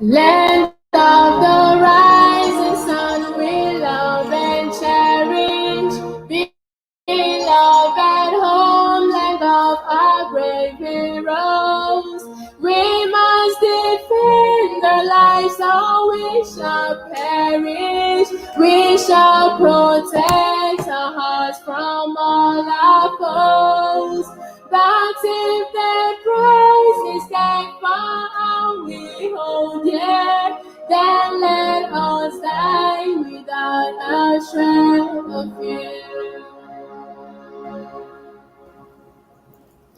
Land of the rising sun, we love and cherish. Beloved homeland of our brave heroes. We must defend our lives or we shall perish. We shall protect our hearts from all our foes. But if their price is that far out we hold dear, then let us die without a shred of fear.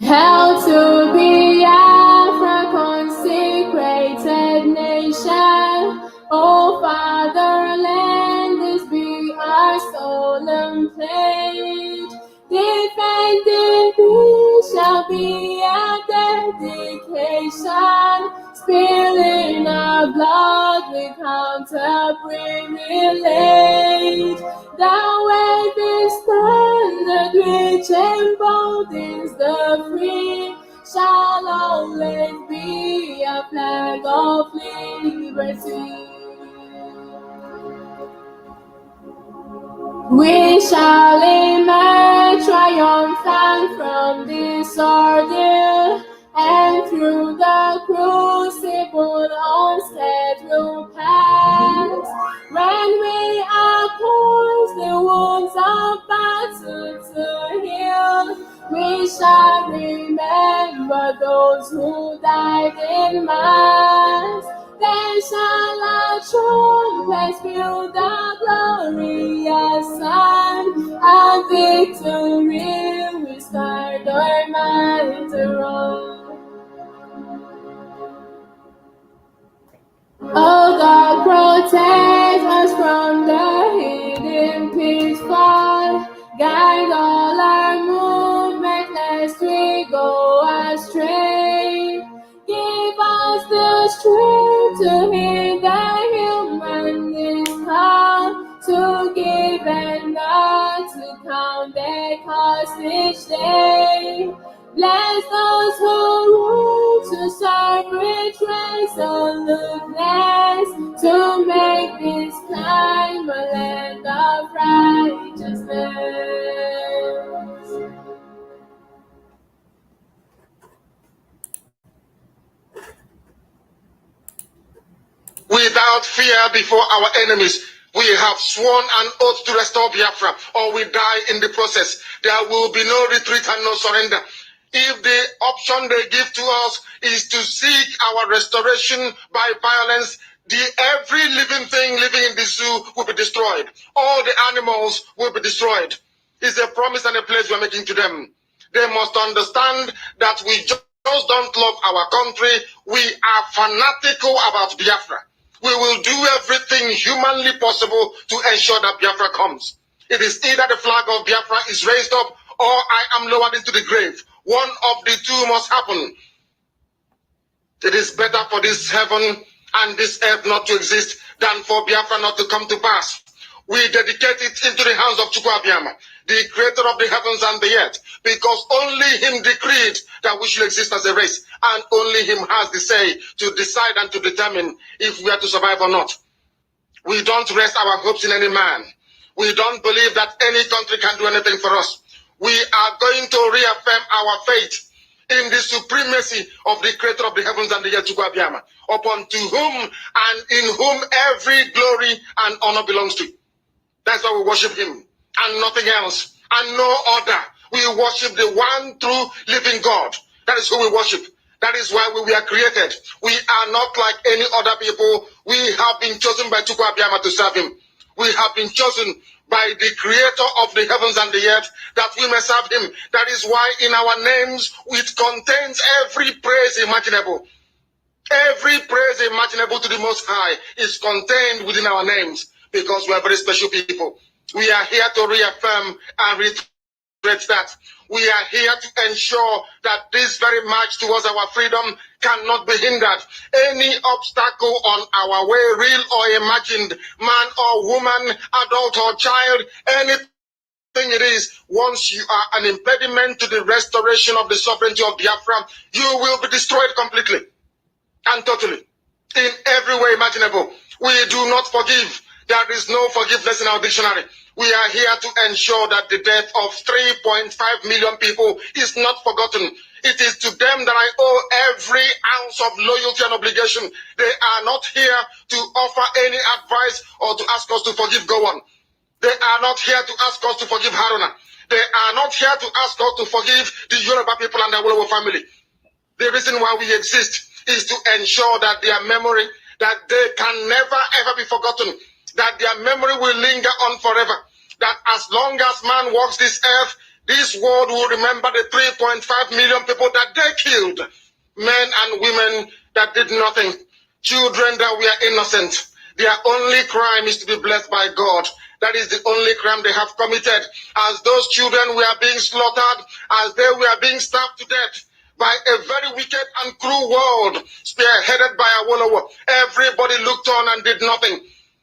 Held to be Africa, consecrated nation. O fatherland, this be our solemn pledge. Defending thee shall be a dedication. Spilling our blood, we count a privilege. The waving standard which emboldens the free shall always be a flag of liberty. We shall emerge triumphant from this ordeal, and through the crucible unscathed will pass. When we are poised, the wounds of battle to heal, we shall remember those who died in mass. Then shall our trumpets fill the glorious sun, and victory will start our mind to run. Oh God, protect us from the hidden pitfall. Guide all our movement lest we go astray. Give us the strength to hear the humanist call, to give and not to count their cost each day. Bless those who rule to serve with resoluteness, to make this time a land of righteousness. Without fear before our enemies, we have sworn an oath to restore Biafra, or we die in the process. There will be no retreat and no surrender. If the option they give to us is to seek our restoration by violence, every living thing living in the zoo will be destroyed. All the animals will be destroyed. It's a promise and a pledge we're making to them. They must understand that we just don't love our country. We are fanatical about Biafra. We will do everything humanly possible to ensure that Biafra comes. It is either the flag of Biafra is raised up or I am lowered into the grave. One of the two must happen. It is better for this heaven and this earth not to exist than for Biafra not to come to pass. We dedicate it into the hands of Chukwu Abiyama, the creator of the heavens and the earth, because only him decreed that we should exist as a race, and only him has the say to decide and to determine if we are to survive or not. We don't rest our hopes in any man. We don't believe that any country can do anything for us. We are going to reaffirm our faith in the supremacy of the creator of the heavens and the earth, Chukwu Abiyama, upon to whom and in whom every glory and honor belongs to. That's why we worship him and nothing else and no other. We worship the one true living God. That is who we worship. That is why we were created. We are not like any other people. We have been chosen by Chukwu Abiyama to serve him. We have been chosen by the creator of the heavens and the earth that we may serve him. That is why in our names it contains every praise imaginable. Every praise imaginable to the Most High is contained within our names, because we are very special people. We are here to reaffirm and reiterate that. We are here to ensure that this very march towards our freedom cannot be hindered. Any obstacle on our way, real or imagined, man or woman, adult or child, anything it is, once you are an impediment to the restoration of the sovereignty of Biafra, you will be destroyed completely and totally. in every way imaginable. We do not forgive. There is no forgiveness in our dictionary. We are here to ensure that the death of 3.5 million people is not forgotten. It is to them that I owe every ounce of loyalty and obligation. They are not here to offer any advice or to ask us to forgive Gowon. They are not here to ask us to forgive Haruna. They are not here to ask us to forgive the Yoruba people and the Awolowo family. The reason why we exist is to ensure that their memory, that they can never ever be forgotten, that their memory will linger on forever, that as long as man walks this earth, this world will remember the 3.5 million people that they killed, men and women that did nothing, children that were innocent. Their only crime is to be blessed by God. That is the only crime they have committed. As those children were being slaughtered, as they were being stabbed to death, by a very wicked and cruel world, spearheaded by Awolowo. Everybody looked on and did nothing.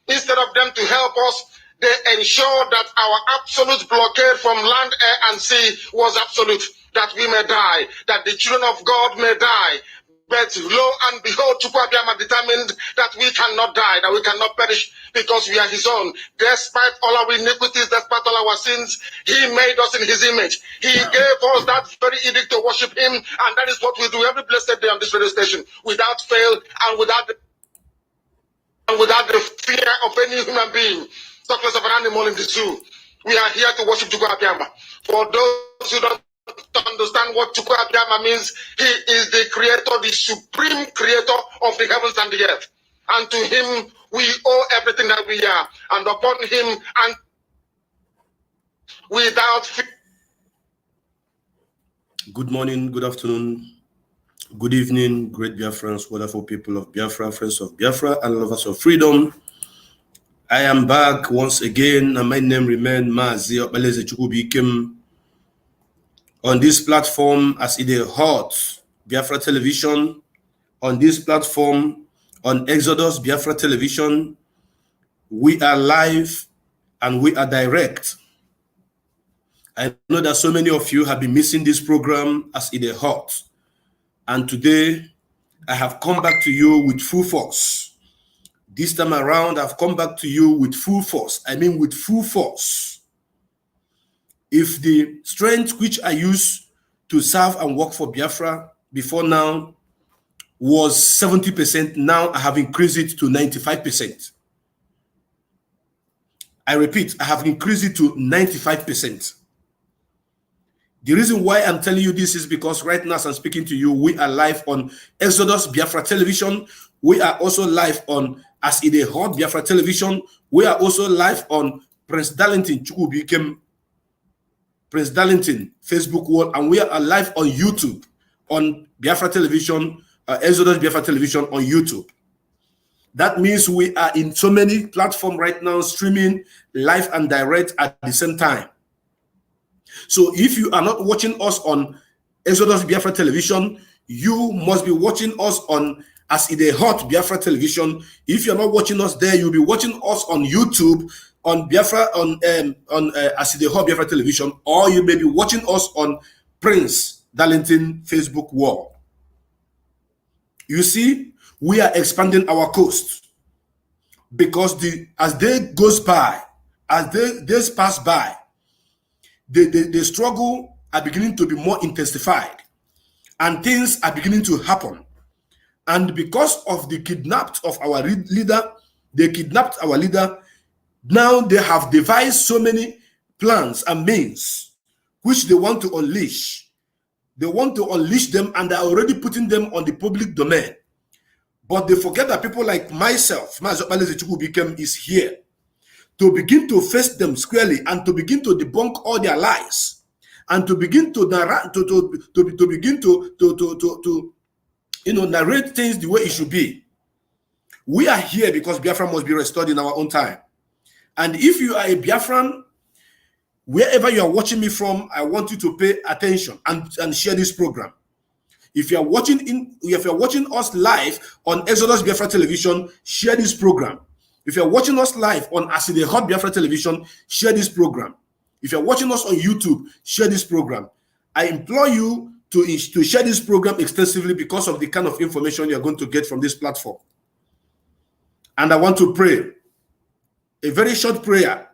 Instead of them to help us, they ensured that our absolute blockade from land, air, and sea was absolute, that we may die, that the children of God may die. But lo and behold, Chukwuabiama determined that we cannot die, that we cannot perish, because we are his own. Despite all our iniquities, despite all our sins, he made us in his image. He gave us that very edict to worship him, and that is what we do every blessed day on this radio station, without fail and without the fear of any human being, talk less of an animal in the zoo. We are here to worship Chukwuabiama. For those who don't understand what Chukwuabiama means, he is the creator, the supreme creator of the heavens and the earth. And to him we owe everything that we are. And upon him and without fear. Good morning, good afternoon, good evening, great Biafrans, wonderful people of Biafra, friends of Biafra, and lovers of freedom. I am back once again, and my name remains Mazi Ohaneze Ndigbo President. On this platform, as it is hot, Biafra Television, on this platform, on Exodus Biafra Television, we are live and we are direct. I know that so many of you have been missing this program as it is hot. And today, I have come back to you with full force. This time around, I've come back to you with full force. I mean with full force. If the strength which I used to serve and work for Biafra before now was 70%, now I have increased it to 95%. I repeat, I have increased it to 95%. The reason why I'm telling you this is because right now as I'm speaking to you, we are live on Exodus Biafra Television. We are also live on As It Is Hot Biafra Television. We are also live on President Chukwuabiama President Facebook wall, and we are live on YouTube on Biafra Television, Exodus Biafra Television on YouTube. That means we are in so many platforms right now, streaming live and direct at the same time. So if you are not watching us on Exodus Biafra Television, you must be watching us on As It Is Hot Biafra Television. If you're not watching us there, you'll be watching us on YouTube, on Biafra, on As It Is Hot Biafra Television, or you may be watching us on Prince Darlington Facebook wall. You see, we are expanding our coast because as day goes by, as days pass by, the struggle are beginning to be more intensified, and things are beginning to happen. And because of the kidnapped of our leader, they kidnapped our leader. Now they have devised so many plans and means which they want to unleash. They want to unleash them, and they're already putting them on the public domain. But they forget that people like myself, Ohaneze Ndigbo President, is here to begin to face them squarely and to begin to debunk all their lies and to begin to narrate, narrate things the way it should be. We are here because Biafra must be restored in our own time. And if you are a Biafran, wherever you are watching me from, I want you to pay attention and share this program. If you are watching us live on Exodus Biafra Television, share this program. If you are watching us live on As It Is Hot Biafra Television, share this program. If you are watching us on YouTube, share this program. I implore you to share this program extensively because of the kind of information you are going to get from this platform. And I want to pray a very short prayer.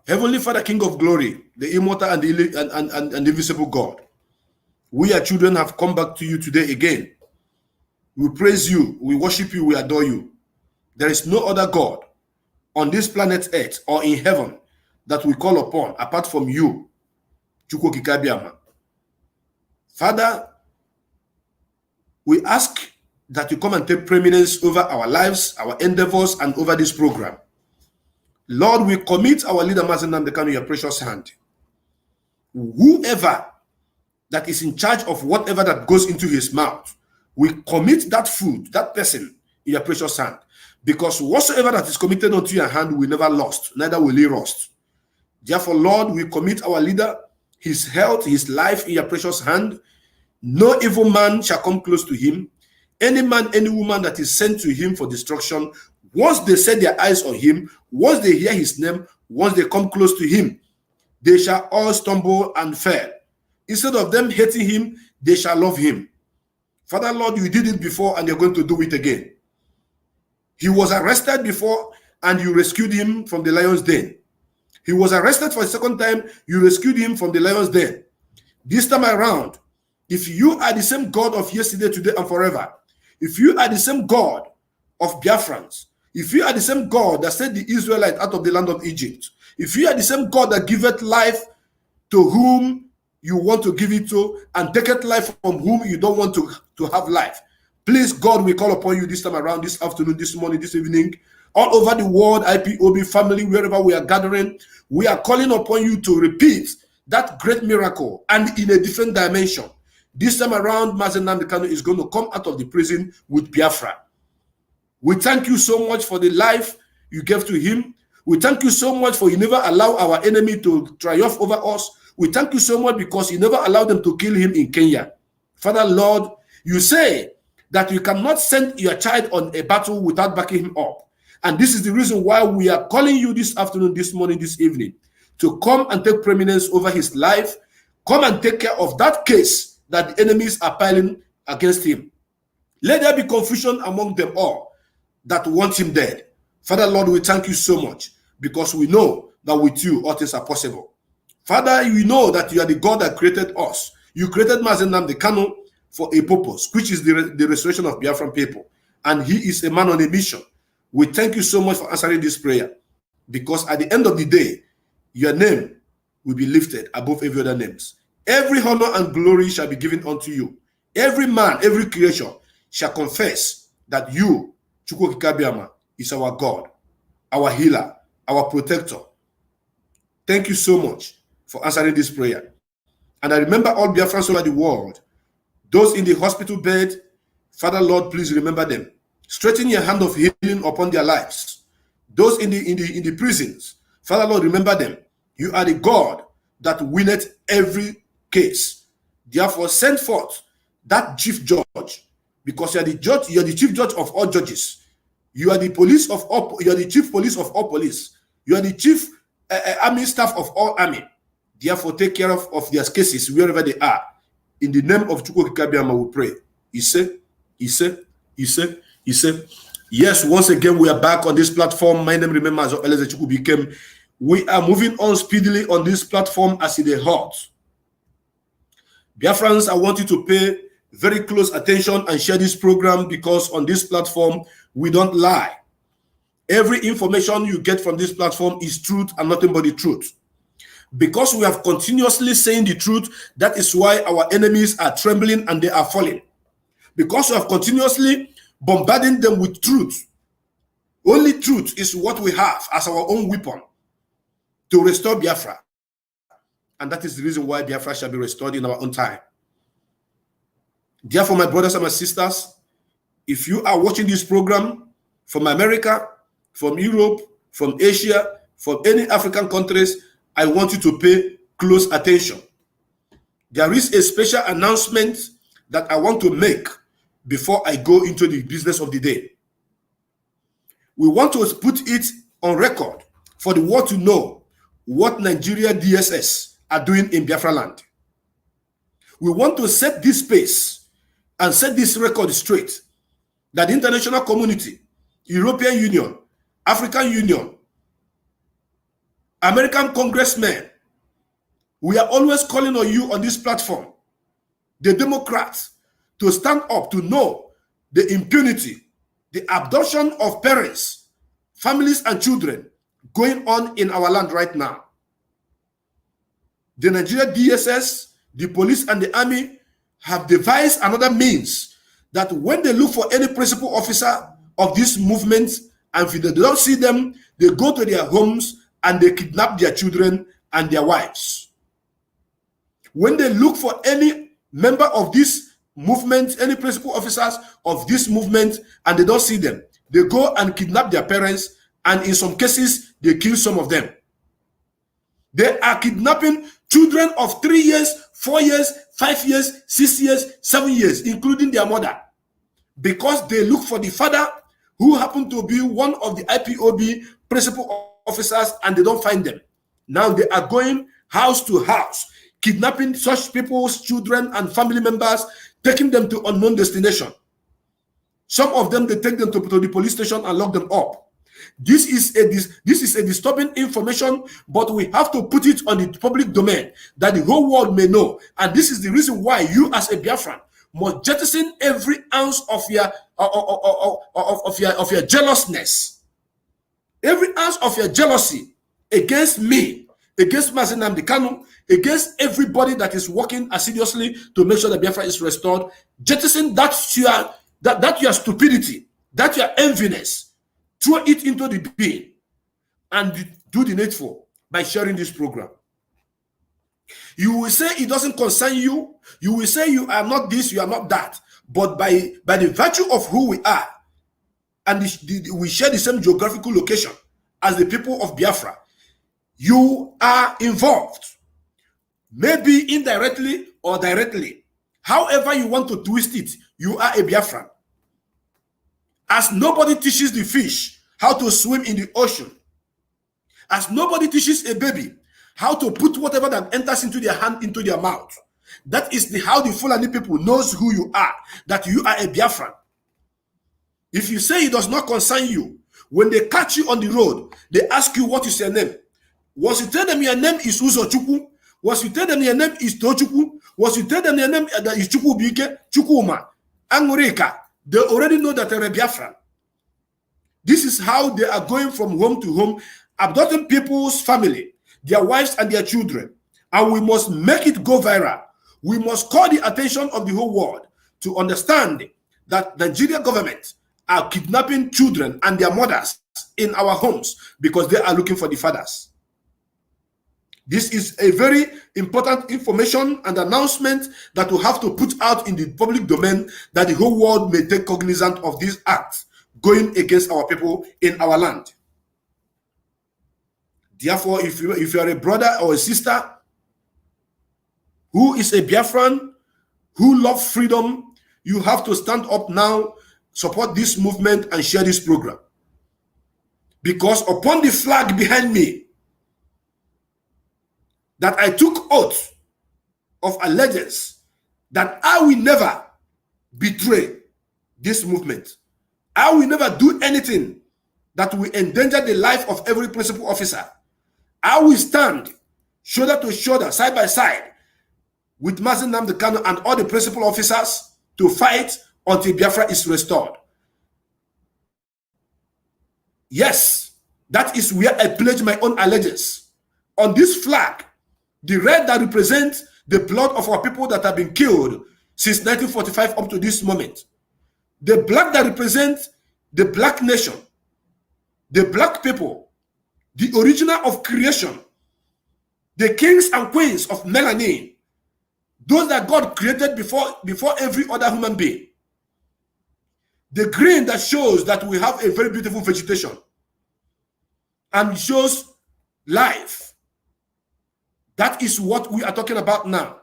Heavenly Father, King of glory, the immortal and the invisible God, we, your children, have come back to you today again. We praise you, we worship you, we adore you. There is no other God on this planet Earth or in heaven that we call upon apart from you, Chukwu Okike Abiama. Father, we ask that you come and take preeminence over our lives, our endeavors, and over this program. Lord, we commit our leader, Mazen Namdekan, in your precious hand. Whoever that is in charge of whatever that goes into his mouth, we commit that food, that person, in your precious hand. Because whatsoever that is committed unto your hand will never lost, neither will he rust. Therefore, Lord, we commit our leader, his health, his life in your precious hand. No evil man shall come close to him. Any man, any woman that is sent to him for destruction, once they set their eyes on him, once they hear his name, once they come close to him, they shall all stumble and fail. Instead of them hating him, they shall love him. Father, Lord, you did it before and you're going to do it again. He was arrested before and you rescued him from the lion's den. He was arrested for a second time, you rescued him from the lion's den. This time around, if you are the same God of yesterday, today, and forever, if you are the same God of Biafrans, if you are the same God that set the Israelites out of the land of Egypt, if you are the same God that giveth life to whom you want to give it to, and taketh life from whom you don't want to have life, please, God, we call upon you this time around, this afternoon, this morning, this evening, all over the world, IPOB family, wherever we are gathering, we are calling upon you to repeat that great miracle and in a different dimension. This time around, Mazen Namdekan is going to come out of the prison with Biafra. We thank you so much for the life you gave to him. We thank you so much for you never allow our enemy to triumph over us. We thank you so much because you never allowed them to kill him in Kenya. Father, Lord, you say that you cannot send your child on a battle without backing him up. And this is the reason why we are calling you this afternoon, this morning, this evening, to come and take preeminence over his life. Come and take care of that case that the enemies are piling against him. Let there be confusion among them all that want him dead. Father, Lord, we thank you so much because we know that with you all things are possible. Father, you know that you are the God that created us. You created Mazen Namdekan for a purpose, which is the restoration of Biafran people. And he is a man on a mission. We thank you so much for answering this prayer because at the end of the day, your name will be lifted above every other names. Every honor and glory shall be given unto you. Every man, every creation shall confess that you, Chukwu Okike Abiama, is our God, our healer, our protector. Thank you so much for answering this prayer. And I remember all Biafrans all over the world, those in the hospital bed, Father, Lord, please remember them. Straighten your hand of healing upon their lives. Those in the prisons, Father, Lord, remember them. You are the God that winneth every case. Therefore, send forth that chief judge, because you are the judge. You are the chief judge of all judges. You are the police of all. You are the chief police of all police. You are the chief army staff of all army. Therefore, take care of their cases wherever they are. In the name of Chukwu Okike Abiama, we pray. He said. Yes, once again, we are back on this platform. My name remains Ohaneze Ndigbo. We are moving on speedily on this platform as it is hot. Biafrans, I want you to pay very close attention and share this program because on this platform, we don't lie. Every information you get from this platform is truth and nothing but the truth. Because we have continuously saying the truth, that is why our enemies are trembling and they are falling. Because we have continuously bombarding them with truth. Only truth is what we have as our own weapon to restore Biafra. And that is the reason why Biafra shall be restored in our own time. Therefore, my brothers and my sisters, if you are watching this program from America, from Europe, from Asia, from any African countries, I want you to pay close attention. There is a special announcement that I want to make before I go into the business of the day. We want to put it on record for the world to know what Nigeria DSS are doing in Biafra land. We want to set this pace and set this record straight that the international community, European Union, African Union, American congressmen, we are always calling on you on this platform, the Democrats, to stand up to know the impunity, the abduction of parents, families, and children going on in our land right now. The Nigeria DSS, the police, and the army have devised another means that when they look for any principal officer of this movement, and if they don't see them, they go to their homes and they kidnap their children and their wives. When they look for any member of this movement, any principal officers of this movement, and they don't see them, they go and kidnap their parents, and in some cases, they kill some of them. They are kidnapping children of 3 years, 4 years, 5 years, 6 years, 7 years, including their mother, because they look for the father who happened to be one of the IPOB principal officers, and they don't find them. Now they are going house to house, kidnapping such people's children and family members, taking them to unknown destination. Some of them, they take them to the police station and lock them up. This is a disturbing information, but we have to put it on the public domain that the whole world may know. And this is the reason why you, as a Biafran, must jettison every ounce of your jealousness, every ounce of your jealousy against me, against Mazi Nnamdi Kanu, against everybody that is working assiduously to make sure that Biafra is restored. Jettison that your stupidity, that your enviness, throw it into the bin and do the needful by sharing this program. You will say it doesn't concern you. You will say you are not this, you are not that. But by the virtue of who we are, and we share the same geographical location as the people of Biafra, you are involved. Maybe indirectly or directly. However you want to twist it, you are a Biafran. As nobody teaches the fish how to swim in the ocean, as nobody teaches a baby how to put whatever that enters into their hand into their mouth, that is how the Fulani people knows who you are, that you are a Biafran. If you say it does not concern you, when they catch you on the road, they ask you what is your name. Once you tell them your name is Uzochukwu, once you tell them your name is Tochukwu, once you tell them your name is Chukwubike, Chukwuma, Angurika, they already know that they're a Biafran. This is how they are going from home to home, abducting people's family, their wives and their children. And we must make it go viral. We must call the attention of the whole world to understand that the Nigerian government are kidnapping children and their mothers in our homes because they are looking for the fathers. This is a very important information and announcement that we have to put out in the public domain, that the whole world may take cognizance of these acts going against our people in our land. Therefore, if you are a brother or a sister who is a Biafran, who loves freedom, you have to stand up now, support this movement, and share this program. Because upon the flag behind me, that I took oath of allegiance that I will never betray this movement. I will never do anything that will endanger the life of every principal officer. I will stand shoulder to shoulder, side by side, with Mazi Nnamdi Kanu and all the principal officers to fight until Biafra is restored. Yes, that is where I pledge my own allegiance. On this flag, the red that represents the blood of our people that have been killed since 1945 up to this moment. The black that represents the black nation, the black people, the original of creation, the kings and queens of melanin, those that God created before every other human being. The green that shows that we have a very beautiful vegetation and shows life. That is what we are talking about now.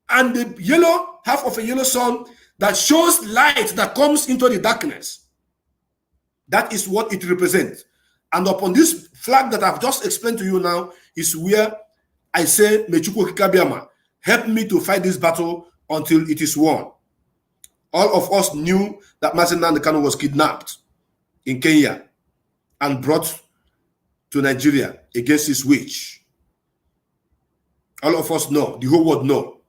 And the yellow, half of a yellow sun, that shows light that comes into the darkness. That is what it represents. And upon this flag that I've just explained to you now is where I say, Mechukwu Kikabiama, help me to fight this battle until it is won. All of us knew that Mazi Nnamdi Kanu was kidnapped in Kenya and brought to Nigeria against his wish. All of us know, the whole world know.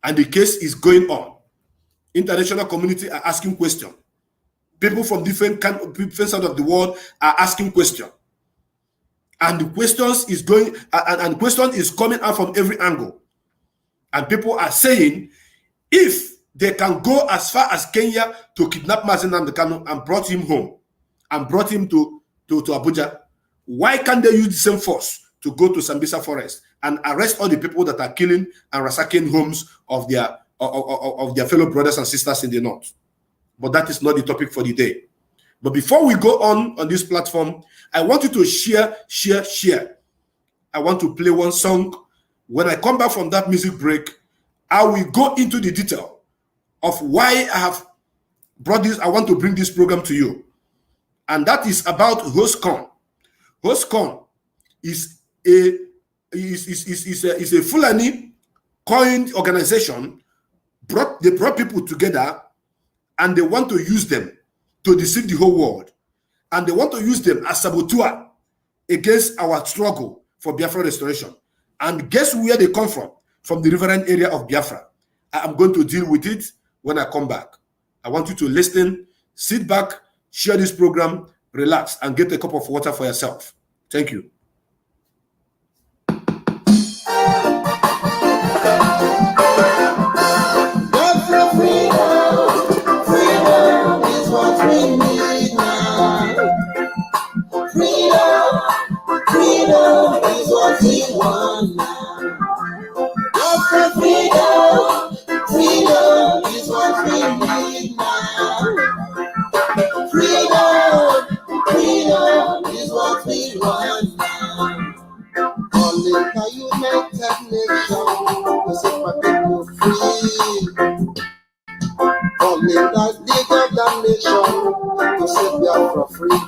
And the case is going on. International community are asking questions. People from different sides of the world are asking questions. And the questions is going, and question is coming out from every angle. And people are saying, if they can go as far as Kenya to kidnap Mazi Nnamdi Kanu and brought him home, and brought him to Abuja, why can't they use the same force to go to Sambisa Forest and arrest all the people that are killing and ransacking homes of their fellow brothers and sisters in the north? But that is not the topic for the day. But before we go on this platform, I want you to share. I want to play one song. When I come back from that music break, I will go into the detail of why I have brought this. I want to bring this program to you. And that is about Hoscon. Hoscon is a Fulani coined organization. They brought people together and they want to use them to deceive the whole world. And they want to use them as saboteur against our struggle for Biafra restoration. And guess where they come from? From the riverine area of Biafra. I am going to deal with it when I come back. I want you to listen, sit back, share this program, relax, and get a cup of water for yourself. Thank you. Freedom is what we need now. Freedom is what we want now. Freedom is what we need now. Freedom is what we want now. Calling the United Nations to set my people free. Calling the League of the Nation to set Biafra free.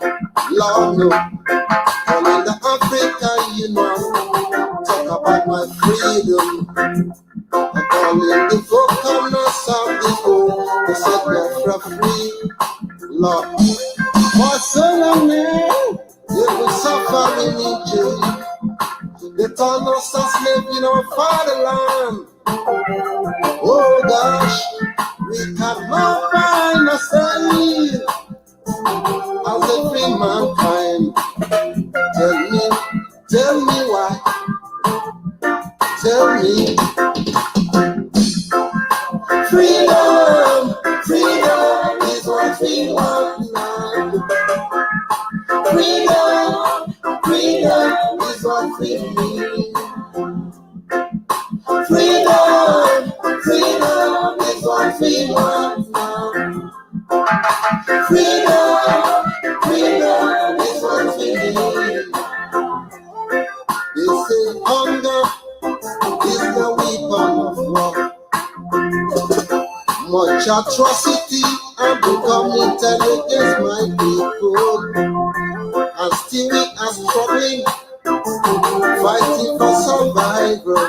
Lord, no. Calling the African Union, talk about my freedom. I'm calling the foreigners of the world to set Biafra free. Lord, for so long now, they will suffer in Egypt. They turn us as slaves in our fatherland. Oh gosh, we cannot find ourselves as a free mankind. Tell me why. Tell me. Freedom is what we want now. Freedom is what we need. Freedom is what we want now. Freedom is what we need. They say hunger is the weapon of war. Much atrocity and committed against my people. And still we are struggling, fighting for survival.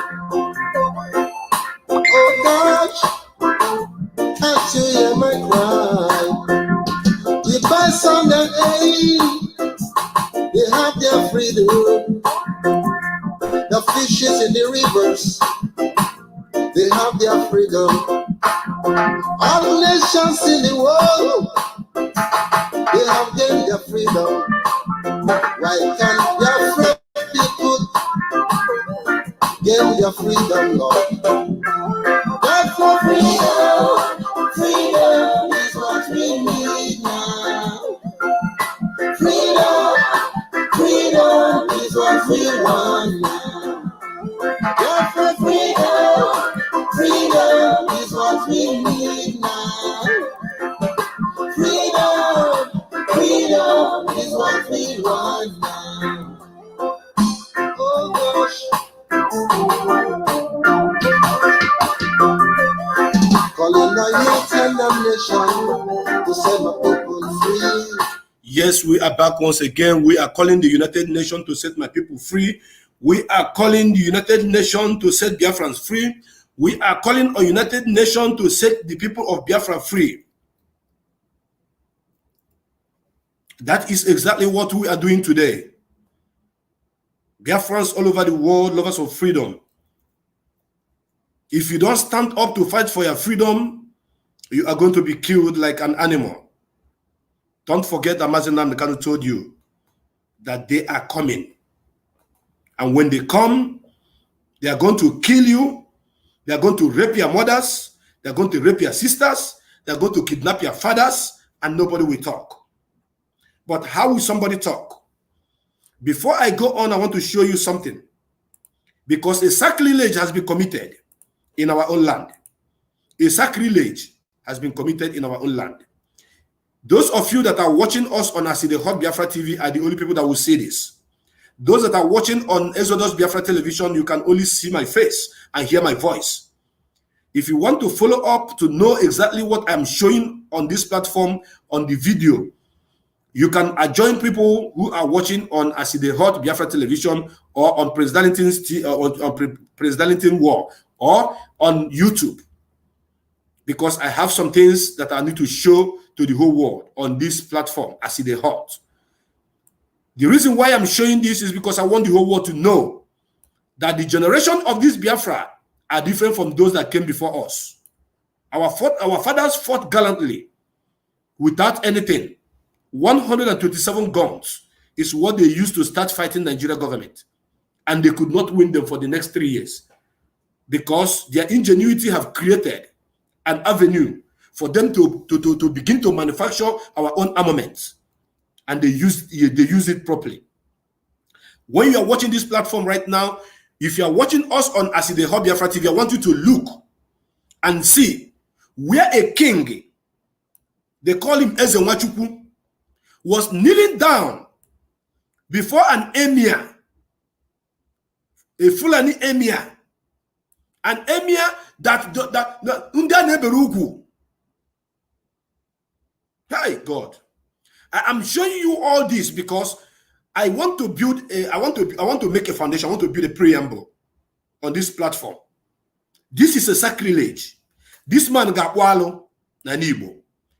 Oh gosh, can't you hear my cry? The bison and they have their freedom. The fishes in the rivers, they have their freedom. All nations in the world, they have gained their freedom. Why can't Biafra people gain their freedom, Lord? Biafra freedom is what we need now. Freedom is what we want now. Biafra freedom is what we need now. Freedom is what we want now. Oh gosh. Calling the United Nations to set my people free. Yes, we are back once again. We are calling the United Nations to set my people free. We are calling the United Nations to set Biafrans free. We are calling on United Nations to set the people of Biafra free. That is exactly what we are doing today. Biafrans all over the world, lovers of freedom. If you don't stand up to fight for your freedom, you are going to be killed like an animal. Don't forget that Mazi Nnamdi Kanu told you that they are coming. And when they come, they are going to kill you. They are going to rape your mothers. They are going to rape your sisters. They are going to kidnap your fathers, and nobody will talk. But how will somebody talk? Before I go on, I want to show you something. Because a sacrilege has been committed in our own land. A sacrilege has been committed in our own land. Those of you that are watching us on Aside Hot Biafra TV are the only people that will see this. Those that are watching on Exodus Biafra Television, you can only see my face and hear my voice. If you want to follow up to know exactly what I'm showing on this platform, on the video, you can join people who are watching on Aside Hot Biafra Television or on President War or on YouTube. Because I have some things that I need to show to the whole world on this platform, Aside Hot. The reason why I'm showing this is because I want the whole world to know that the generation of this Biafra are different from those that came before us. Our fathers fought gallantly without anything. 127 guns is what they used to start fighting Nigeria government. And they could not win them for the next 3 years because their ingenuity have created an avenue for them to begin to manufacture our own armaments. And they use it properly. When you are watching this platform right now, if you are watching us on Aside Hot Biafra TV, I want you to look and see where a king, they call him Eze Nwachukwu, was kneeling down before an emir, a Fulani emir, an emir that Hey God. I'm showing you all this because I want to build I want to make a foundation. I want to build a preamble on this platform. This is a sacrilege. This man Gakwalo Nanibo.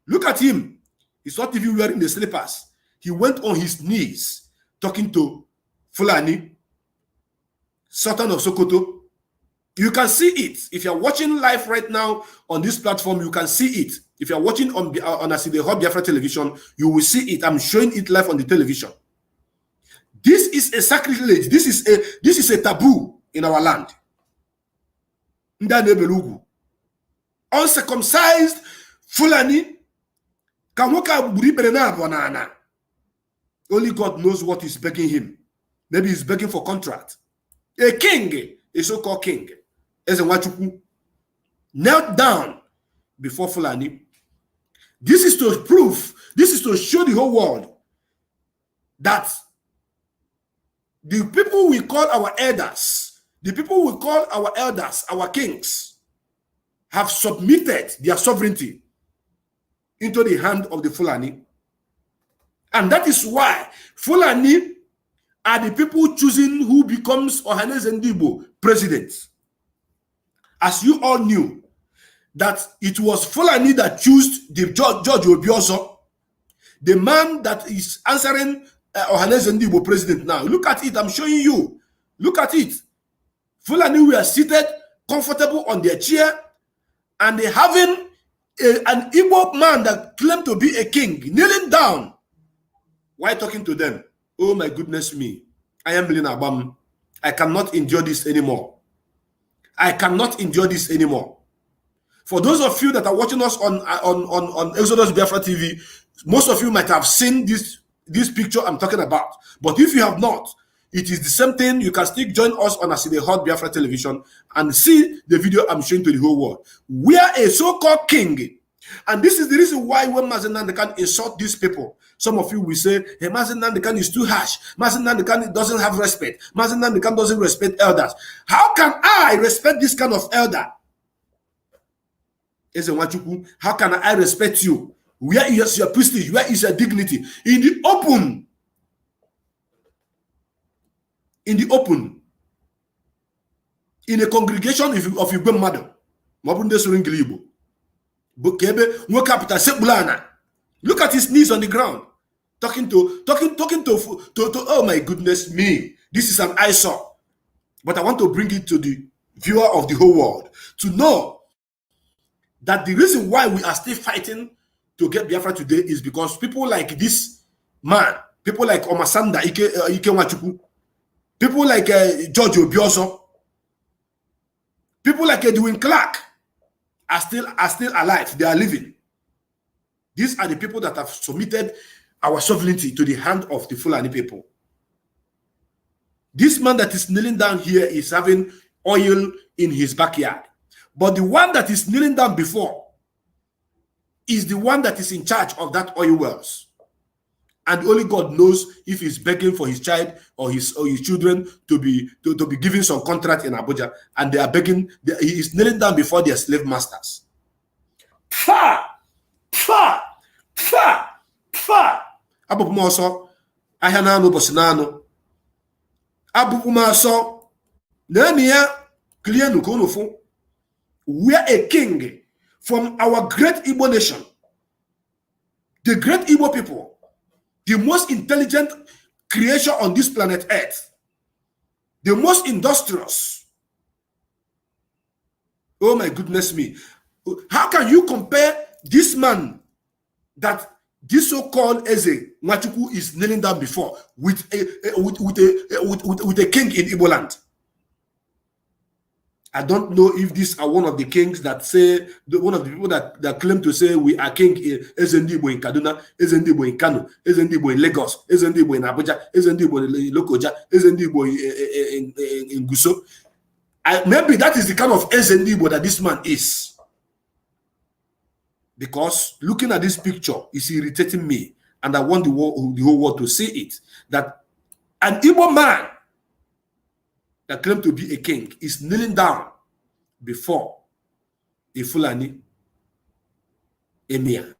Look at him. He's not even wearing the slippers. He went on his knees talking to Fulani, Sultan of Sokoto. You can see it. If you're watching live right now on this platform, you can see it. If you're watching on Aside Hot Biafra Television, you will see it. I'm showing it live on the television. This is a sacrilege. This is a taboo in our land. Uncircumcised Fulani. Only God knows what is begging him. Maybe he's begging for contract. A king, a so-called king, Eze Nwachukwu, knelt down before Fulani. This is to prove, this is to show the whole world that the people we call our elders, our kings, have submitted their sovereignty into the hand of the Fulani. And that is why Fulani are the people choosing who becomes Ohaneze Ndigbo President. As you all knew, that it was Fulani that chose the George Obioso, the man that is answering Ohaneze Ndigbo President now. Look at it, I'm showing you. Look at it. Fulani were seated comfortable on their chair, and they having an Igbo man that claimed to be a king kneeling down. Why talking to them? Oh my goodness me. I am Bilin Abam. I cannot endure this anymore. I cannot endure this anymore. For those of you that are watching us on Exodus Biafra TV, most of you might have seen this picture I'm talking about. But if you have not, it is the same thing. You can still join us on Aside Hot Biafra Television and see the video I'm showing to the whole world. We are a so-called king. And this is the reason why when Mazi Nnamdi Kanu insult these people, some of you will say, hey, Mazi Nnamdi Kanu is too harsh. Mazi Nnamdi Kanu doesn't have respect. Mazi Nnamdi Kanu doesn't respect elders. How can I respect this kind of elder? Eze Nwachukwu, how can I respect you? Where is your prestige? Where is your dignity? In the open. In the open. In a congregation of Igbo mmadụ. Mabunde Suringili Igbo. Look at his knees on the ground, talking to oh my goodness me, this is an eyesore. But I want to bring it to the viewer of the whole world to know that the reason why we are still fighting to get Biafra today is because people like this man, people like Omasanda Ike Nwachukwu, people like George Obioso, people like Edwin Clark are still alive. They are living. These are the people that have submitted our sovereignty to the hand of the Fulani people. This man that is kneeling down here is having oil in his backyard. But the one that is kneeling down before is the one that is in charge of that oil wells. And only God knows if he's begging for his child or his children to be given some contract in Abuja, and they are begging. He is kneeling down before their slave masters. Abubumaso ahanano bosinano. Abubumaso nania klienu konofu. We are a king from our great Igbo nation, the great Igbo people, the most intelligent creation on this planet Earth, the most industrious. Oh my goodness me. How can you compare this man that this so-called Eze Nwachukwu is kneeling down before with a king in Igbo land? I don't know if these are one of the kings that say, one of the people that claim to say we are king in Eze Ndigbo in Kaduna, Eze Ndigbo in Kano, Eze Ndigbo in Lagos, Eze Ndigbo in Abuja, Eze Ndigbo in Lokoja, Eze Ndigbo in Guso. Maybe that is the kind of Eze Ndigbo that this man is. Because looking at this picture is irritating me, and I want the whole world to see it. That an Igbo man that claimed to be a king is kneeling down before a Fulani emir,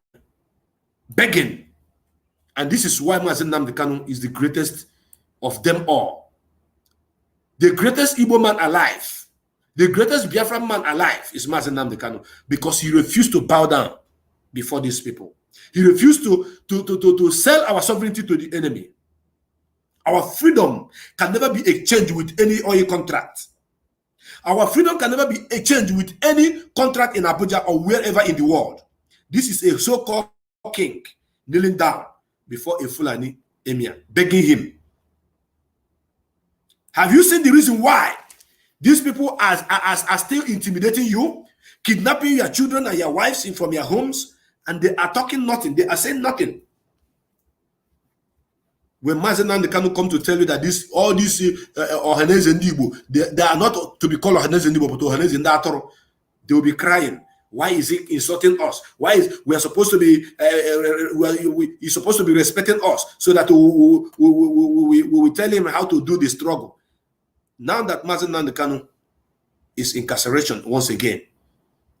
begging. And this is why Mazen Nnamdi Kanu is the greatest of them all. The greatest Igbo man alive, the greatest Biafran man alive is Mazen Nnamdi Kanu, because he refused to bow down before these people. He refused to sell our sovereignty to the enemy. Our freedom can never be exchanged with any oil contract. Our freedom can never be exchanged with any contract in Abuja or wherever in the world. This is a so-called king kneeling down before a Fulani emir, begging him. Have you seen the reason why these people are still intimidating you, kidnapping your children and your wives from your homes, and they are talking nothing, they are saying nothing? When Mazen Nnamdi Kanu come to tell you that all these Ohaneze Ndigbo, they are not to be called Ohaneze Ndigbo, but Ohaneze Ndatoro, they will be crying. Why is he insulting us? Why is we are supposed to be? He's supposed to be respecting us, so that we will tell him how to do the struggle. Now that Mazen Nnamdi Kanu is incarceration once again,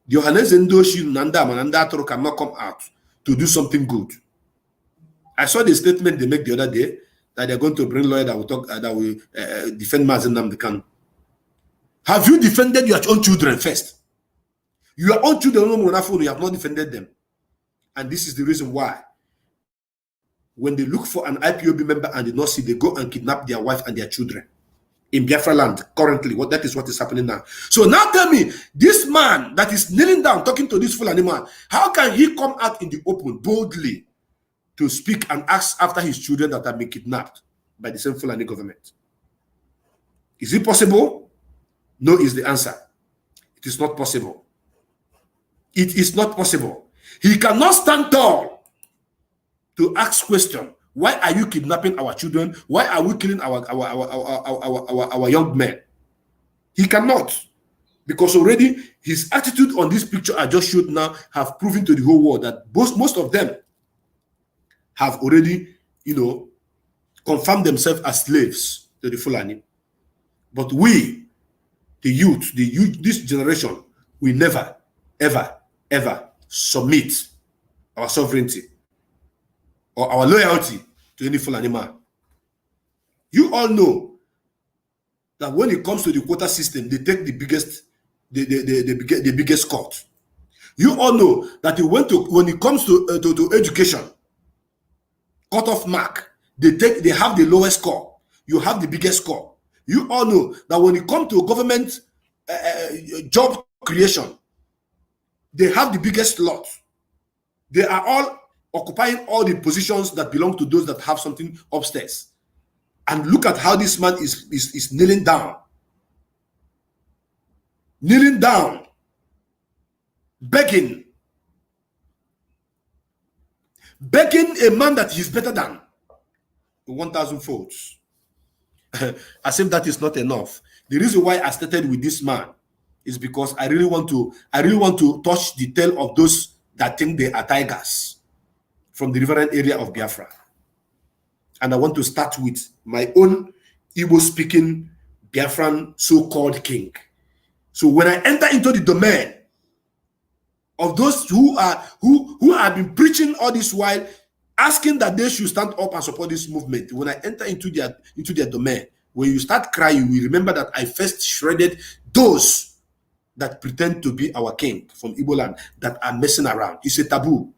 the Ohaneze Ndoshi Nandama and Ndatoro cannot come out to do something good. I saw the statement they make the other day that they're going to bring lawyer that will talk that will defend Mazen Nnamdi Kanu. Have you defended your own children first? Your own children, you have not defended them, and this is the reason why. When they look for an IPOB member and they not see, they go and kidnap their wife and their children in Biafra land. Currently, that is what is happening now. So now tell me, this man that is kneeling down talking to this Fulani man, how can he come out in the open boldly to speak and ask after his children that have been kidnapped by the same Fulani government? Is it possible? No is the answer. It is not possible. It is not possible. He cannot stand tall to ask question. Why are you kidnapping our children? Why are we killing our young men? He cannot. Because already his attitude on this picture I just showed now have proven to the whole world that most of them have already, confirmed themselves as slaves to the Fulani. But we, the youth, this generation, we never, ever, ever submit our sovereignty or our loyalty to any Fulani man. You all know that when it comes to the quota system, they take the biggest cut. You all know that when it comes to education, cutoff mark. They have the lowest score. You have the biggest score. You all know that when it comes to government job creation, they have the biggest lot. They are all occupying all the positions that belong to those that have something upstairs. And look at how this man is kneeling down. Kneeling down. Begging a man that he's better than 1,000 folds. As if that is not enough. The reason why I started with this man is because I really want to touch the tail of those that think they are tigers from the riverine area of Biafra. And I want to start with my own Igbo-speaking Biafran so-called king. So when I enter into the domain of those who have been preaching all this while, asking that they should stand up and support this movement, when I enter into their domain, when you start crying, you will remember that I first shredded those that pretend to be our king from Igbo land that are messing around. It's a taboo.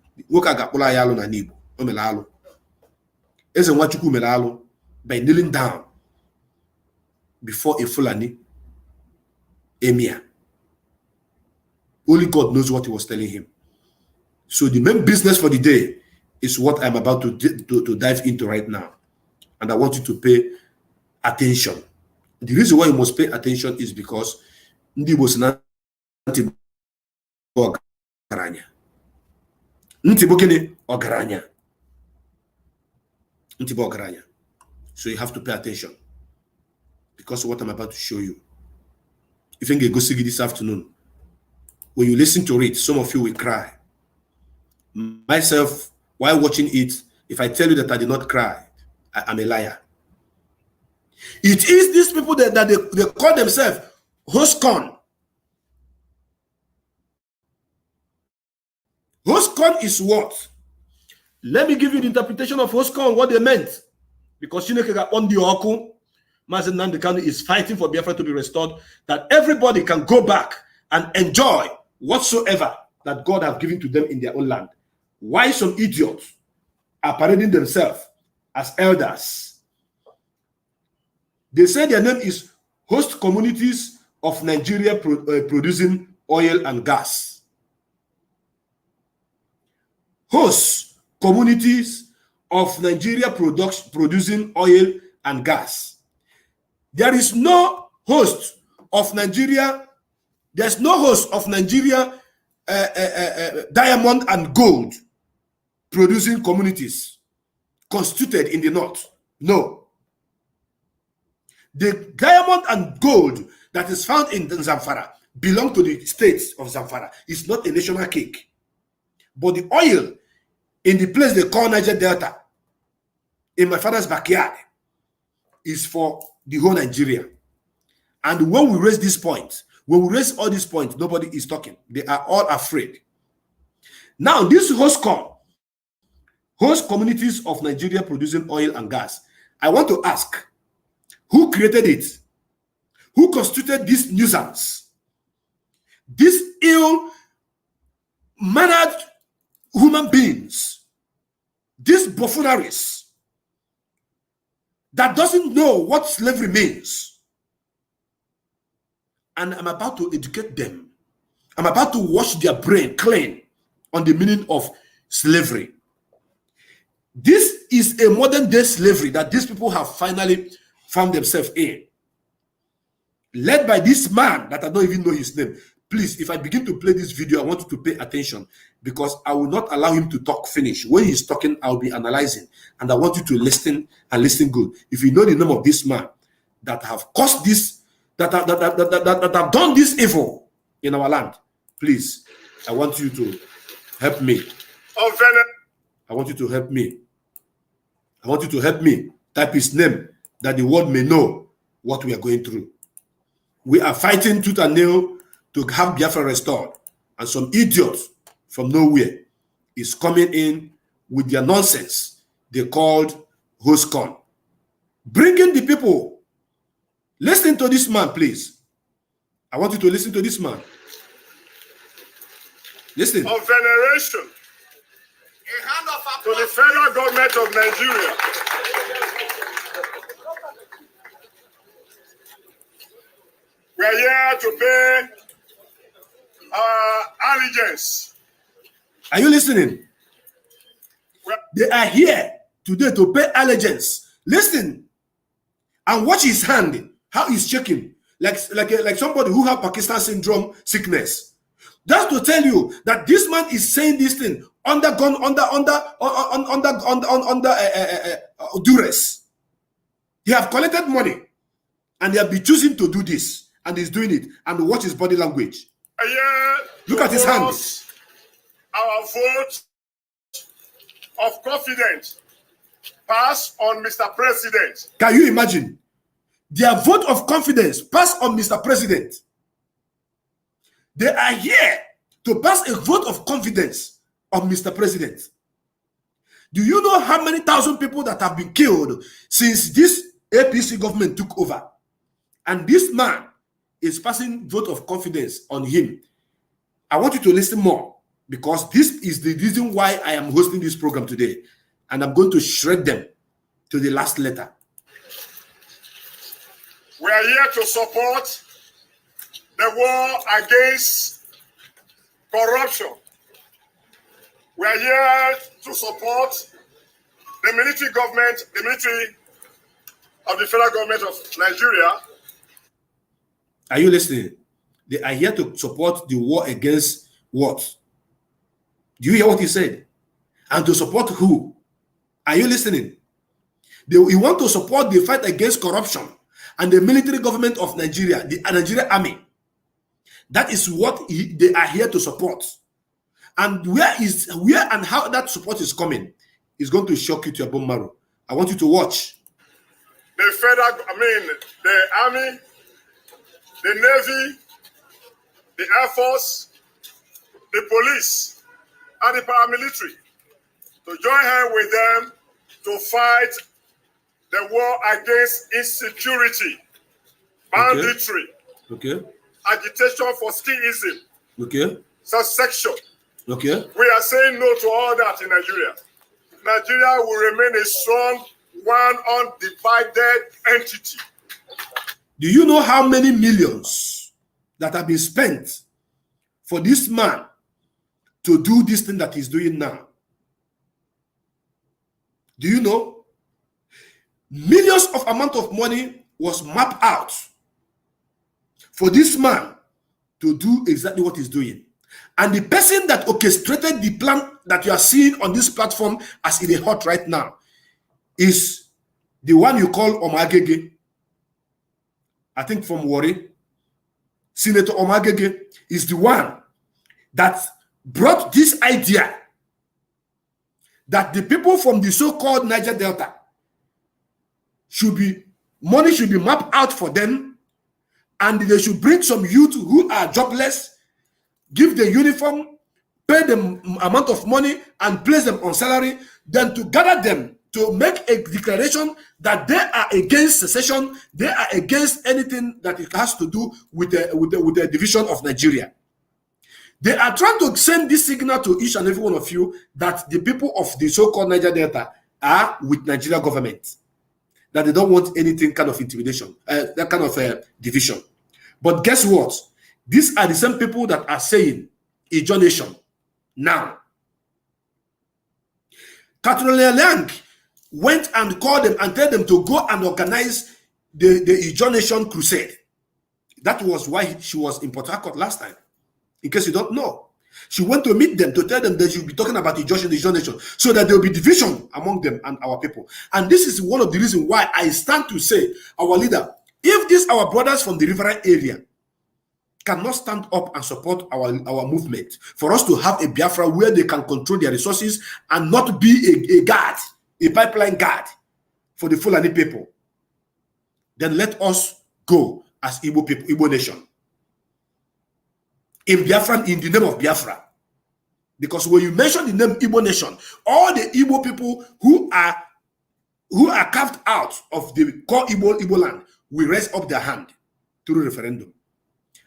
By kneeling down before a Fulani emir. Only God knows what he was telling him. So the main business for the day is what I'm about to dive into right now. And I want you to pay attention. The reason why you must pay attention is because Ndigbo ogaranya. Ntigbo ogaranya. So you have to pay attention because of what I'm about to show you. If you go see this afternoon, when you listen to it, some of you will cry. Myself, while watching it, if I tell you that I did not cry, I'm a liar. It is these people that they call themselves Hoscon. Hoscon is what? Let me give you the interpretation of Hoscon, what they meant. Because Chineke on the Oku, Mazen Nandekanu is fighting for Biafra to be restored, that everybody can go back and enjoy whatsoever that God has given to them in their own land. Why some idiots are parading themselves as elders? They say their name is Host Communities of Nigeria Producing Oil and Gas. Host Communities of Nigeria Producing Oil and Gas. There is no host of Nigeria. There's no host of Nigeria diamond and gold producing communities constituted in the north. No. The diamond and gold that is found in Zamfara belong to the states of Zamfara. It's not a national cake. But the oil in the place they call Niger Delta, in my father's backyard, is for the whole Nigeria. And when we raise this point, when we raise all these points, nobody is talking. They are all afraid. Now, this host communities of Nigeria producing oil and gas, I want to ask, who created it? Who constituted this nuisance? These ill-mannered human beings, these buffooneries that doesn't know what slavery means. And I'm about to educate them. I'm about to wash their brain clean on the meaning of slavery. This is a modern day slavery that these people have finally found themselves in. Led by this man that I don't even know his name. Please, if I begin to play this video, I want you to pay attention because I will not allow him to talk finish. When he's talking, I'll be analyzing. And I want you to listen and listen good. If you know the name of this man that have caused this, that have done this evil in our land, please, I want you to help me. I want you to help me. I want you to help me type his name that the world may know what we are going through. We are fighting tooth and nail to have Biafra restored. And some idiots from nowhere is coming in with their nonsense they called Hoscon. Bringing the people. Listen to this man, please. I want you to listen to this man. Listen. Of veneration. A hand of to the federal government of Nigeria. We are here to pay our allegiance. Are you listening? They are here today to pay allegiance. Listen and watch his hand, how he's shaking, like somebody who have Pakistan syndrome sickness. That's to tell you that this man is saying this thing under duress. He have collected money and they have been choosing to do this, and he's doing it. And watch his body language. Look at his hands. Our vote of confidence pass on Mr. President. Can you imagine? Their vote of confidence pass on Mr. President. They are here to pass a vote of confidence on Mr. President. Do you know how many thousand people that have been killed since this APC government took over? And this man is passing vote of confidence on him. I want you to listen more, because this is the reason why I am hosting this program today. And I'm going to shred them to the last letter. We are here to support the war against corruption. We are here to support the military government, the military of the federal government of Nigeria. Are you listening? They are here to support the war against what? Do you hear what he said? And to support who? Are you listening? They want to support the fight against corruption and the military government of Nigeria, the Nigerian army. That is what they are here to support. And where and how that support is coming is going to shock you to your bone marrow. I want you to watch. The army, the navy, the air force, the police, and the paramilitary to join hands with them to fight the war against insecurity, banditry, agitation for skinheadism, subsection. We are saying no to all that in Nigeria. Nigeria will remain a strong, one undivided entity. Do you know how many millions that have been spent for this man to do this thing that he's doing now? Do you know? Millions of amount of money was mapped out for this man to do exactly what he's doing. And the person that orchestrated the plan that you are seeing on this platform as it is hot right now is the one you call Omagege. I think from Warri. Senator Omagege is the one that brought this idea that the people from the so-called Niger Delta money should be mapped out for them, and they should bring some youth who are jobless, give the uniform, pay them amount of money, and place them on salary, then to gather them to make a declaration that they are against secession, they are against anything that it has to do with the division of Nigeria. They are trying to send this signal to each and every one of you that the people of the so-called Niger Delta are with Nigeria government, that they don't want anything kind of intimidation, that kind of division. But guess what? These are the same people that are saying Ijo Nation now. Katrina Lang went and called them and told them to go and organize the Ijo Nation crusade. That was why she was in Port Harcourt last time. In case you don't know, she went to meet them to tell them that she'll be talking about Ijo Nation, so that there will be division among them and our people. And this is one of the reasons why I stand to say, our leader, if these our brothers from the riverine area cannot stand up and support our movement, for us to have a Biafra where they can control their resources and not be a guard, a pipeline guard for the Fulani people, then let us go as Igbo people, Igbo Nation. In Biafra, in the name of Biafra. Because when you mention the name Igbo Nation, all the Igbo people who are carved out of the core Igbo land will raise up their hand through referendum.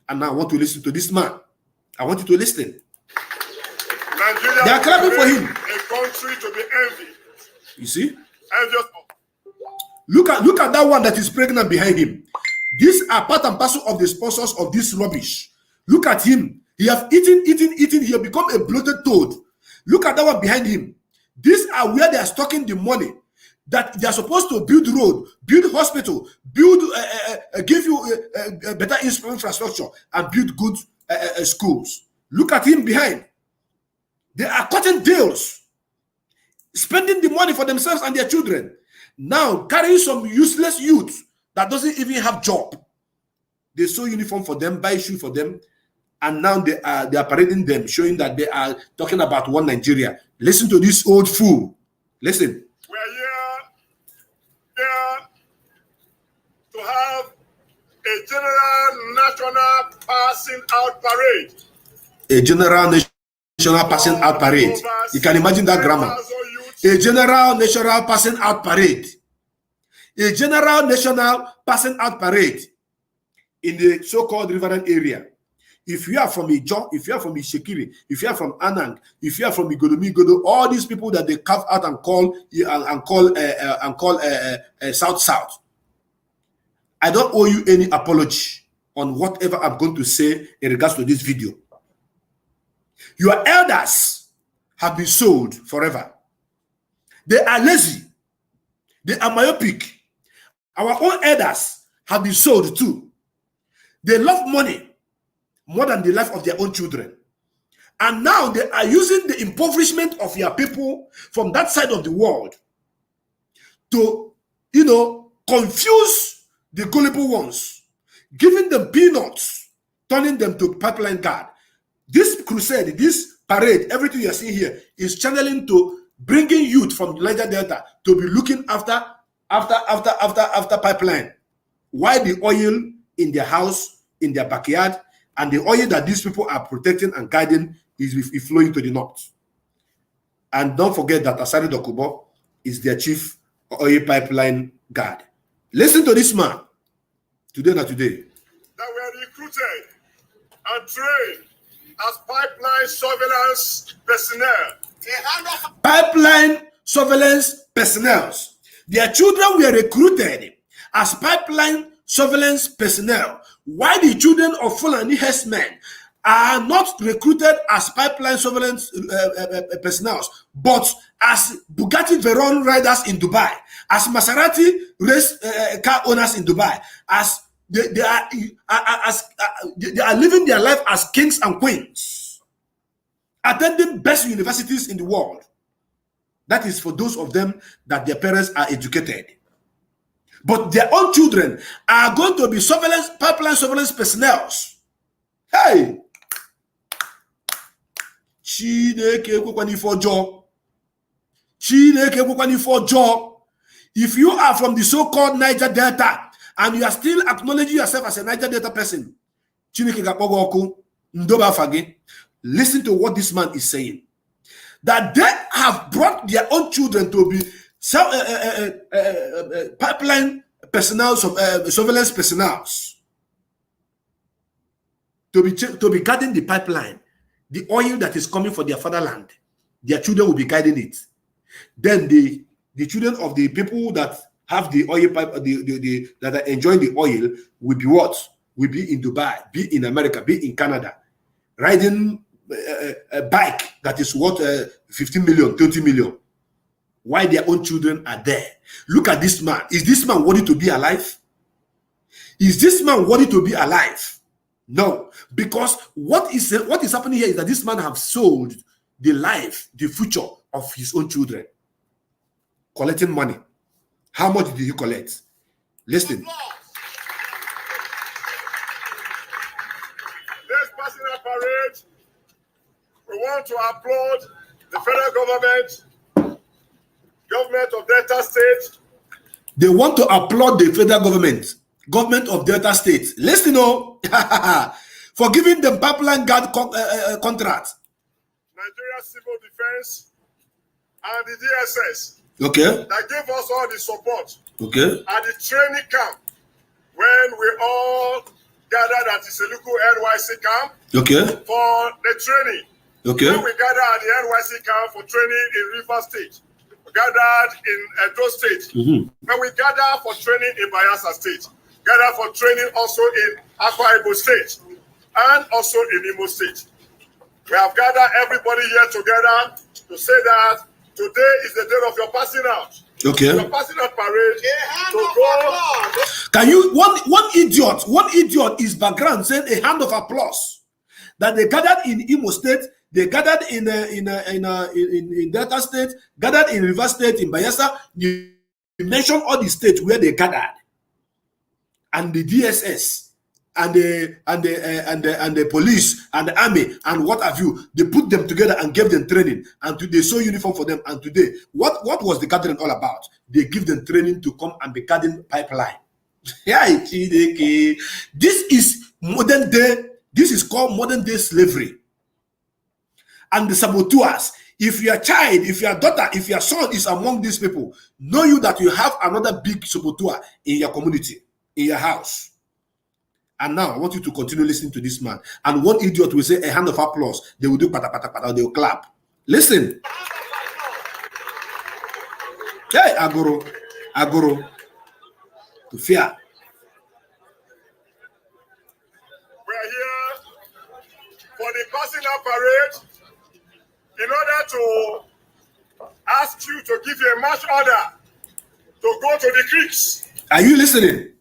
And now I want to listen to this man. I want you to listen. Nigeria, they are clapping for him. A country to be envied. You see? Envious. Look at that one that is pregnant behind him. These are part and parcel of the sponsors of this rubbish. Look at him. He have eaten. He have become a bloated toad. Look at that one behind him. These are where they are stocking the money that they are supposed to build road, build hospital, build, give you better infrastructure, and build good schools. Look at him behind. They are cutting deals, spending the money for themselves and their children. Now carrying some useless youth that doesn't even have job. They sew uniform for them, buy shoe for them, and now they are parading them, showing that they are talking about one Nigeria. Listen to this old fool. Listen. We're here to have a general national passing out parade. A general national passing out parade. You can imagine that grammar. A general national passing out parade. A general national passing out parade in the so-called riverine area. If you are from Ijo, if you are from Ishekiri, if you are from Anang, if you are from Igodomigodo, all these people that they carve out and call South. I don't owe you any apology on whatever I'm going to say in regards to this video. Your elders have been sold forever. They are lazy. They are myopic. Our own elders have been sold too. They love money more than the life of their own children. And now they are using the impoverishment of your people from that side of the world to, confuse the gullible ones, giving them peanuts, turning them to pipeline guard. This crusade, this parade, everything you're seeing here is channeling to bringing youth from the Niger Delta to be looking after pipeline. Why the oil in their house, in their backyard, and the oil that these people are protecting and guiding is flowing to the north. And don't forget that Asari Dokubo is their chief oil pipeline guard. Listen to this man. Today. That were recruited and trained as pipeline surveillance personnel. Pipeline surveillance personnel. Their children were recruited as pipeline surveillance personnel. Why the children of Fulani herdsmen are not recruited as pipeline surveillance personnel, but as Bugatti Veyron riders in Dubai, as Maserati race car owners in Dubai, as they are living their life as kings and queens, attending best universities in the world. That is for those of them that their parents are educated. But their own children are going to be pipeline surveillance personnel. Hey! If you are from the so-called Niger Delta and you are still acknowledging yourself as a Niger Delta person, listen to what this man is saying. That they have brought their own children to be pipeline personnel, surveillance personnel, to be guarding the pipeline, the oil that is coming for their fatherland. Their children will be guiding it. Then the children of the people that have the oil pipe, that are enjoying the oil, will be what? Will be in Dubai, be in America, be in Canada, riding a bike that is worth 15 million, 20 million. Why their own children are there? Look at this man. Is this man worthy to be alive? Is this man worthy to be alive? No, because what is happening here is that this man has sold the life, the future of his own children, collecting money. How much did he collect? Listen. This passing out parade, we want to applaud the federal government of Delta State. They want to applaud the federal government of Delta State. Listen, for giving them pipeline guard contract. Nigeria Civil Defense and the DSS. Okay. That gave us all the support. Okay. At the training camp, when we all gathered at the Seluku NYC camp. Okay. For the training. Okay. When we gathered at the NYC camp for training in River State, we gathered in Edo State, when we gathered for training in Bayelsa State, gathered for training also in Akwa Ibom State, and also in Imo State. We have gathered everybody here together to say that today is the day of your passing out. Okay. Your passing out parade to go. Can you one idiot is background saying a hand of applause that they gathered in Imo State, they gathered in Delta State, gathered in River State, in Bayelsa. You mentioned all the states where they gathered, and the DSS. And the police and the army and what have you, they put them together and gave them training, and they sew uniform for them. And today, what was the gathering all about? They give them training to come and be guarding pipeline. This is modern day. This is called modern day slavery. And the saboteurs. If your child, if your daughter, if your son is among these people, know you that you have another big saboteur in your community, in your house. And now I want you to continue listening to this man. And one idiot will say a hand of applause. They will do pata pata pata. They will clap. Listen. Hey, Agoro. To fear. We are here for the passing out parade in order to ask you to give you a march order to go to the creeks. Are you listening?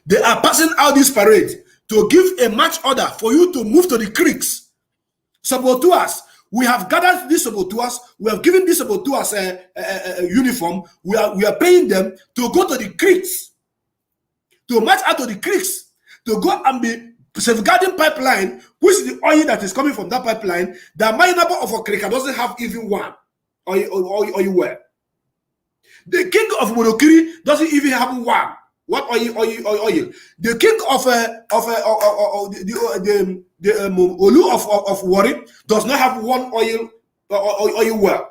They are passing out this parade to give a march order for you to move to the creeks. Saboteurs, we have gathered these saboteurs, we have given these saboteurs a uniform, we are paying them to go to the creeks, to march out to the creeks, to go and be safeguarding pipeline, which is the oil that is coming from that pipeline. The minor of Okrika doesn't have even one oil well. The king of Monokiri doesn't even have one. What oil? The king of the Olu of Warri does not have one oil well.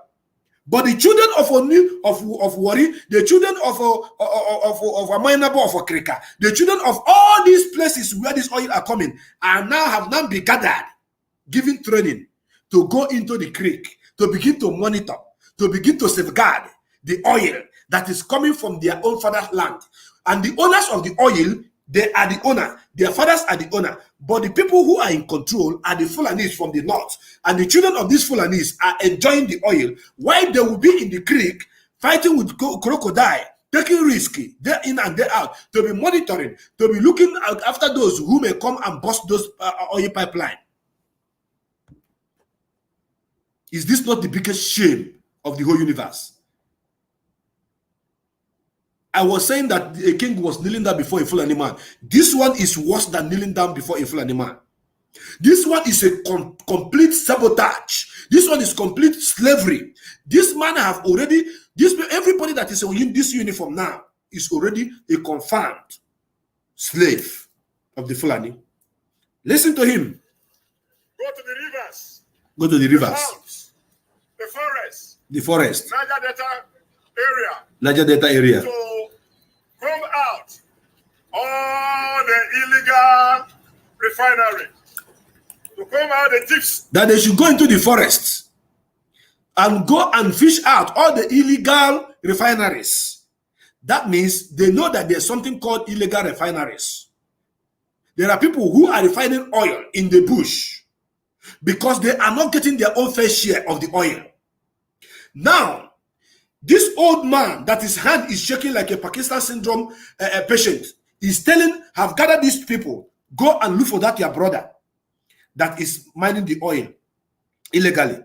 But the children of Warri, the children of Amainabo of Okrika, the children of all these places where this oil are coming are have now been gathered, given training to go into the creek, to begin to monitor, to begin to safeguard the oil that is coming from their own father's land. And the owners of the oil, they are the owner. Their fathers are the owner. But the people who are in control are the Fulanis from the north. And the children of these Fulanis are enjoying the oil while they will be in the creek fighting with crocodile, taking risk day in and day out, to be monitoring, to be looking after those who may come and bust those oil pipeline. Is this not the biggest shame of the whole universe? I was saying that a king was kneeling down before a Fulani man. This one is worse than kneeling down before a Fulani man. This one is a complete sabotage. This one is complete slavery. This man have already, everybody that is in this uniform now is already a confirmed slave of the Fulani. Listen to him. Go to the rivers. Go to the rivers. The mountains, the forest. The forest. Niger Delta area. To come out all the illegal refinery. To come out the tips. That they should go into the forests and go and fish out all the illegal refineries. That means they know that there's something called illegal refineries. There are people who are refining oil in the bush because they are not getting their own fair share of the oil. Now, this old man that his hand is shaking like a Pakistan syndrome patient is telling, have gathered these people, go and look for that your brother that is mining the oil illegally.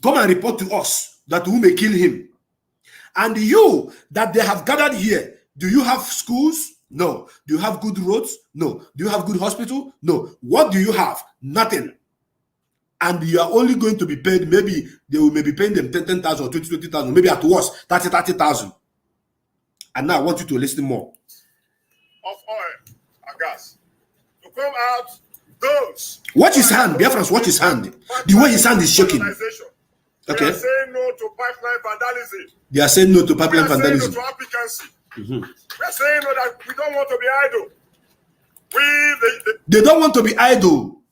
Come and report to us that we may kill him. And you that they have gathered here, do you have schools? No. Do you have good roads? No. Do you have good hospital? No. What do you have? Nothing. And you are only going to be paid, maybe they will maybe paying them 10,000 or 20,000, maybe at worst 30,000. And now I want you to listen more. Of oil and gas. To come out those. Watch his hand, Biafrans, watch his hand. The way his hand is shaking. Okay. They are saying no to pipeline vandalism. They are saying no to pipeline vandalism. We are saying no to applicancy. We are saying no that we don't want to be idle. They don't want to be idle.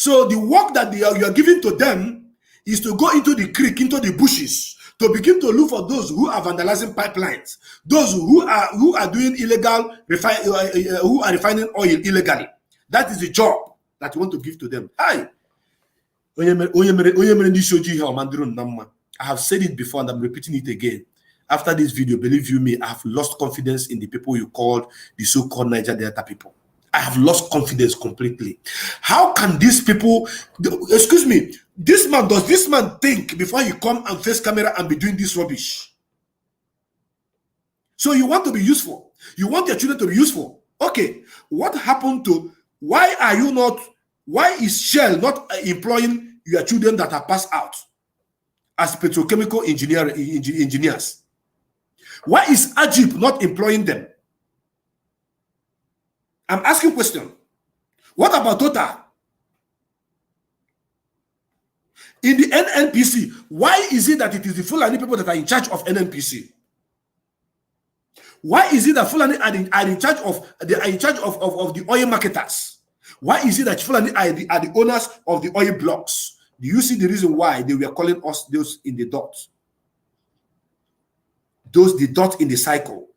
So the work that you are giving to them is to go into the creek, into the bushes, to begin to look for those who are vandalizing pipelines, those who are doing illegal, who are refining oil illegally. That is the job that you want to give to them. Hi. I have said it before and I'm repeating it again. After this video, believe you me, I have lost confidence in the people you called the so-called Niger Delta people. I have lost confidence completely. How can these people, excuse me, does this man think before you come and face camera and be doing this rubbish? So you want to be useful. You want your children to be useful. Okay, what happened to, why is Shell not employing your children that are passed out as petrochemical engineers? Why is Ajib not employing them? I'm asking a question. What about Total? In the NNPC, why is it that it is the Fulani people that are in charge of NNPC? Why is it that Fulani are in charge of the oil marketers? Why is it that Fulani are the owners of the oil blocks? Do you see the reason why they were calling us those in the dot? Those the dot in the cycle.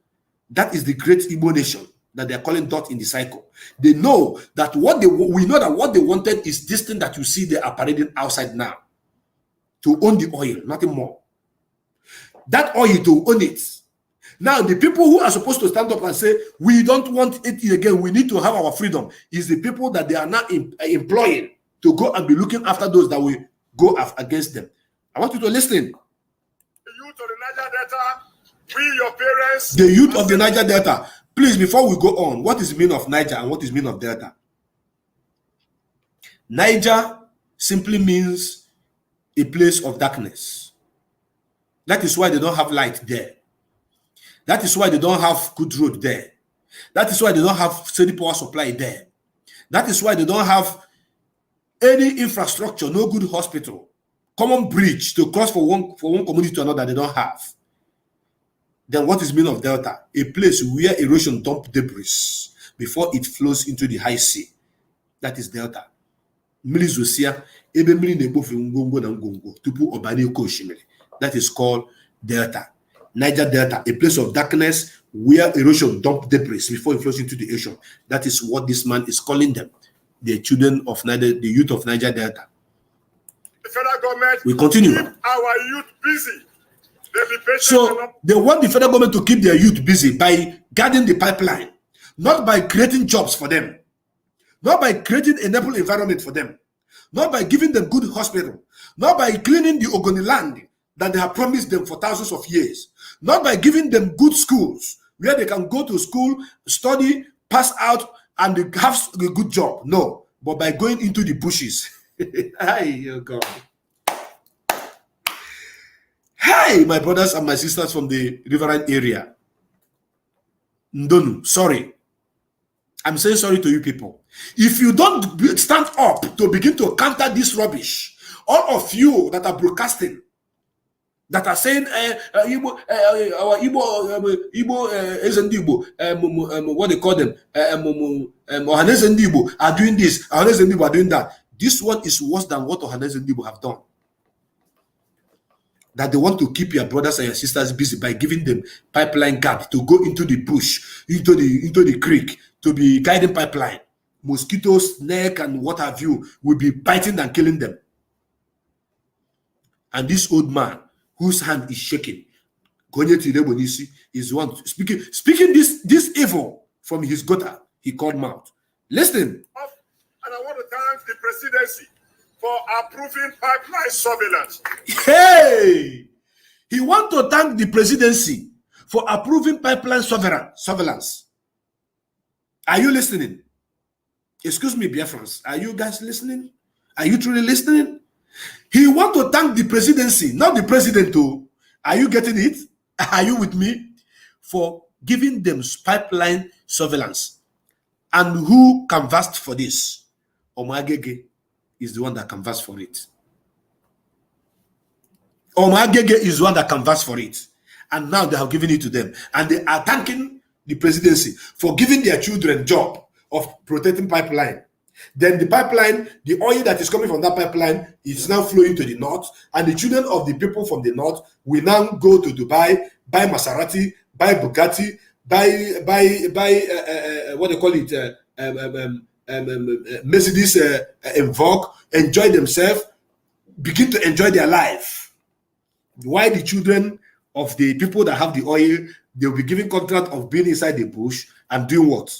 That is the great Igbo nation that they are calling dot in the cycle. They know that we know that what they wanted is this thing that you see they are parading outside now. To own the oil, nothing more. That oil to own it. Now, the people who are supposed to stand up and say, we don't want it again, we need to have our freedom, is the people that they are now employing to go and be looking after those that will go against them. I want you to listen. The youth of the Niger Delta, we, your parents. The youth of the Niger Delta. Please, before we go on, what is the meaning of Niger and what is the meaning of Delta? Niger simply means a place of darkness. That is why they don't have light there. That is why they don't have good road there. That is why they don't have steady power supply there. That is why they don't have any infrastructure, no good hospital, common bridge to cross from one community to another. They don't have. Then what is meaning of Delta? A place where erosion dump debris before it flows into the high sea. That is Delta. That is called Delta. Niger Delta, a place of darkness where erosion dump debris before it flows into the ocean. That is what this man is calling them, the children of Niger, the youth of Niger Delta. The federal government, we continue. Keep our youth busy. So they want the federal government to keep their youth busy by guarding the pipeline, not by creating jobs for them, not by creating a enable environment for them, not by giving them good hospital, not by cleaning the Ogoni land that they have promised them for thousands of years, not by giving them good schools where they can go to school, study, pass out, and have a good job. No, but by going into the bushes. Hi, oh God. Hi, my brothers and my sisters from the riverine area. Ndonu, sorry. I'm saying sorry to you people. If you don't stand up to begin to counter this rubbish, all of you that are broadcasting, that are saying our Ohaneze Ndigbo, what they call them, Ohaneze Ndigbo are doing this, Ohaneze Ndigbo are doing that. This one is worse than what Ohaneze Ndigbo have done. That they want to keep your brothers and your sisters busy by giving them pipeline guard to go into the bush, into the creek, to be guiding pipeline. Mosquitoes, snake, and what have you will be biting and killing them. And this old man, whose hand is shaking, is one speaking this evil from his gutter, he called mouth. Listen. And I want to thank the presidency for approving pipeline surveillance. Hey! He want to thank the presidency for approving pipeline surveillance. Are you listening? Excuse me, Biafrans. Are you guys listening? Are you truly listening? He want to thank the presidency, not the president too. Are you getting it? Are you with me? For giving them pipeline surveillance. And who canvassed for this? Omagege is the one that canvassed for it. Omagege is the one that canvassed for it. And now they have given it to them. And they are thanking the presidency for giving their children job of protecting pipeline. Then the pipeline, the oil that is coming from that pipeline is now flowing to the north, and the children of the people from the north will now go to Dubai, buy Maserati, buy Bugatti, buy what they call it, Mercedes Evoque, enjoy themselves, begin to enjoy their life. Why the children of the people that have the oil, they'll be given contract of being inside the bush and doing what?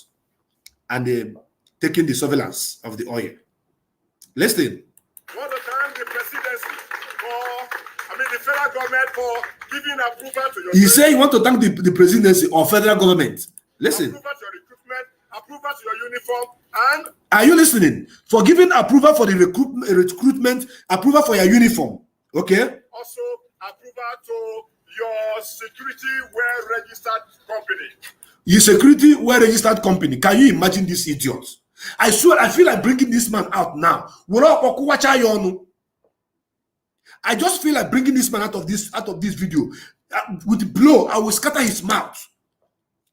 And taking the surveillance of the oil. Listen. Want to thank the presidency the federal government for giving approval to your. He said you want to thank the presidency or federal government. Listen. Approval to your recruitment, approval to your uniform, and. Are you listening? For giving approval for the recruitment, approval for your uniform. Okay. Also, approval to your security well-registered company. Your security well-registered company. Can you imagine this idiot? I swear, I feel like bringing this man out now. I just feel like bringing this man out of this video. With the blow, I will scatter his mouth.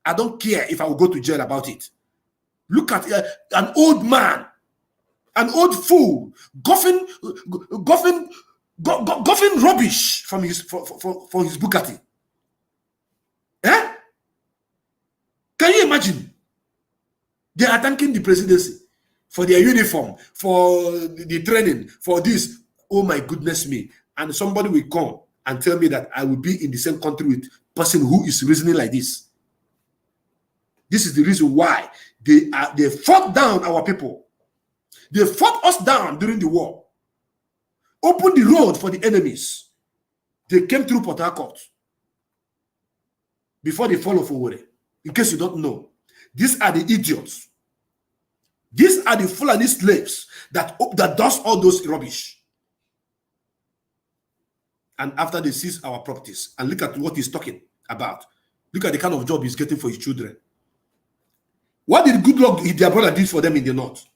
I don't care if I will go to jail about it. Look at an old man, an old fool, guffing rubbish from his Bugatti. Eh? Can you imagine? They are thanking the presidency for their uniform, for the training, for this. Oh my goodness me. And somebody will come and tell me that I will be in the same country with person who is reasoning like this. This is the reason why they fought down our people. They fought us down during the war. Opened the road for the enemies. They came through Port Harcourt before the fall of Owerri. In case you don't know, these are the idiots. These are the Fulani slaves that does all those rubbish. And after they seize our properties, and look at what he's talking about. Look at the kind of job he's getting for his children. What did Goodluck, their brother, did for them in the north?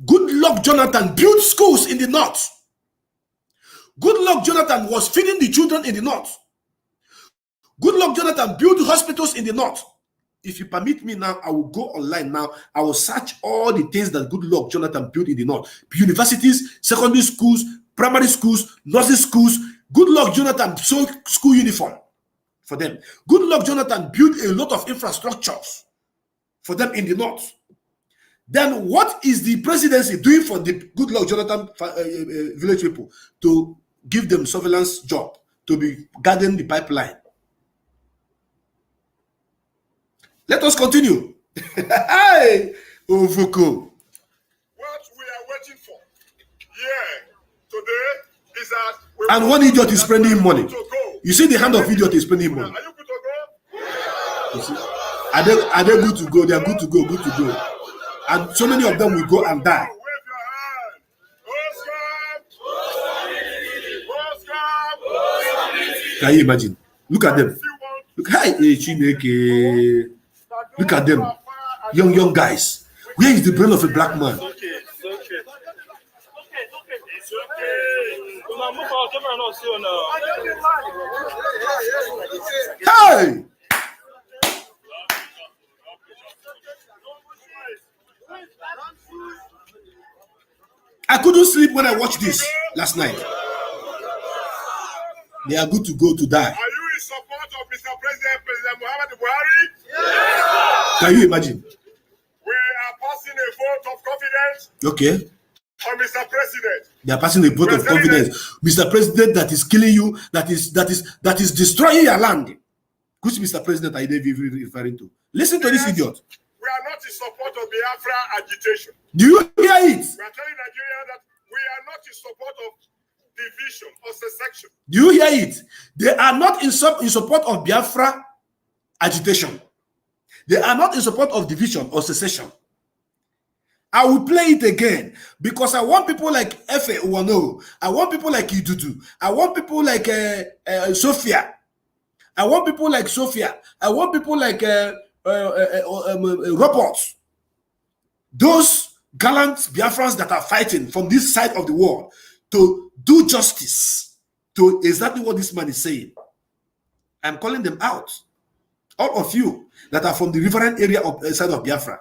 Goodluck Jonathan built schools in the north. Goodluck Jonathan was feeding the children in the north. Goodluck Jonathan built hospitals in the north. If you permit me now, I will go online now. I will search all the things that Goodluck Jonathan built in the north. Universities, secondary schools, primary schools, nursing schools. Goodluck Jonathan sold school uniform for them. Goodluck Jonathan built a lot of infrastructures for them in the north. Then what is the presidency doing for the Goodluck Jonathan village people? To give them surveillance job, to be guarding the pipeline. Let us continue. Hey, Ovuko. What we are waiting for here today is that. And one idiot is spending money. You see the hand of idiot is spending money. Are you good to go? You see? Are they good to go? They are good to go, good to go. And so many of them will go and die. Wave your hand. Can you imagine? Look at them. Look, hi, Chineke. Look at them. Young guys. Where is the brain of a black man? Hey! I couldn't sleep when I watched this last night. They are good to go to die. Are you in support of Mr. President Muhammadu Buhari? Yes. Can you imagine? We are passing a vote of confidence. Okay. On Mr. President. They are passing a vote of confidence. Mr. President that is killing you, that is destroying your land. Which Mr. President are you referring to? Listen to this idiot. We are not in support of Biafra agitation. Do you hear it? We are telling Nigeria that we are not in support of division or secession. Do you hear it? They are not in support of Biafra agitation. They are not in support of division or secession. I will play it again because I want people like Efe Uwano. I want people like Idudu. I want people like Sophia. I want people like Sophia. I want people like robots. Those gallant Biafrans that are fighting from this side of the world to do justice to exactly what this man is saying. I'm calling them out. All of you that are from the referent area of side of Biafra,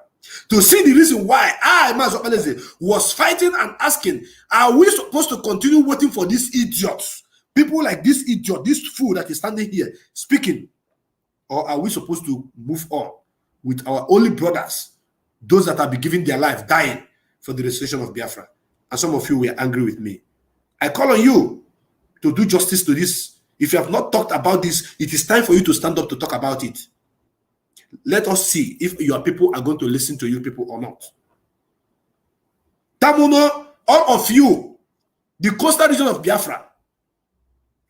to see the reason why I, Ohaneze, was fighting and asking, are we supposed to continue waiting for these idiots? People like this idiot, this fool that is standing here speaking, or are we supposed to move on with our only brothers, those that have been giving their life, dying for the restoration of Biafra? And some of you were angry with me. I call on you to do justice to this. If you have not talked about this, it is time for you to stand up to talk about it. Let us see if your people are going to listen to you people or not. Tamuno, all of you, the coastal region of Biafra,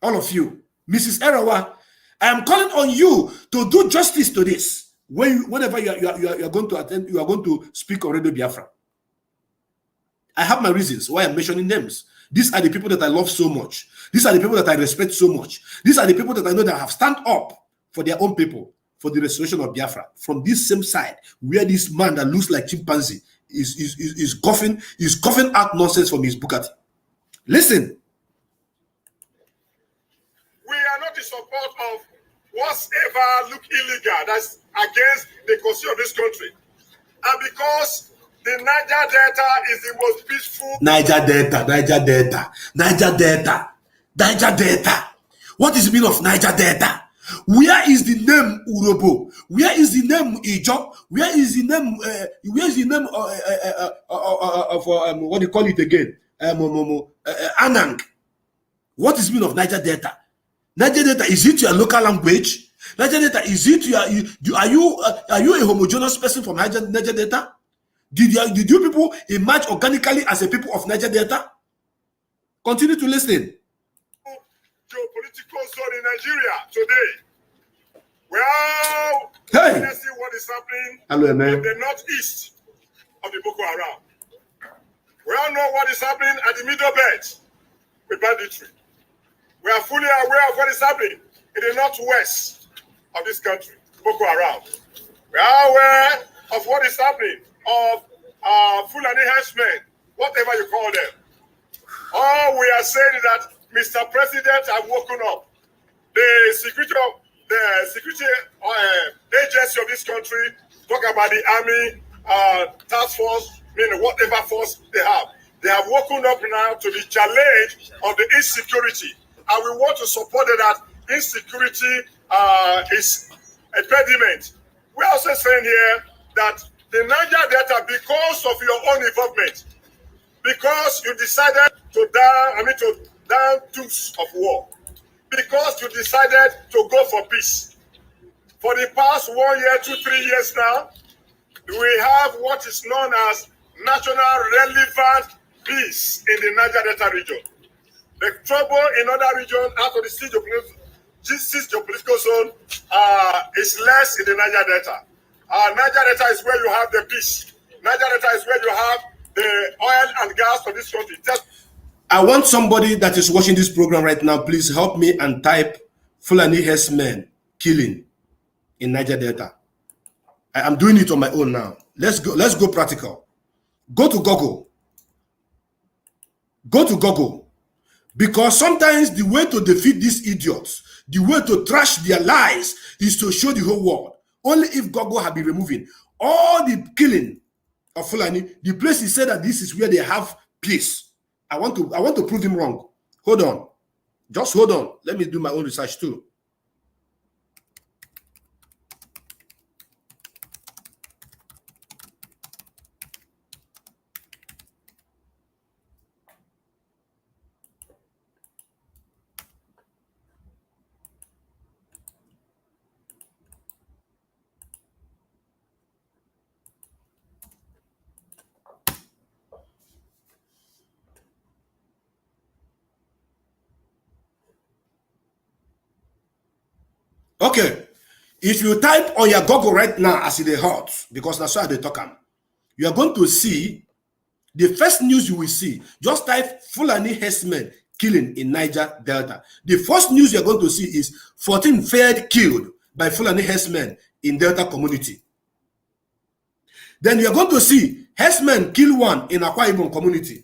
all of you, Mrs. Erawa, I am calling on you to do justice to this. Whenever you are going to attend, you are going to speak on Radio Biafra. I have my reasons why I'm mentioning names. These are the people that I love so much. These are the people that I respect so much. These are the people that I know that have stand up for their own people, for the restoration of Biafra. From this same side, where this man that looks like chimpanzee is coughing out nonsense from his Bugatti. Listen. We are not in support of whatever look illegal that's against the constitution of this country. And because the Niger Delta is the most peaceful. Niger Delta. What is the meaning of Niger Delta? Where is the name Urobo? Where is the name Ijo? Where is the name? Of what do you call it again? Anang. What is the meaning of Niger Delta? Niger Delta, is it your local language? Niger Delta, is it are you a homogeneous person from Niger Delta? Did you people emerge organically as a people of Niger Delta? Continue to listen. Geopolitical zone in Nigeria today. Well, let's see what is happening in the northeast of the Boko Haram. We all know what is happening at the Middle Belt with banditry. We are fully aware of what is happening in the northwest of this country, Boko Haram. We are aware of what is happening of Fulani henchmen, whatever you call them. All we are saying is that Mr. President have woken up. The security agency of this country, talk about the army, task force, whatever force they have woken up now to the challenge of the insecurity. And we want to support that insecurity is a pediment. We're also saying here that the Niger Delta, because of your own involvement, because you decided to down tools of war, because you decided to go for peace. For the past 1 year, 2, 3 years now, we have what is known as national relevant peace in the Niger Delta region. The trouble in other regions after the siege geopolitical zone is less in the Niger Delta. Niger Delta is where you have the peace. Niger Delta is where you have the oil and gas for this country. I want somebody that is watching this program right now, please help me and type Fulani herdsmen killing in Niger Delta. I'm doing it on my own now. Let's go practical. Go to Google. Go to Google. Because sometimes the way to defeat these idiots, the way to trash their lies is to show the whole world. Only if Google had been removing all the killing of Fulani, the place he said that this is where they have peace. I want to prove him wrong. Hold on. Just hold on. Let me do my own research too. Okay, if you type on your Google right now as it hot, because that's why they talk, you are going to see the first news you will see. Just type Fulani herdsmen killing in Niger Delta. The first news you're going to see is 14 failed killed by Fulani herdsmen in Delta community. Then you're going to see herdsmen kill one in Akwa Ibom community.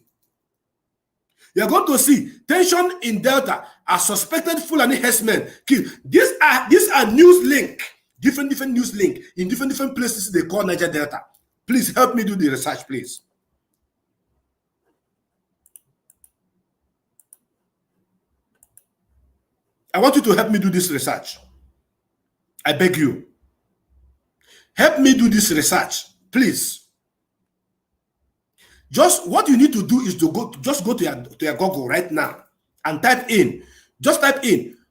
You're going to see tension in Delta as suspected Fulani herdsmen killed. These are news link, different news link in different places they call Niger Delta. Please help me do the research, please. I want you to help me do this research. I beg you. Help me do this research, please. Just what you need to do is to go to your Google right now and type in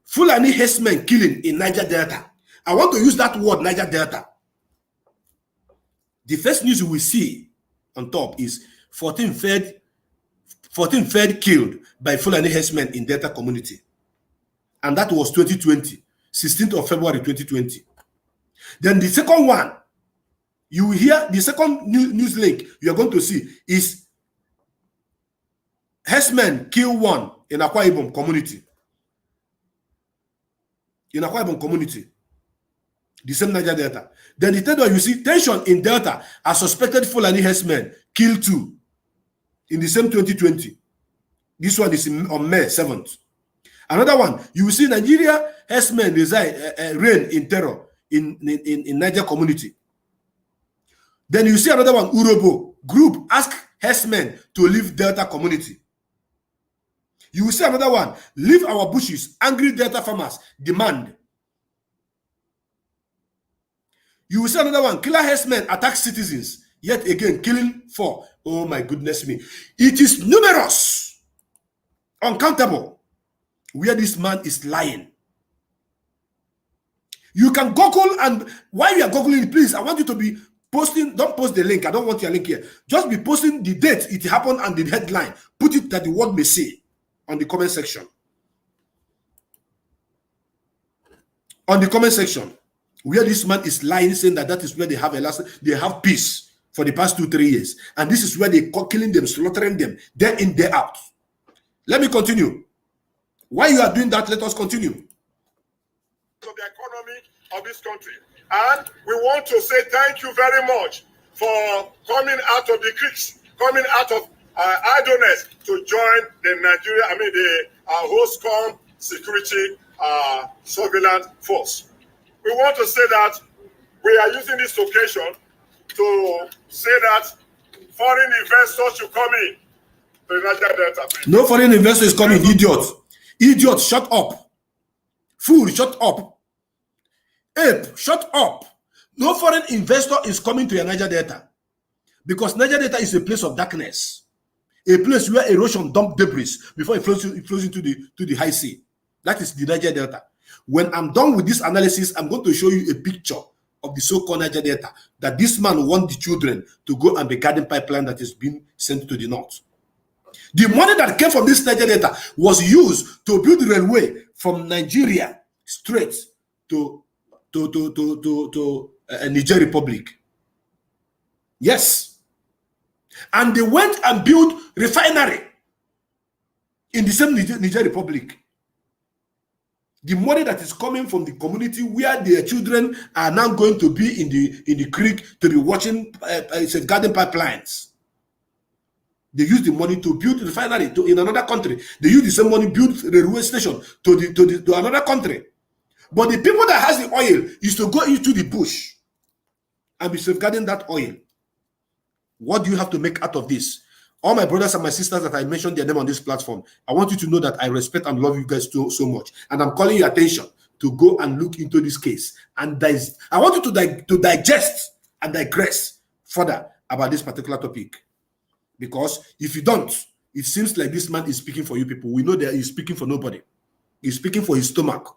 Fulani herdsmen killing in Niger Delta. I want to use that word, Niger Delta. The first news you will see on top is 14 fed killed by Fulani herdsmen in Delta community. And that was 2020, 16th of February 2020. Then the second one, you will hear the second news link you are going to see is herdsmen kill one in Akwa Ibom community. In Akwa Ibom community. The same Niger Delta. Then the third one, you see tension in Delta as suspected Fulani herdsmen kill 2 in the same 2020. This one is on May 7th. Another one, you will see Nigeria herdsmen reign in terror in Niger community. Then you see another one, Urobo group ask herdsmen to leave Delta community. You will see another one, leave our bushes, angry Delta farmers demand. You will see another one, killer herdsmen attack citizens, yet again killing 4. Oh my goodness me. It is numerous, uncountable, where this man is lying. You can Google, and while you are Googling, please, I want you to be posting, don't post the link, I don't want your link here. Just be posting the date it happened and the headline. Put it that the world may see on the comment section. On the comment section, where this man is lying, saying that is where they have peace for the past 2-3 years. And this is where they are killing them, slaughtering them, day in, day out. Let me continue. While you are doing that, let us continue. Of the economy of this country. And we want to say thank you very much for coming out of the creeks, coming out of idleness to join the Hoscon security surveillance force. We want to say that we are using this occasion to say that foreign investors should come in to the Niger Delta. No foreign investor is coming, idiot. Idiot, shut up. Fool, shut up. Ape, shut up. No foreign investor is coming to your Niger Delta, because Niger Delta is a place of darkness, a place where erosion dump debris before it flows into the high sea. That is the Niger Delta. When I'm done with this analysis, I'm going to show you a picture of the so-called Niger Delta, that this man wants the children to go and be garden pipeline that is being sent to the north. The money that came from this Niger Delta was used to build the railway from Nigeria straight to Niger Republic. Yes. And they went and built refinery in the same Niger Republic. The money that is coming from the community where their children are now going to be in the creek to be watching garden pipelines. They use the money to build refinery in another country. They use the same money to build railway station to another country. But the people that has the oil is to go into the bush and be safeguarding that oil. What do you have to make out of this? All my brothers and my sisters that I mentioned their name on this platform, I want you to know that I respect and love you guys so much. And I'm calling your attention to go and look into this case. And I want you to digest and digress further about this particular topic. Because if you don't, it seems like this man is speaking for you people. We know that he's speaking for nobody. He's speaking for his stomach.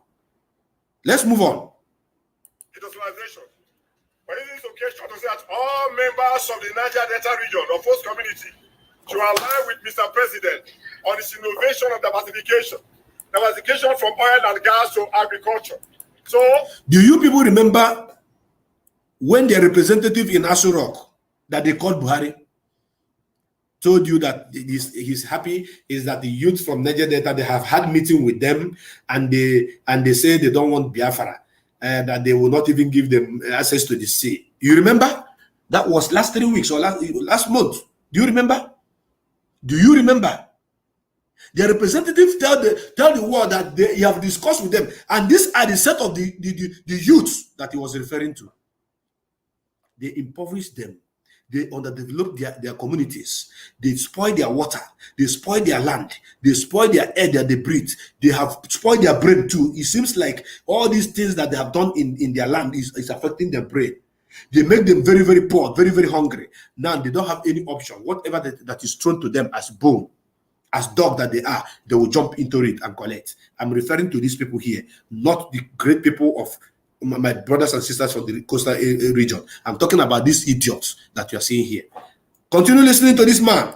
Let's move on. Industrialization. But in this occasion, to say that all members of the Niger Delta region of host community to align with Mr. President on his innovation of diversification from oil and gas to agriculture. So, do you people remember when their representative in Aso Rock that they called Buhari told you that he's happy is that the youth from Niger Delta, they have had meeting with them and they say they don't want Biafra and that they will not even give them access to the sea. You remember? That was last 3 weeks or last month. Do you remember? Do you remember? The representative tell the world that he have discussed with them, and these are the set of the youths that he was referring to. They impoverished them. They underdevelop their communities. They spoil their water. They spoil their land. They spoil their air that they breathe. They have spoiled their brain too. It seems like all these things that they have done in their land is affecting their brain. They make them very, very poor, very, very hungry. Now they don't have any option. Whatever that is thrown to them as bone, as dog that they are, they will jump into it and collect. I'm referring to these people here, not the great people of my brothers and sisters from the coastal region. I'm talking about these idiots that you are seeing here. Continue listening to this man. In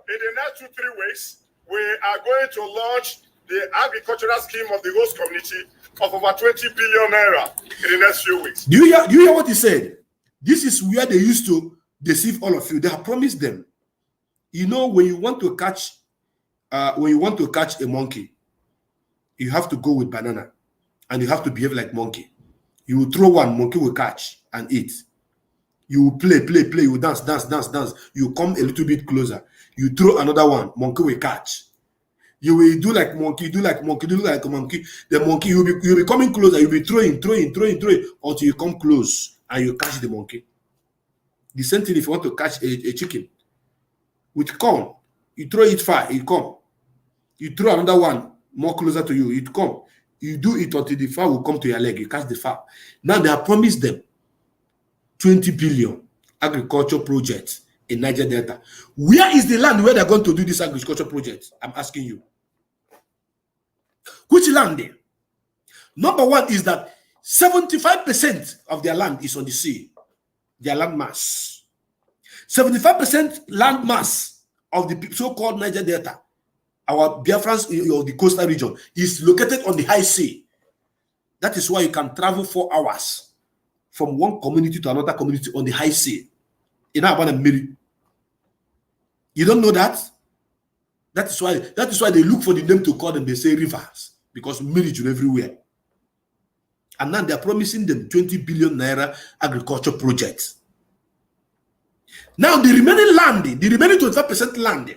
the next 2-3 weeks, we are going to launch the agricultural scheme of the host community of over 20 billion naira in the next few weeks. Do you hear what he said? This is where they used to deceive all of you. They have promised them. You know, when you want to catch a monkey, you have to go with banana, and you have to behave like monkey. You will throw one, monkey will catch and eat. You will play, you will dance. You come a little bit closer. You throw another one, monkey will catch. You will do like monkey, do like a monkey. The monkey, you'll be coming closer. You'll be throwing until you come close and you catch the monkey. The same thing if you want to catch a chicken. With corn, you throw it far, it come. You throw another one more closer to you, it come. You do it until the fowl will come to your leg. You catch the fowl. Now they have promised them 20 billion agriculture projects in Niger Delta. Where is the land where they're going to do this agriculture project? I'm asking you. Which land there? Number one is that 75% of their land is on the sea. Their land mass. 75% land mass of the so-called Niger Delta, our Biafrans of the coastal region, is located on the high sea. That is why you can travel 4 hours from one community to another community on the high sea. You don't know that? That is why they look for the name to call them. They say rivers, because marriage is everywhere. And now they are promising them 20 billion naira agriculture projects. Now the remaining land, the remaining 25% land,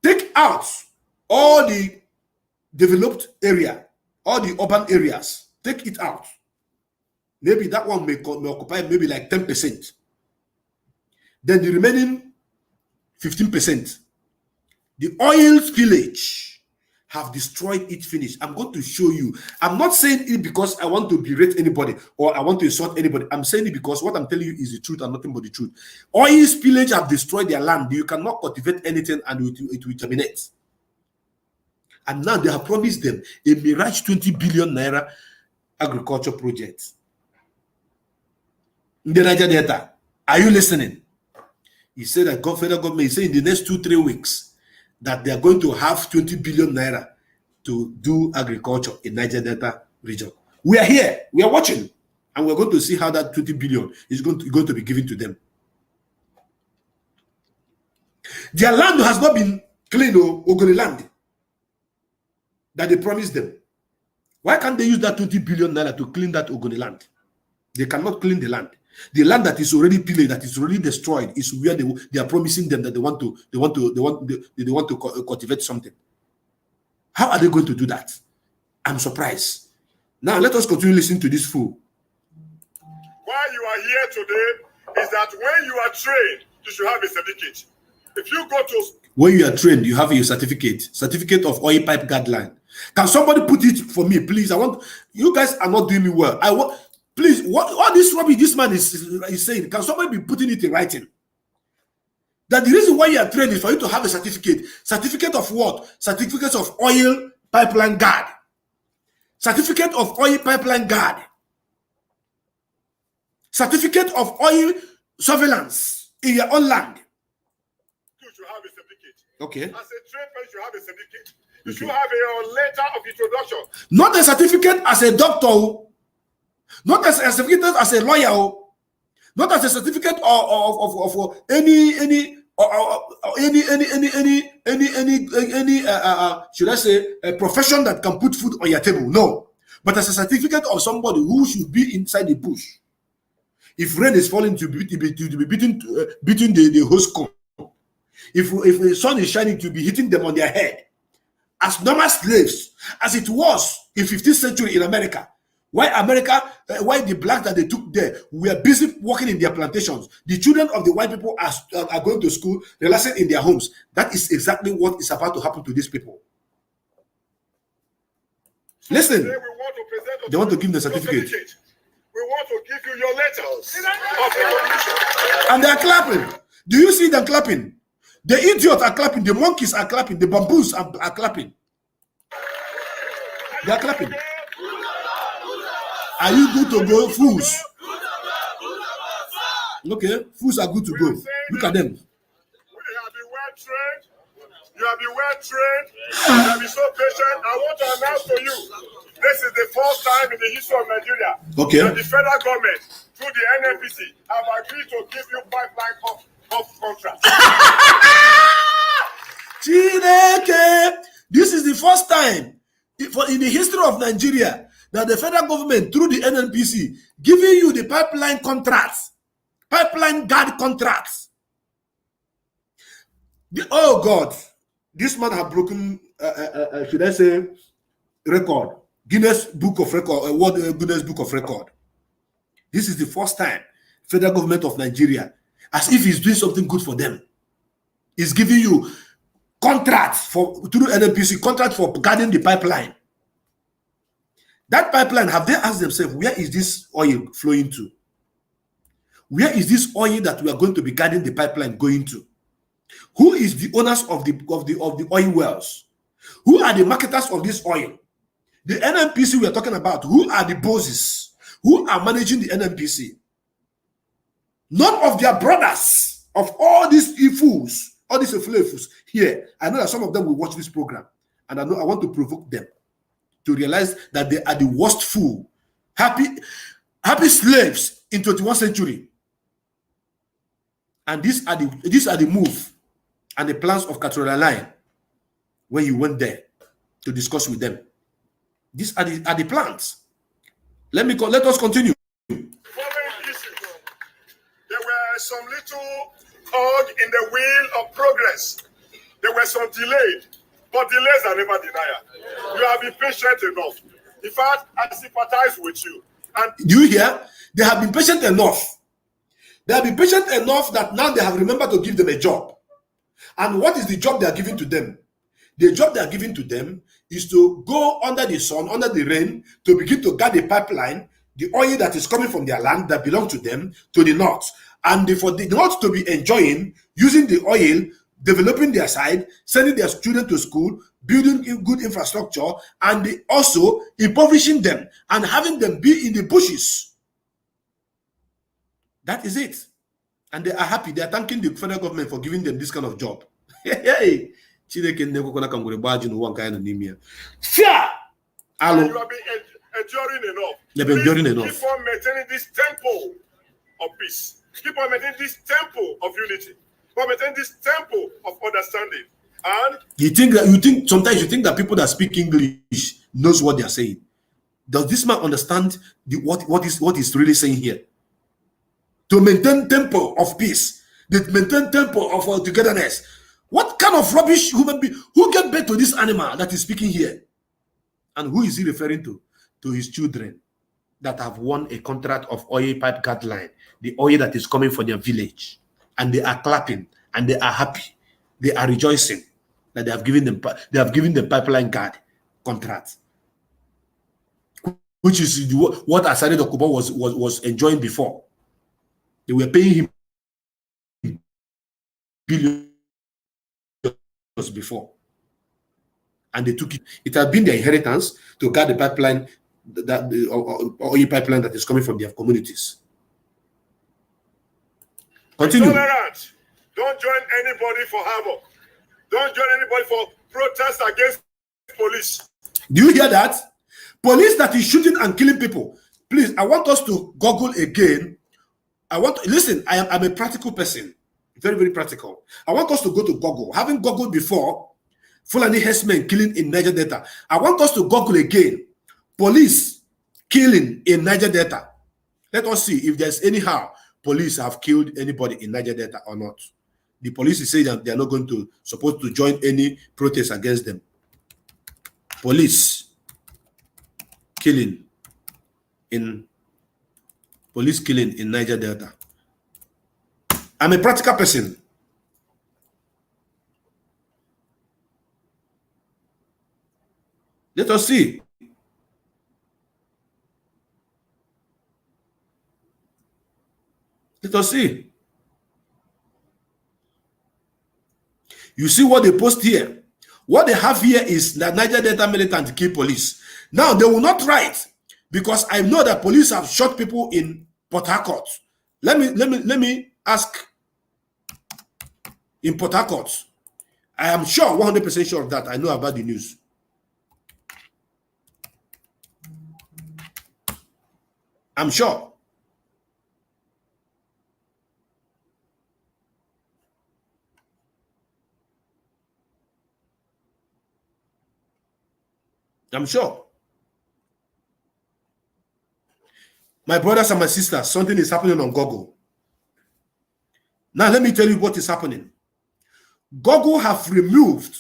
take out all the developed area, all the urban areas, take it out. Maybe that one may occupy maybe like 10%. Then the remaining 15%, the oil spillage have destroyed it, finished. I'm going to show you. I'm not saying it because I want to berate anybody or I want to insult anybody. I'm saying it because what I'm telling you is the truth and nothing but the truth. Oil spillage have destroyed their land. You cannot cultivate anything and it will terminate. And now they have promised them a mirage 20 billion naira agriculture project. In the Niger Delta, are you listening? He said that federal government is saying in the next 2-3 weeks that they are going to have 20 billion naira to do agriculture in Niger Delta region. We are here, we are watching, and we're going to see how that 20 billion is going to be given to them. Their land has not been cleaned, Ogoni land, that they promised them. Why can't they use that 20 billion naira to clean that Ogoni land? They cannot clean the land. The land that is already pillaged, that is already destroyed, is where they are promising them that they want to cultivate something. How are they going to do that? I'm surprised. Now let us continue listening to this fool. Why you are here today is that when you are trained, you should have a certificate. If you go to when you are trained, you have a certificate of oil pipe guideline. Can somebody put it for me, please? I want, you guys are not doing me well. I want. Please, what this rubbish this man is saying, can somebody be putting it in writing? That the reason why you are trained is for you to have a certificate. Certificate of what? Certificate of oil pipeline guard. Certificate of oil pipeline guard. Certificate of oil surveillance in your own land. You should have a certificate. Okay. As a trained person, you should have a certificate. You should have a letter of introduction. Not a certificate as a doctor. Not as a certificate as a lawyer, not as a certificate of any should I say a profession that can put food on your table. No, but as a certificate of somebody who should be inside the bush. If rain is falling, to be beating the Hoscon. If the sun is shining, to be hitting them on their head. As normal slaves, as it was in 15th century in America. Why America, why the blacks that they took there were busy working in their plantations. The children of the white people are going to school, relaxing in their homes. That is exactly what is about to happen to these people. Listen, they want to give them the certificate. We want to give you your letters of recognition. And they are clapping. Do you see them clapping? The idiots are clapping. The monkeys are clapping. The bamboos are clapping. They are clapping. Are you good to go, fools? Okay, fools are good to go. Look at them. We have been well trained. You have been well trained. You have been so patient. I want to announce to you, this is the first time in the history of Nigeria that the federal government, through the NNPC, have agreed to give you pipeline contracts. Chineke, this is the first time in the history of Nigeria that the federal government, through the NNPC, giving you the pipeline contracts, pipeline guard contracts. Oh God, this man have broken, should I say, record, Guinness Book of Record, Guinness Book of Record. This is the first time federal government of Nigeria, as if he's doing something good for them, is giving you contracts through NNPC, contract for guarding the pipeline. That pipeline, have they asked themselves, where is this oil flowing to? Where is this oil that we are going to be guarding the pipeline going to? Who is the owners of the oil wells? Who are the marketers of this oil? The NNPC we are talking about, who are the bosses? Who are managing the NNPC? None of their brothers, of all these fools, all these fools here. I know that some of them will watch this program, and I know I want to provoke them to realize that they are the worst fool, happy slaves in 21st century. And these are the move and the plans of Caroline when you went there to discuss with them. These are the plans. Let us continue. Following issue, there were some little cog in the wheel of progress. There were some delayed, but delays are never denied. You have been patient enough. In fact, I sympathize with you. And do you hear? They have been patient enough. They have been patient enough that now they have remembered to give them a job. And what is the job they are giving to them? The job they are giving to them is to go under the sun, under the rain, to begin to guard the pipeline, the oil that is coming from their land that belongs to them, to the north. And for the north to be enjoying, using the oil, developing their side, sending their children to school, building good infrastructure, and also impoverishing them and having them be in the bushes. That is it. And they are happy. They are thanking the federal government for giving them this kind of job. Hey, fear. You have been enduring enough. They've been enduring enough. Keep on maintaining this tempo of peace. Keep on maintaining this tempo of unity. Keep on maintaining this tempo of understanding. And sometimes you think that people that speak English knows what they are saying. Does this man understand what is really saying here? To maintain tempo of peace, to maintain tempo of togetherness. What kind of rubbish human being? Who gave birth to this animal that is speaking here? And who is he referring to? To his children that have won a contract of oil pipe guard line, the oil that is coming from their village, and they are clapping and they are happy, they are rejoicing that they have given them pipeline guard contract, which is what Asare Dokubo was enjoying before. They were paying him billions before, and they took it. It had been their inheritance to guard the pipeline, the oil pipeline that is coming from their communities. Continue. Intolerant. Don't join anybody for havoc. Don't join anybody for protest against police. Do you hear that? Police that is shooting and killing people. Please, I want us to Google again. Listen, I'm a practical person. Very, very practical. I want us to go to Google. Having Googled before, Fulani herdsmen killing in Niger Delta. I want us to Google again. Police killing in Niger Delta. Let us see if there's anyhow police have killed anybody in Niger Delta or not. The police is saying that they are not supposed to join any protest against them. Police killing in police killing in Niger Delta. I'm a practical person. Let us see. Let us see. You see what they post here. What they have here is that Niger Delta militant kill police. Now they will not write, because I know that police have shot people in Port Harcourt. Let me ask. In Port Harcourt, I am sure, 100% sure of that. I know about the news. I'm sure. I'm sure. My brothers and my sisters, something is happening on Google. Now let me tell you what is happening. Google have removed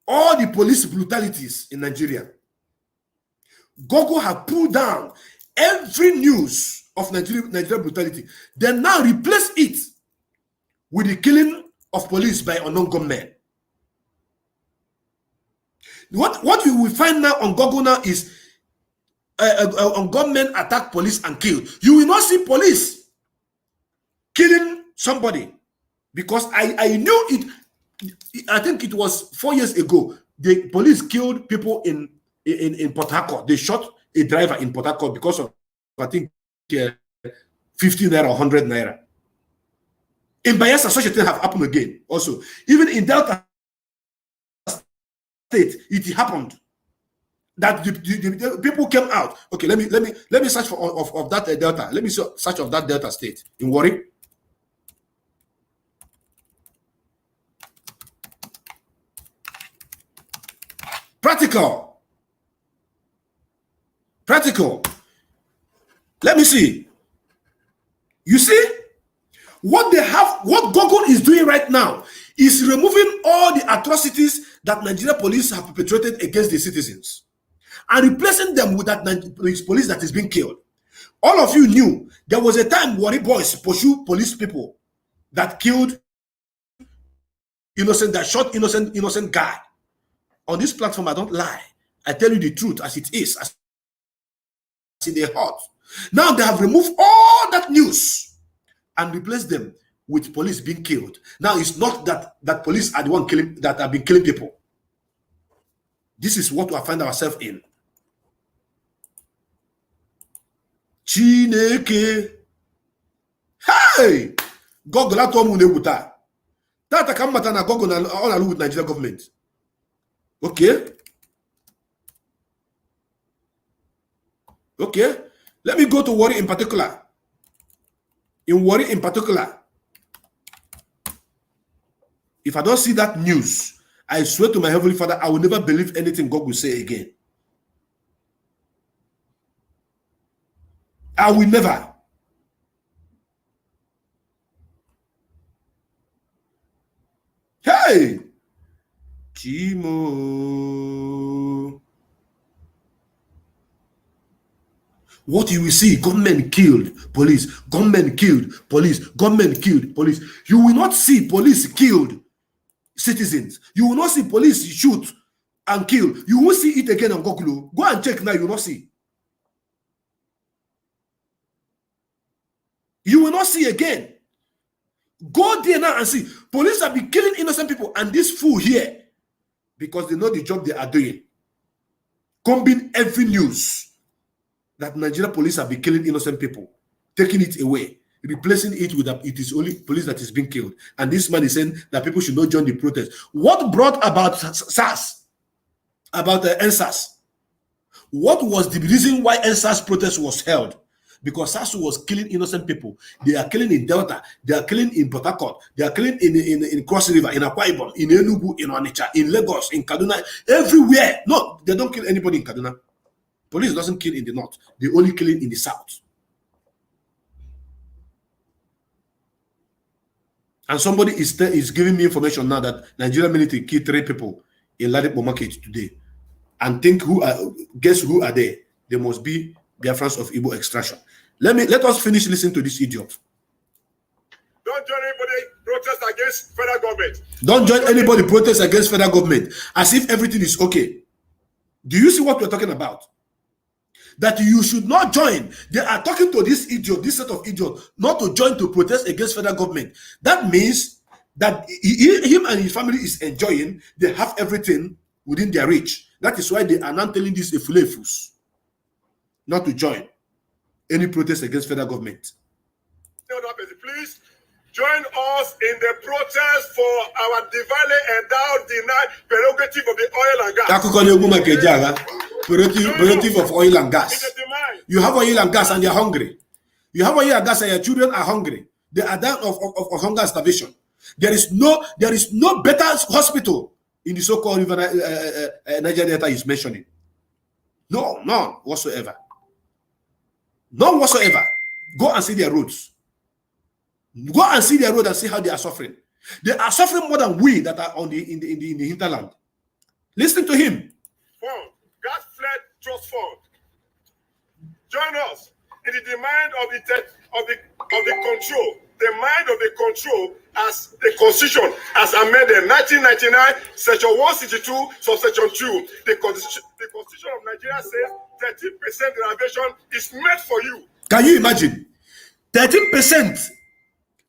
all the police brutalities in Nigeria. Google have pulled down every news of Nigeria brutality. They now replace it with the killing of police by unknown gunmen. What you will find now on Google now is gunmen attack police and kill. You will not see police killing somebody, because I knew it. I think it was 4 years ago. The police killed people in Port Harcourt. They shot a driver in Port Harcourt because of, I think, 50 naira or 100 naira. In Bayelsa, such a thing have happened again. Also, even in Delta State, it happened that the people came out. Okay, let me search for of that Delta. Let me search of that Delta State in Warri. Practical. Let me see. You see what they have, what Google is doing right now is removing all the atrocities that Nigeria police have perpetrated against the citizens and replacing them with that police that is being killed. All of you knew there was a time Warri boys pursue police people that killed innocent, that shot innocent guy. On this platform, I don't lie. I tell you the truth as it is, as in the heart. Now they have removed all that news and replaced them with police being killed. Now it's not that police are the one killing, that have been killing people. This is what we find ourselves in. Chineke. Hey! Google at home unebuta. Tata kamata na Google na all with Nigeria government. Okay. Okay. Let me go to Warri in particular. In Warri in particular, if I don't see that news, I swear to my Heavenly Father, I will never believe anything God will say again. I will never. Hey! Chimo. What you will see, gunmen killed police, gunmen killed police, gunmen killed police. You will not see police killed citizens. You will not see police shoot and kill. You will see it again on Google. Go and check now, you will not see. You will not see again. Go there now and see. Police have been killing innocent people, and this fool here, because they know the job they are doing, combine every news that Nigeria police have been killing innocent people, taking it away, replacing it with it is only police that is being killed. And this man is saying that people should not join the protest. What brought about SARS, about the NSAS? What was the reason why NSAS protest was held? Because SARS was killing innocent people. They are killing in Delta, they are killing in Port Harcourt, they are killing in Cross River, in Akwa Ibom, in Enugu, in Onitsha, in Lagos, in Kaduna, everywhere. No, they don't kill anybody in Kaduna. Police doesn't kill in the north. They only kill in the south. And somebody is giving me information now that Nigerian military killed 3 people in Ladipo market today. And guess who are they? They must be Biafrans of Igbo extraction. Let us finish listening to this idiot. Don't join anybody protest against federal government. Don't join anybody protest against federal government as if everything is okay. Do you see what we're talking about? That you should not join. They are talking to this idiot, this set of idiots, not to join to protest against federal government. That means that him and his family is enjoying. They have everything within their reach. That is why they are now telling these efulefus not to join any protest against federal government. Please join us in the protest for our divinely endowed denied prerogative of the oil and gas. Prerogative of oil and gas. You have oil and gas and you're hungry. You have oil and gas and your children are hungry. They are dying of hunger and starvation. There is no better hospital in the so-called Niger Delta is mentioning. No, none whatsoever. None whatsoever. Go and see their roads. Go and see their road and see how they are suffering. They are suffering more than we that are in the hinterland. Listen to him. Fund, God fled trust fund. Join us in the demand of the control. The mind of the control as the Constitution as amended 1999, Section 162, subsection 2. The Constitution of Nigeria says 13% derivation is meant for you. Can you imagine? 13%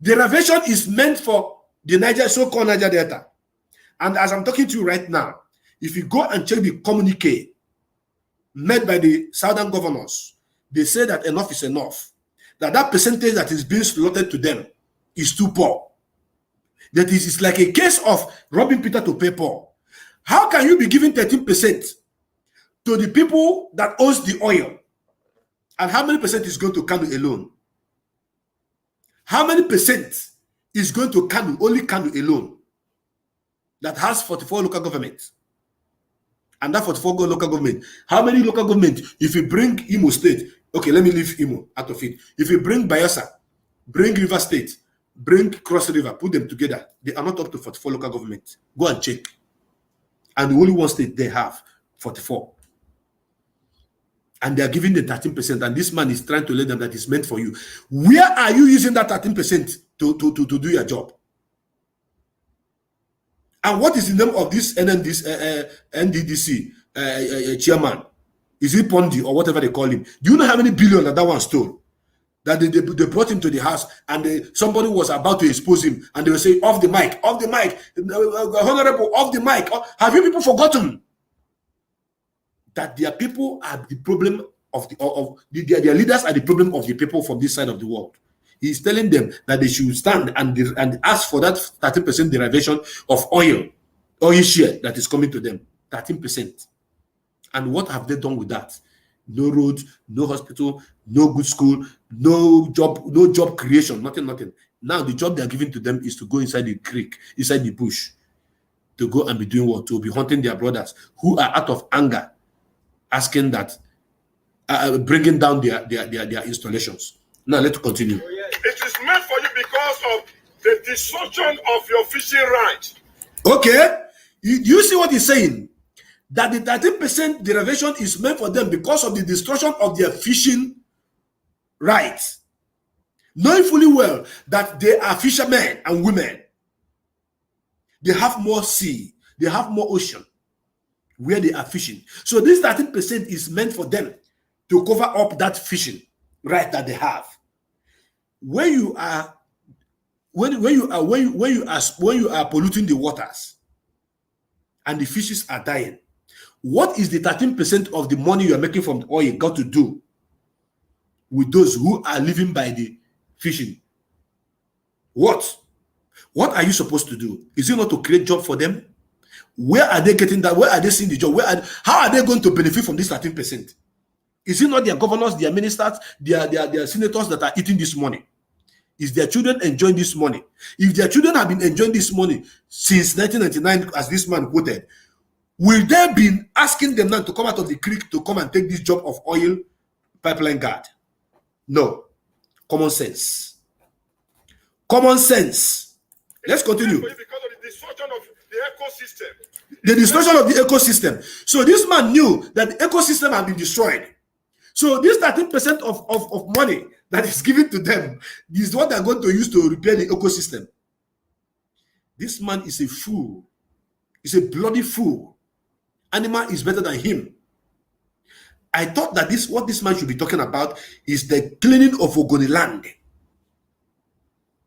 derivation is meant for the so-called Niger Delta. And as I'm talking to you right now, if you go and check the communique made by the southern governors, they say that enough is enough. That percentage that is being slotted to them is too poor. That is, it's like a case of robbing Peter to pay Paul. How can you be giving 13% to the people that owns the oil? And how many percent is going to Kanu alone? How many percent is going to Kanu, only Kanu alone, that has 44 local governments? And that 44 local government, how many local government, if you bring Imo State, okay, let me leave Imo out of it. If you bring Bayelsa, bring River State, bring Cross River, put them together, they are not up to 44 local governments. Go and check. And the only one state they have, 44. And they are giving the 13%, and this man is trying to let them that is meant for you. Where are you using that 13% to do your job? And what is the name of this NDDC chairman? Is it Pondi or whatever they call him? Do you know how many billion that one stole? That they brought him to the house, and somebody was about to expose him, and they were saying, off the mic, honorable, off the mic. Have you people forgotten that their people are the problem their leaders are the problem of the people from this side of the world? He's telling them that they should stand and ask for that 13% derivation of oil share that is coming to them. 13%. And what have they done with that? No roads, no hospital, no good school, no job creation, nothing. Now the job they are giving to them is to go inside the creek, inside the bush, to go and be doing what? To be hunting their brothers who are out of anger, asking that, bringing down their installations. Now let's continue. It is meant for you because of the destruction of your fishing right. Okay, you see what he's saying? That the 13% derivation is meant for them because of the destruction of their fishing rights. Knowing fully well that they are fishermen and women. They have more sea, they have more ocean where they are fishing. So this 13% is meant for them to cover up that fishing right that they have. When you are polluting the waters and the fishes are dying, what is the 13% of the money you are making from the oil got to do with those who are living by the fishing? What are you supposed to do? Is it not to create job for them? Where are they getting that? Where are they seeing the job? How are they going to benefit from this 13%? Is it not their governors, their ministers, their senators that are eating this money? Is their children enjoying this money? If their children have been enjoying this money since 1999, as this man quoted, will they be asking them now to come out of the creek to come and take this job of oil pipeline guard? No. Common sense. Common sense. Let's continue. Because of the destruction of the ecosystem. The destruction of the ecosystem. So this man knew that the ecosystem had been destroyed. So this 13% of money that is given to them is what they're going to use to repair the ecosystem. This man is a fool. He's a bloody fool. Animal is better than him. I thought that what this man should be talking about is the cleaning of Ogoni land.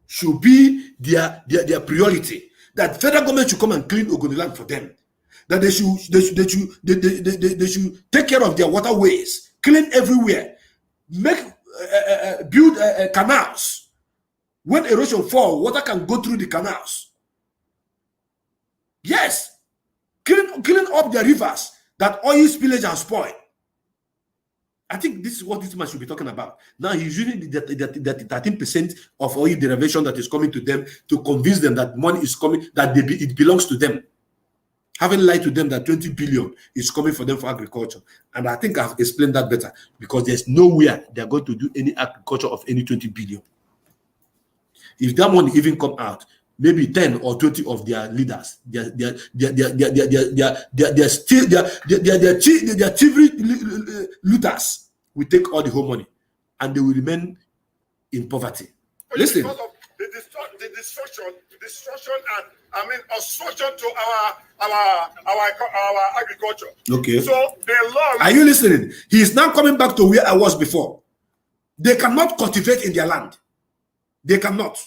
Should be their priority. That federal government should come and clean Ogoni land for them. That they should take care of their waterways, clean everywhere, build canals. When erosion falls, water can go through the canals. Yes, clean up the rivers that oil spillage has spoiled. I think this is what this man should be talking about. Now he's using the 13% of oil derivation that is coming to them to convince them that money is coming, that it belongs to them. Having lied to them that 20 billion is coming for them for agriculture. And I think I've explained that better, because there's nowhere they're going to do any agriculture of any 20 billion. If that money even come out, maybe 10 or 20 of their leaders, their thievery looters will take all the whole money, and they will remain in poverty. Listen. Because of the destruction and obstruction to our agriculture. Okay. So the law. Are you listening? He is now coming back to where I was before. They cannot cultivate in their land. They cannot.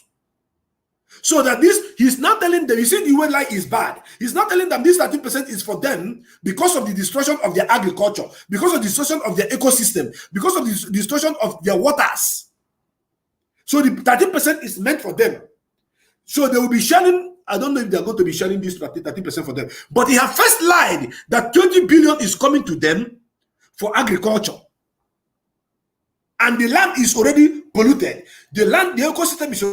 So that he's not telling them, you see, the way life is bad. He's not telling them this 13% is for them because of the destruction of their agriculture, because of the destruction of their ecosystem, because of the destruction of their waters. So the 13% is meant for them. So they will be sharing. I don't know if they're going to be sharing this 13% for them. But he has first lied that 20 billion is coming to them for agriculture. And the land is already polluted. The ecosystem is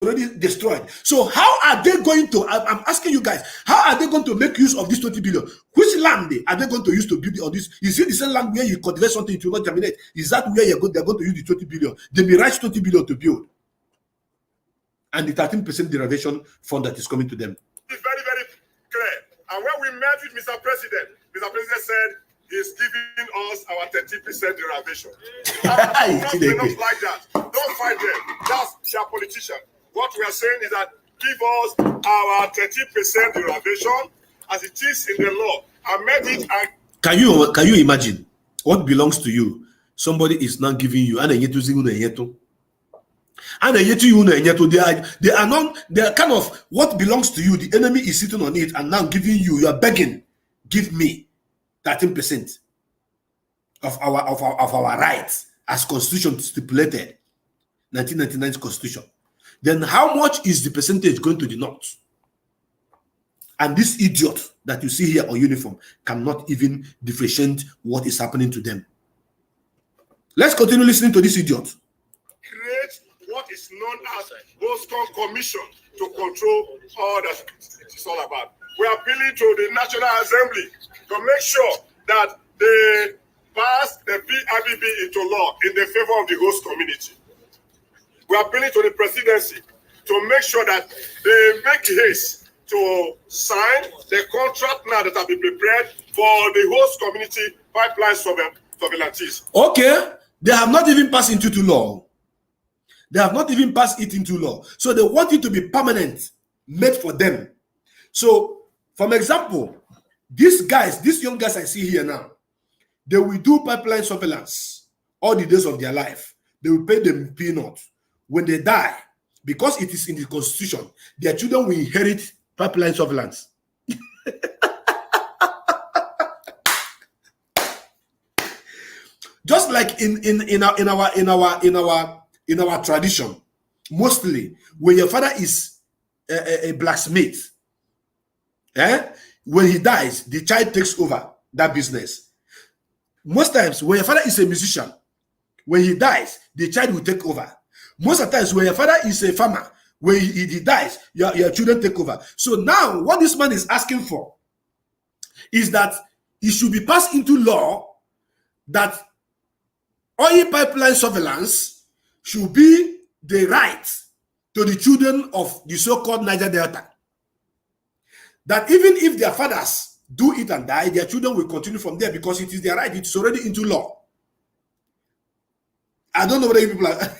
already destroyed. So how are they going to, I'm asking you guys, how are they going to make use of this 20 billion? Which land are they going to use to build all this? Is it the same land where you cultivate something, it will not germinate? Is that where they're going to use the 20 billion? They may write 20 billion to build. And the 13% derivation fund that is coming to them. It's very, very clear. And when we met with Mr. President said he's giving us our 30% derivation. Not enough like that. Don't fight them. That's their politician. What we are saying is that give us our 30% derivation as it is in the law. I met it. And can you imagine what belongs to you? Somebody is not giving you, and they are kind of what belongs to you. The enemy is sitting on it and now giving you. You are begging, give me 13% of our rights as Constitution stipulated, 1999 Constitution. Then how much is the percentage going to the North? And this idiot that you see here on uniform cannot even differentiate what is happening to them. Let's continue listening to this idiot. Create what is known as Hoscon Commission to control all that it is all about. We are appealing to the National Assembly to make sure that they pass the PIBB into law in the favor of the host community. We are appealing to the presidency to make sure that they make haste to sign the contract now that have been prepared for the host community pipeline surveillance. Okay, they have not even passed into law. They have not even passed it into law. So they want it to be permanent, made for them. So, for example, these young guys I see here now, they will do pipeline surveillance all the days of their life. They will pay them peanuts. When they die, because it is in the Constitution, their children will inherit pipeline surveillance. Just like in our tradition, mostly when your father is a blacksmith, when he dies, the child takes over that business. Most times, when your father is a musician, when he dies, the child will take over. Most of the times, when your father is a farmer, when he dies, your children take over. So now, what this man is asking for is that it should be passed into law that oil pipeline surveillance should be the right to the children of the so-called Niger Delta. That even if their fathers do it and die, their children will continue from there because it is their right. It's already into law. I don't know whether you people are.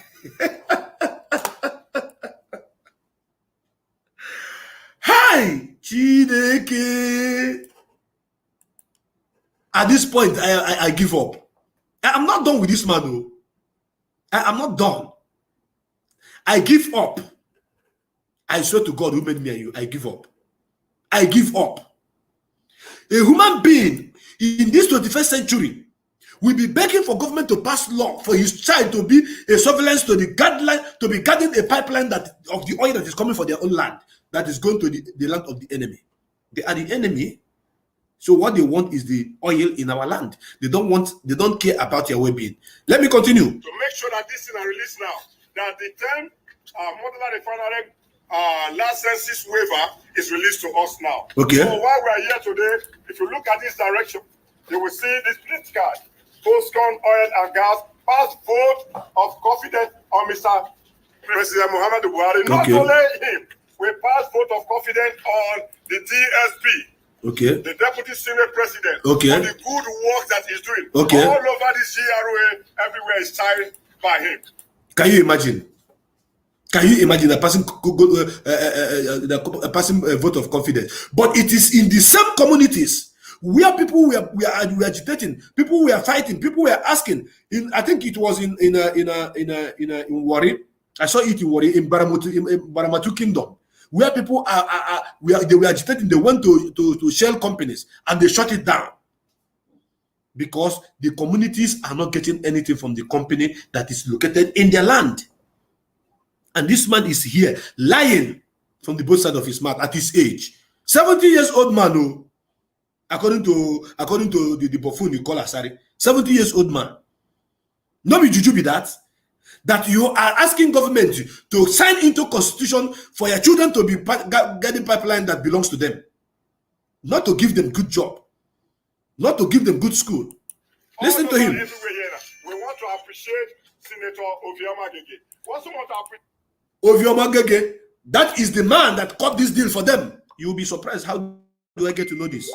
Hi, Chineke. At this point, I give up. I'm not done with this man, though. I'm not done. I give up. I swear to God who made me and you, I give up. I give up. A human being in this 21st century will be begging for government to pass law for his child to be a surveillance to the guideline, to be guarding a pipeline that of the oil that is coming for their own land, that is going to the land of the enemy. They are the enemy. So what they want is the oil in our land. They don't care about your well-being. Let me continue. To make sure that this is released now, that the 10 modular refinery licenses waiver is released to us now. Okay. So while we are here today, if you look at this direction, you will see this split card. Hoscon Oil and Gas passed vote of confidence on Mr. President Muhammadu Buhari. Not only him, we passed vote of confidence on the DSP. Okay. The Deputy Senate President. Okay. For the good work that he's doing. Okay. All over this GRA, everywhere is signed by him. Can you imagine? Can you imagine the passing vote of confidence? But it is in the same communities where people we are agitating, people we are fighting, people we are asking. I think it was in Warri. I saw it in Warri, in Baramatu Kingdom, where people they were agitating. They went to shell companies and they shut it down because the communities are not getting anything from the company that is located in their land. And this man is here lying from the both sides of his mouth at his age. 70 years old man, oh, according to the buffoon you call Asari. 70 years old man. No be juju be that you are asking government to sign into constitution for your children to be getting pipeline that belongs to them. Not to give them good job. Not to give them good school. Listen to him. We want to appreciate Senator Ovioma Gege. We also want to appreciate Ovioma Gege, that is the man that cut this deal for them. You will be surprised. How do I get to know this?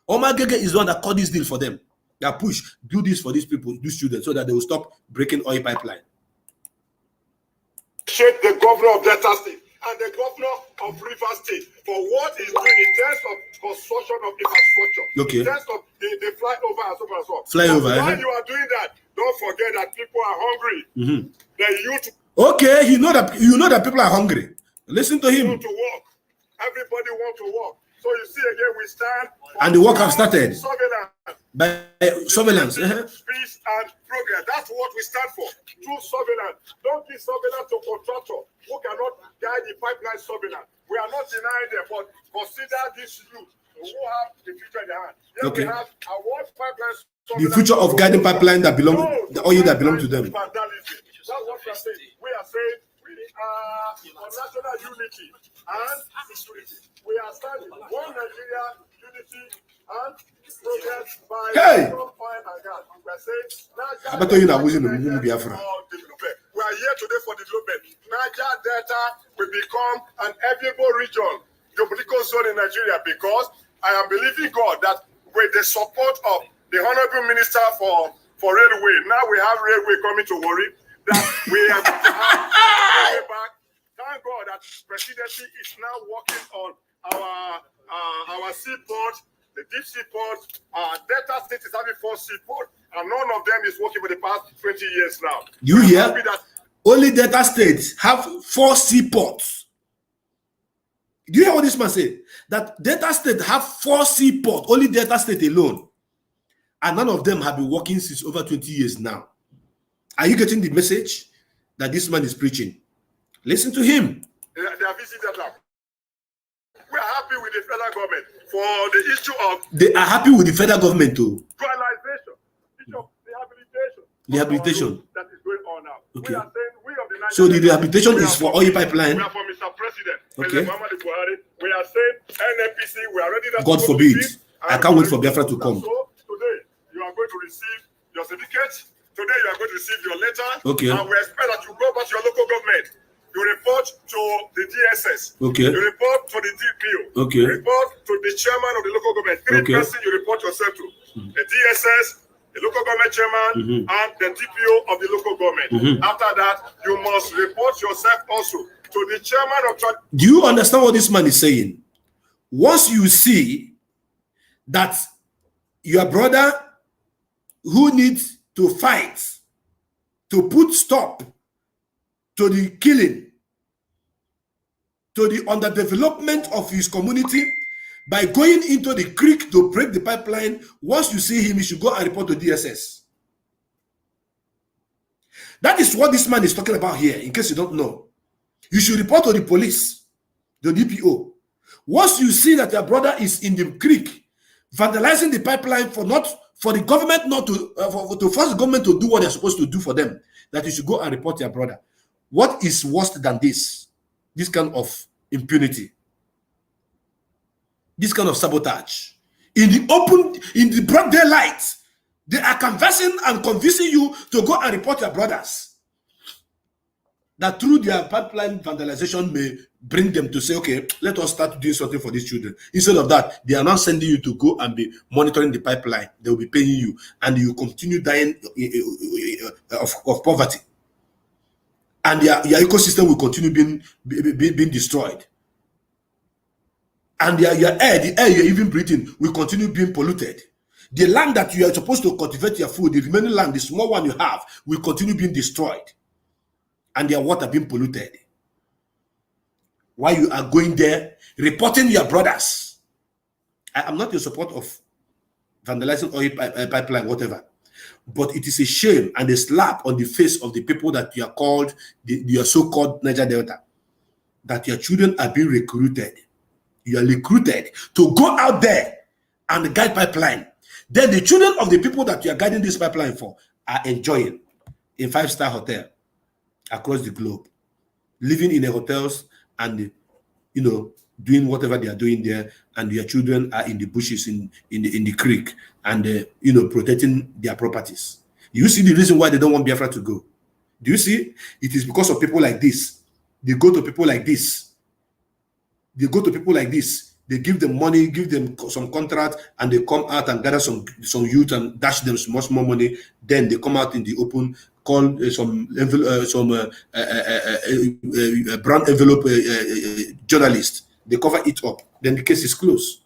Oma Gege is the one that cut this deal for them. They push, do this for these people, these students, so that they will stop breaking oil pipeline. Appreciate the governor of Delta State and the governor of River State for what he's doing in terms of construction of infrastructure. Okay. In terms of the flyover and so on and so on. Flyover. While you are doing that, don't forget that people are hungry. The youth. Okay, you know that people are hungry. Listen to him. Want to work. Everybody want to work. So you see again, we stand. And the work have started. Surveillance. By surveillance. Peace and progress. That's what we stand for. True surveillance. Don't give surveillance to contractor who cannot guide the pipeline surveillance. We are not denying them, but consider this youth who have the future in their hand. Then okay. We have our pipeline. The future of guiding pipeline that belong, the oil that belong to them. That's what we are saying. We are saying we are for national unity and security. We are standing one Nigeria, unity and progress by oil and gas. We are saying we are here today for development. Niger Delta will become an enviable region, geopolitical zone in Nigeria, because I am believing God that with the support of the Honorable Minister for Railway, now we have railway coming to Warri, that we are going to have railway back. Thank God that presidency is now working on our seaport, the deep seaport. Delta State is having 4 seaports, and none of them is working for the past 20 years now. You hear? Only Delta State have 4 seaports. Do you hear what this man said? That Delta State have 4 seaports, only Delta State alone. And none of them have been working since over 20 years now. Are you getting the message that this man is preaching? Listen to him. They are visiting that. We are happy with the federal government for the issue of... They are happy with the federal government too. Dualization, issue of rehabilitation. Rehabilitation. That is going on now. Okay. We are saying we of the so the rehabilitation is for oil pipeline. We are for Mr. President. Okay. President Muhammadu Buhari. We are saying NNPC, we are ready. God forbid. I can't wait for Biafra to come. So today, you are going to receive your certificate. Today, you are going to receive your letter. Okay. And we expect that you go back to your local government. You report to the DSS. Okay. You report to the DPO. Okay. You report to the chairman of the local government. 3 persons you report yourself to. The DSS, the local government chairman, and the DPO of the local government. After that, you must report yourself also to the chairman of. Do you understand what this man is saying? Once you see that your brother who needs to fight to put stop to the killing, to the underdevelopment of his community by going into the creek to break the pipeline, once you see him, you should go and report to DSS. That is what this man is talking about here, in case you don't know. You should report to the police, the DPO. Once you see that your brother is in the creek, vandalizing the pipeline for the government not to, to force the government to do what they're supposed to do for them, that you should go and report your brother. What is worse than this? This kind of impunity. This kind of sabotage. In the open, in the broad daylight, they are conversing and convincing you to go and report your brothers. That through their pipeline vandalization may bring them to say, okay, let us start doing something for these children. Instead of that, they are now sending you to go and be monitoring the pipeline. They will be paying you, and you continue dying of poverty. And your ecosystem will continue being destroyed. And your air, the air you're even breathing, will continue being polluted. The land that you are supposed to cultivate your food, the remaining land, the small one you have, will continue being destroyed. And their water being polluted. While you are going there, reporting your brothers. I am not in support of vandalizing oil pipeline, whatever. But it is a shame and a slap on the face of the people that you are called, your so-called Niger Delta, that your children are being recruited. You are recruited to go out there and guide pipeline. Then the children of the people that you are guiding this pipeline for are enjoying in 5-star hotel across the globe, living in the hotels and, you know, doing whatever they are doing there, and your children are in the bushes in the creek and you know, protecting their properties. You see the reason why they don't want Biafra to go? Do you see? It is because of people like this. They go to people like this. They go to people like this. They give them money, give them some contract, and they come out and gather some youth and dash them some more money. Then they come out in the open, call some brown envelope journalist. They cover it up. Then the case is closed.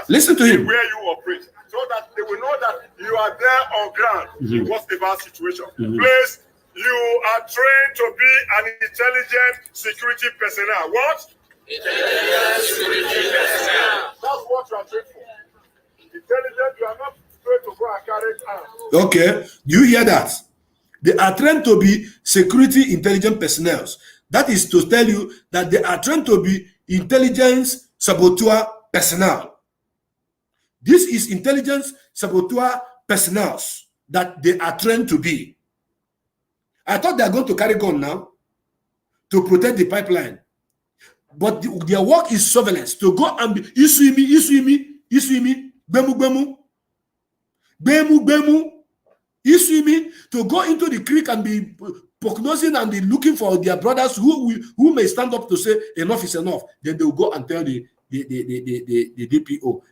Listen to him. Where you operate, so that they will know that you are there on ground in whatever situation. Please, you are trained to be an intelligent security personnel. What? Intelligent security personnel. That's what you are trained for. Intelligent, you are not trained to go and carry arms. Okay, you hear that? They are trained to be security intelligent personnel. That is to tell you that they are trained to be intelligence saboteur personnel. This is intelligence saboteur personnel that they are trained to be. I thought they are going to carry gun now to protect the pipeline. But their work is surveillance, to go and be Isuimi, Bemu, Isuimi, to go into the creek and be prognosing and be looking for their brothers who may stand up to say enough is enough. Then they will go and tell the DPO,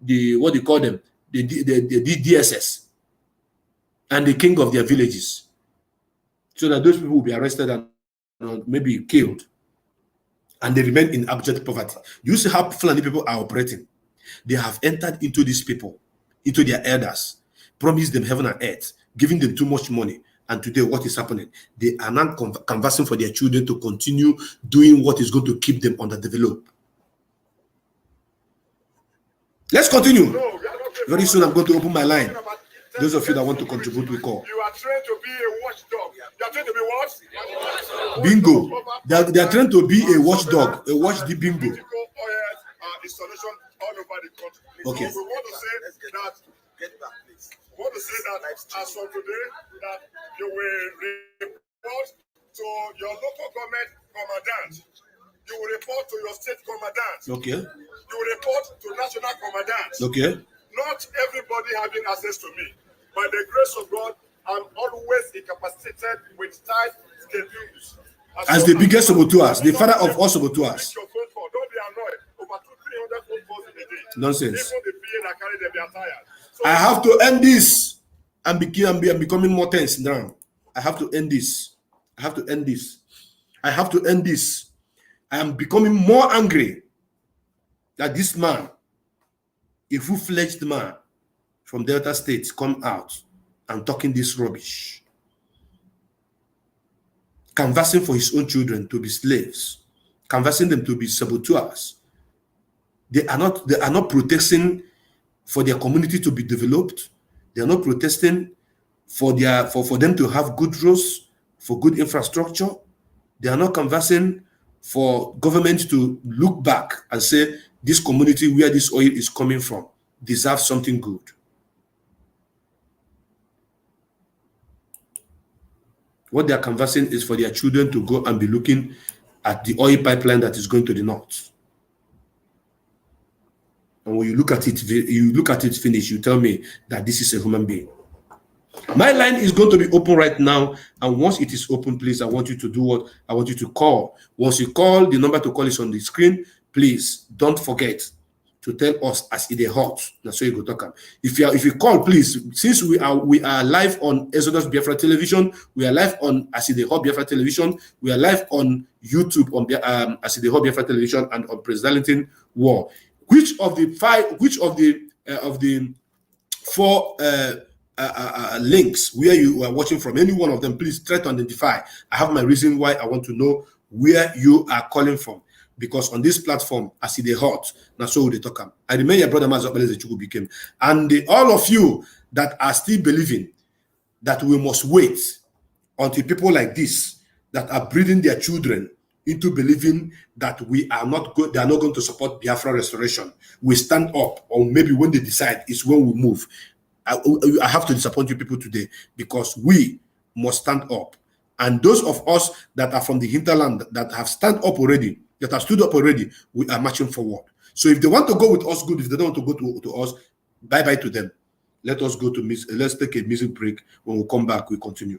the what do you call them, the DSS, and the king of their villages, so that those people will be arrested and maybe killed, and they remain in abject poverty. You see how Fulani people are operating. They have entered into these people, into their elders, promised them heaven and earth, giving them too much money. And today, what is happening? They are not canvassing for their children to continue doing what is going to keep them underdeveloped. Let's continue. Very soon, I'm going to open my line. Those of you that want to contribute, we call. You are trained to be a watchdog. You are trained to be what? Bingo. They are trained to be a watchdog, a watch the bingo. Installation all over the country. Okay. So we want to say that. Get back, please. We want to say that as of today, that you will report to your local government commandant. You will report to your state commandant. Okay. You will report to national commandant. Okay. Not everybody having access to me. By the grace of God, I'm always incapacitated with tight schedules. As the biggest saboteurs, the father of all saboteurs. Don't be annoyed. Over 200-300 phone calls in a day. Nonsense. Even the PA that carry them, they are tired. So I have to end this. I'm becoming more tense now. I have to end this. I have to end this. I have to end this. I am becoming more angry that this man, a full-fledged man from Delta State, come out and talking this rubbish, canvassing for his own children to be slaves, canvassing them to be saboteurs. They are not protesting for their community to be developed. They are not protesting for them to have good roads, for good infrastructure. They are not canvassing for government to look back and say this community where this oil is coming from deserves something good. What they are canvassing is for their children to go and be looking at the oil pipeline that is going to the north. And when you look at it finish, you tell me that this is a human being. My line is going to be open right now, and once it is open, please, I want you to do what? I want you to call. Once you call, the number to call is on the screen. Please don't forget to tell us as it is hot. That's why you go talk. If you call, please, since we are live on Exodus Biafra Television, we are live on As It Is Hot Biafra Television, we are live on YouTube on As It Is Hot Biafra Television and on President War. Which of the four links where you are watching from, any one of them, please try to identify. I have my reason why I want to know where you are calling from, because on this platform, I see the hot. Now, so they talk. I remember your brother Mazob became, and all of you that are still believing that we must wait until people like this that are breeding their children into believing that we are not good, they are not going to support Biafra restoration. We stand up, or maybe when they decide is when we move. I have to disappoint you people today, because we must stand up. And those of us that are from the hinterland that have stood up already, we are marching forward. So if they want to go with us, good. If they don't want to go to us, bye-bye to them. Let us go to let's take a music break. When we come back, we continue.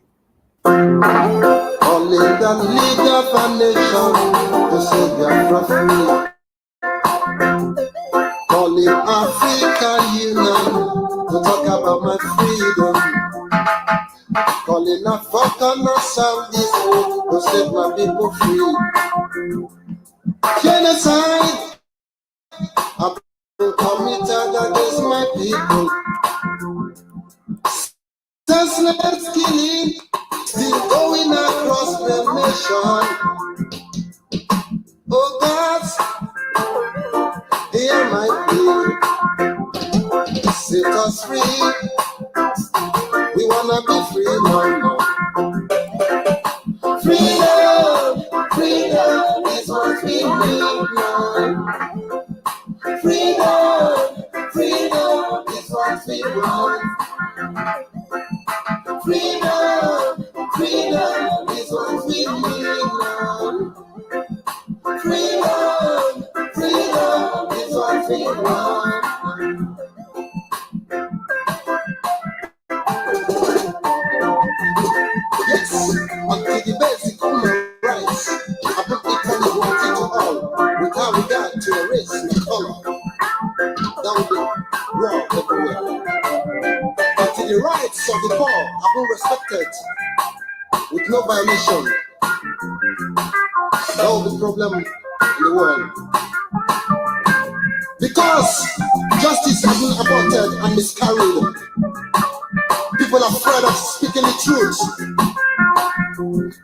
Only the leader of a nation to save Biafra free. Calling African Union to talk about my freedom. Calling African Southeast to set my people free. Genocide I've been committed against my people. Senseless killing still going across the nation. Oh God, hear my plea. Set us free. We wanna be free now. Freedom, freedom is what we need now. Freedom, freedom is what we want. Freedom, freedom is what we need now. Freedom, freedom is what we want. Yes, until the basic human rights are not equally wanted to all, without regard to the race and color. That would be wrong everywhere. Until the rights of the poor are being respected with no violation, that will be the problem in the world. Because justice has been aborted and miscarried, people are afraid of speaking the truth.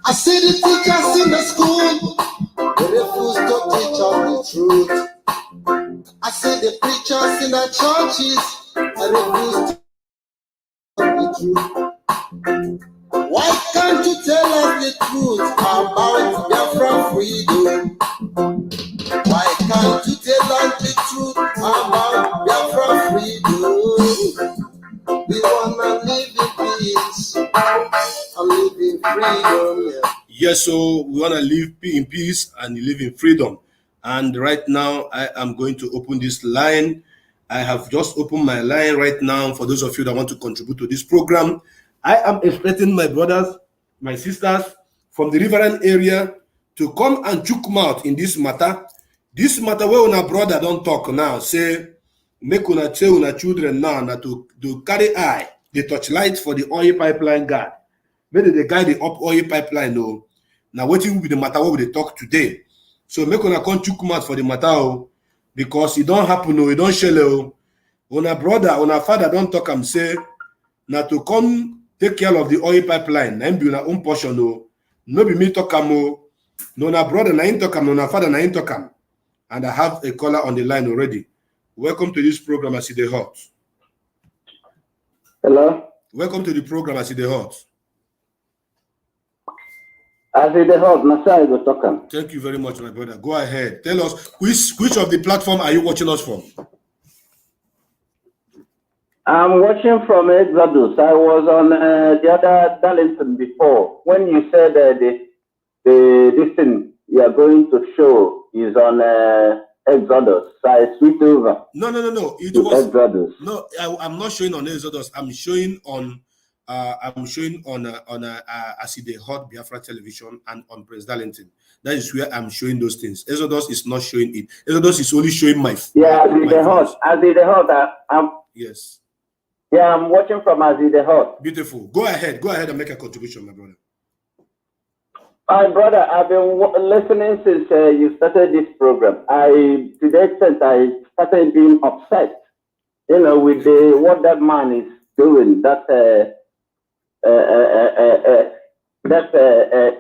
I see the teachers in the school, they refuse to teach us the truth. I see the preachers in the churches, they refuse to teach the truth. Why can't you tell us the truth about Biafra freedom? Why can't you tell us the truth about Biafra freedom? We wanna live in peace and live in freedom. Yeah. Yes, so we wanna live in peace and live in freedom. And right now, I am going to open this line. I have just opened my line right now for those of you that want to contribute to this program. I am expecting my brothers, my sisters from the riverine area to come and chook mouth in this matter. This matter where our brother don't talk now, say make una tell una children now to carry eye, the torchlight for the oil pipeline guard. Maybe they guide the up oil pipeline. No, now what will be the matter what we talk today? So make una come chook mouth for the matter, because it don't happen. No, it don't shell. Una brother, una father don't talk and say now to come take care of the oil pipeline. Na be una own portion. No be me talk am. No, na brother na him talk am. No, na father na him talk am. And I have a caller on the line already. Welcome to this program, I see the hot. Hello? Welcome to the program, I see the hot. I see the hot, Nasai go talk. Thank you very much, my brother. Go ahead. Tell us, which of the platform are you watching us from? I'm watching from Exodus. I was on the other Darlington before. When you said this thing you are going to show is on Exodus, so I switched over. No. It was Exodus. No, I'm not showing on Exodus. I'm showing on I see the hot Biafra television and on Prince Darlington. That is where I'm showing those things. Exodus is not showing it. Exodus is only showing my. Yeah, I see the hot. Yes. Yeah, I'm watching from Azi the Hot. Beautiful. Go ahead and make a contribution, my brother. My brother, I've been listening since you started this program. To the extent I started being upset, with what that man is doing. That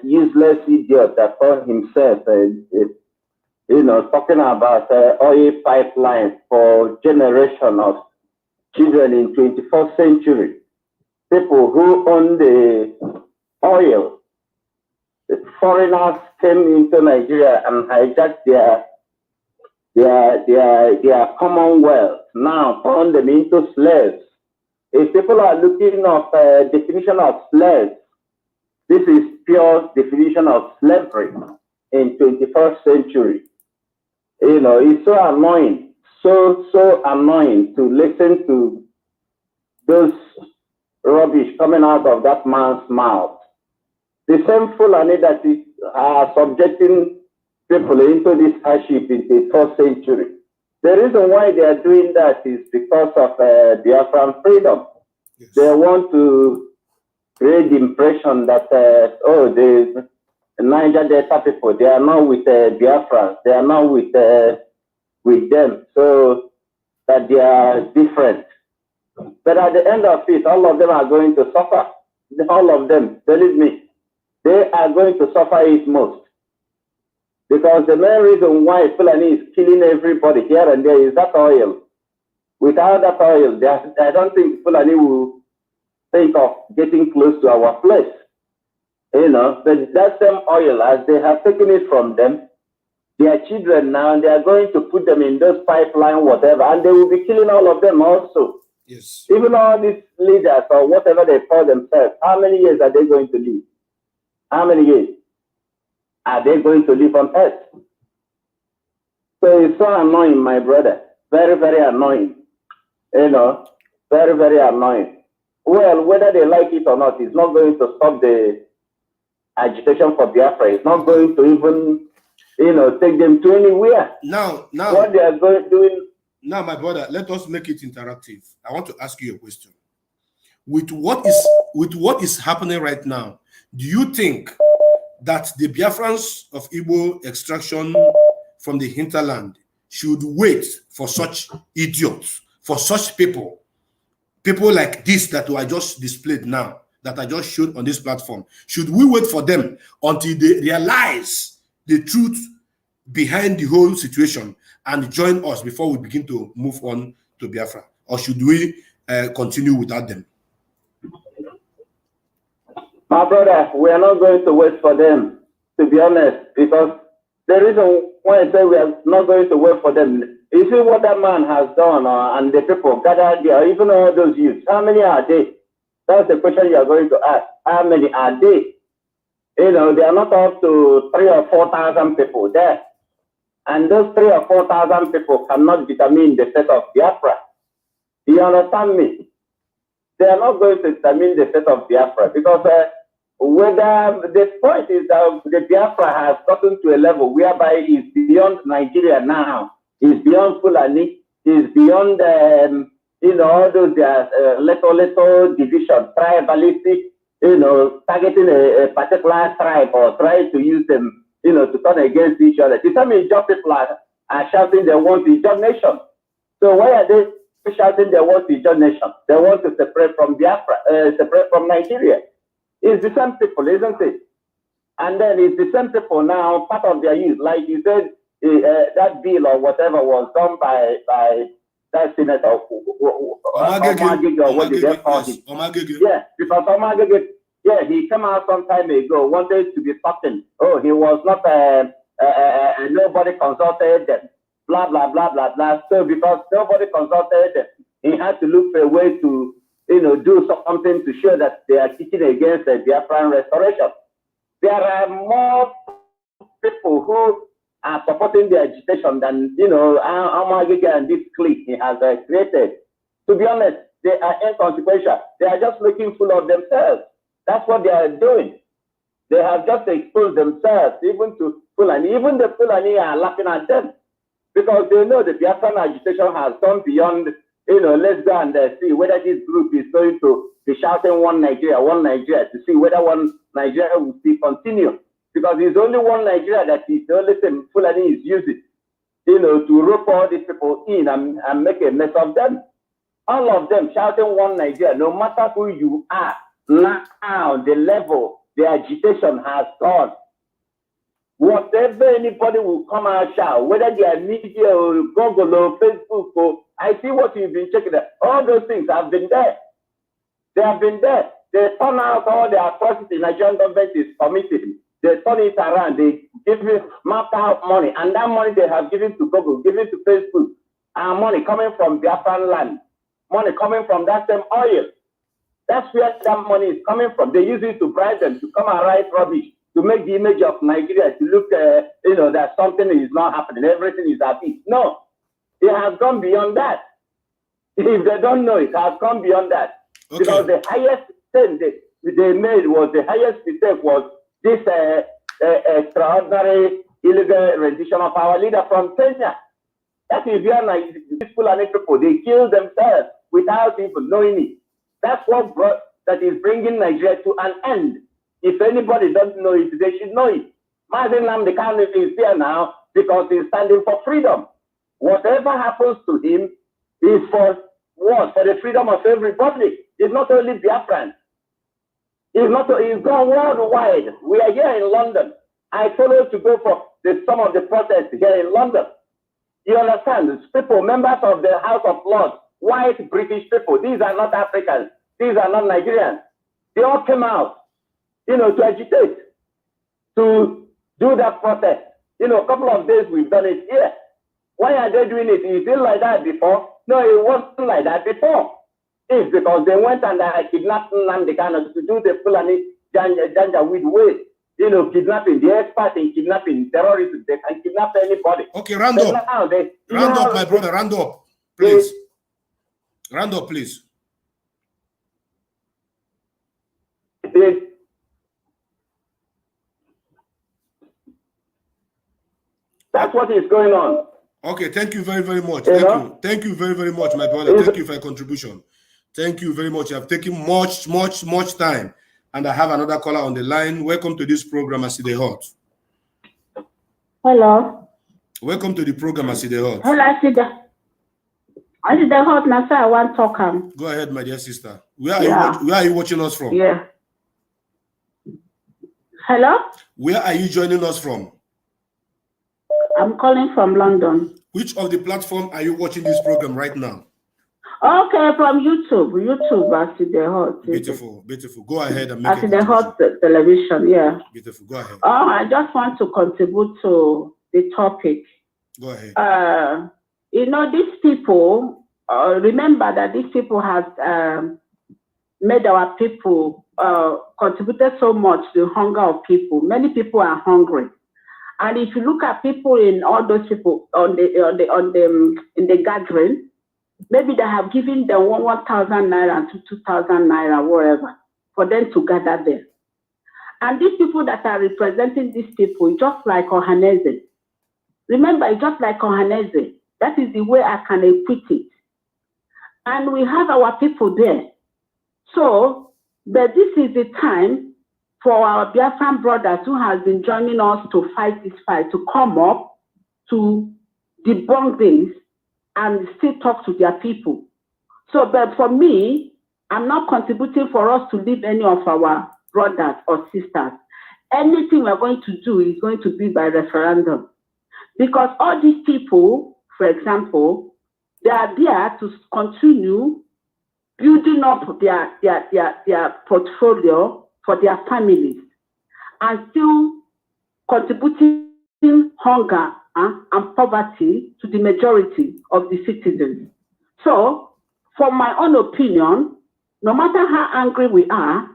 useless idiot that called himself, talking about oil pipeline for generation of children in 21st century, people who own the oil. The foreigners came into Nigeria and hijacked their commonwealth. Now turn them into slaves. If people are looking at definition of slaves, this is pure definition of slavery in 21st century. It's so annoying. So annoying to listen to those rubbish coming out of that man's mouth. The same Fulani that are subjecting people into this hardship in the 1st century. The reason why they are doing that is because of Biafran freedom. Yes. They want to create the impression that, the Niger Delta people, they are not with Biafrans, they are not with them, so that they are different. But at the end of it, all of them are going to suffer. All of them, believe me, they are going to suffer it most. Because the main reason why Fulani is killing everybody here and there is that oil. Without that oil, I don't think Fulani will think of getting close to our place. But that same oil, as they have taken it from them, their children now, they are going to put them in those pipeline, whatever, and they will be killing all of them also. Yes. Even all these leaders or whatever they call themselves, how many years are they going to live? How many years are they going to live on earth? So it's so annoying, my brother. Very, very annoying. Very, very annoying. Well, whether they like it or not, it's not going to stop the agitation for Biafra. It's not going to even take them to anywhere. Now, what they are doing. Now, my brother, let us make it interactive. I want to ask you a question. With what is happening right now, do you think that the Biafrans of Igbo extraction from the hinterland should wait for such idiots, for such people like this that I just displayed now, that I just showed on this platform? Should we wait for them until they realize the truth behind the whole situation and join us before we begin to move on to Biafra? Or should we continue without them? My brother, we are not going to wait for them, to be honest, because the reason why I say we are not going to wait for them, you see what that man has done and the people gathered there, even all those youths, how many are they? That's the question you are going to ask. How many are they? They are not up to 3,000 or 4,000 people there. And those 3,000 or 4,000 people cannot determine the fate of Biafra. Do you understand me? They are not going to determine the fate of Biafra because whether the point is that the Biafra has gotten to a level whereby it's beyond Nigeria now, it's beyond Fulani, is beyond, all those little division, tribalistic, targeting a particular tribe or trying to use them, to turn against each other. The time Ijaw people are shouting they want Ijaw nation. So why are they shouting they want Ijaw nation? They want to separate from Biafra, separate from Nigeria. It's the same people, isn't it? And then it's the same people now, part of their youth. Like you said, that bill or whatever was done by that senator, Omagege, or what did they call him? Yeah, because Omagege, yeah, he came out some time ago, wanted to be talking. Oh, he was not, nobody consulted them, blah, blah, blah, blah, blah. So because nobody consulted them, he had to look for a way to, do something to show that they are kicking against the Biafran restoration. There are more people who are supporting the agitation than, Omagege and this clique he has created. To be honest, they are inconsequential. They are just looking full of themselves. That's what they are doing. They have just exposed themselves, even to Fulani. Even the Fulani are laughing at them because they know the Biafran agitation has gone beyond, let's go and see whether this group is going to be shouting one Nigeria, to see whether one Nigeria will still continue. Because it's only one Nigeria that is the only thing Fulani is using, to rope all these people in and make a mess of them. All of them shouting one Nigeria, no matter who you are. Now, the level, the agitation has gone. Whatever anybody will come out shout, whether they are media or Google or Facebook or I see what you've been checking out. All those things have been there. They have been there. They turn out all the atrocities the Nigerian government is committing. They turn it around. They give you mapped out money, and that money they have given to Google, given to Facebook, and money coming from Biafran land, money coming from that same oil. That's where that money is coming from. They use it to bribe them to come and write rubbish, to make the image of Nigeria to look, that something is not happening, everything is at peace. No, it has gone beyond that. If they don't know, it has gone beyond that. Okay. Because the highest thing they made was, the highest mistake was this extraordinary illegal rendition of our leader from Kenya. That is where these Fulani people, they kill themselves without even knowing it. That's what that is bringing Nigeria to an end. If anybody doesn't know it, they should know it. Mazen Nnamdi Kanu is here now because he's standing for freedom. Whatever happens to him is for what? For the freedom of everybody. It's not only Biafran. It's gone worldwide. We are here in London. I followed to go for some of the protests here in London. You understand? These people, members of the House of Lords, white British people. These are not Africans. These are not Nigerians. They all came out, to agitate, to do that protest. A couple of days we've done it here. Why are they doing it? Is it like that before? No, it wasn't like that before. It's because they went and kidnapped Nnamdi Kanu to do the Fulani Janjaweed way. Kidnapping, the expert in kidnapping, terrorists, they can kidnap anybody. Okay, round up. Round up, my brother, round up, please. Round up, please. That's what is going on. Okay, thank you very, very much. Thank you very, very much, my brother. Thank you for your contribution. Thank you very much. You have taken much time. And I have another caller on the line. Welcome to this program, Aside Hot. Hello. Welcome to the program, Aside Hot. Hello, Aside Hot. Now, sir, I want to talk. Go ahead, my dear sister. Where are you watching us from? Yeah. Hello. Where are you joining us from? I'm calling from London. Which of the platform are you watching this program right now? Okay, from YouTube, Aside Hot. Beautiful. Go ahead and make Aside Hot television, yeah. Beautiful, go ahead. I just want to contribute to the topic. Go ahead. These people, remember that these people have made our people, contributed so much to the hunger of people. Many people are hungry. And if you look at people in all those people in the gathering, maybe they have given them 1,000 naira to 2,000 naira, whatever, for them to gather there. And these people that are representing these people, just like Ohaneze. Remember, just like Ohaneze, That is the way I can equate it. And we have our people there. So, but this is the time for our Biafran brothers who have been joining us to fight this fight to come up to debunk this and still talk to their people. So, but for me, I'm not contributing for us to leave any of our brothers or sisters. Anything we're going to do is going to be by referendum. Because all these people, for example, they are there to continue building up their portfolio for their families and still contributing hunger and poverty to the majority of the citizens. So, from my own opinion, no matter how angry we are,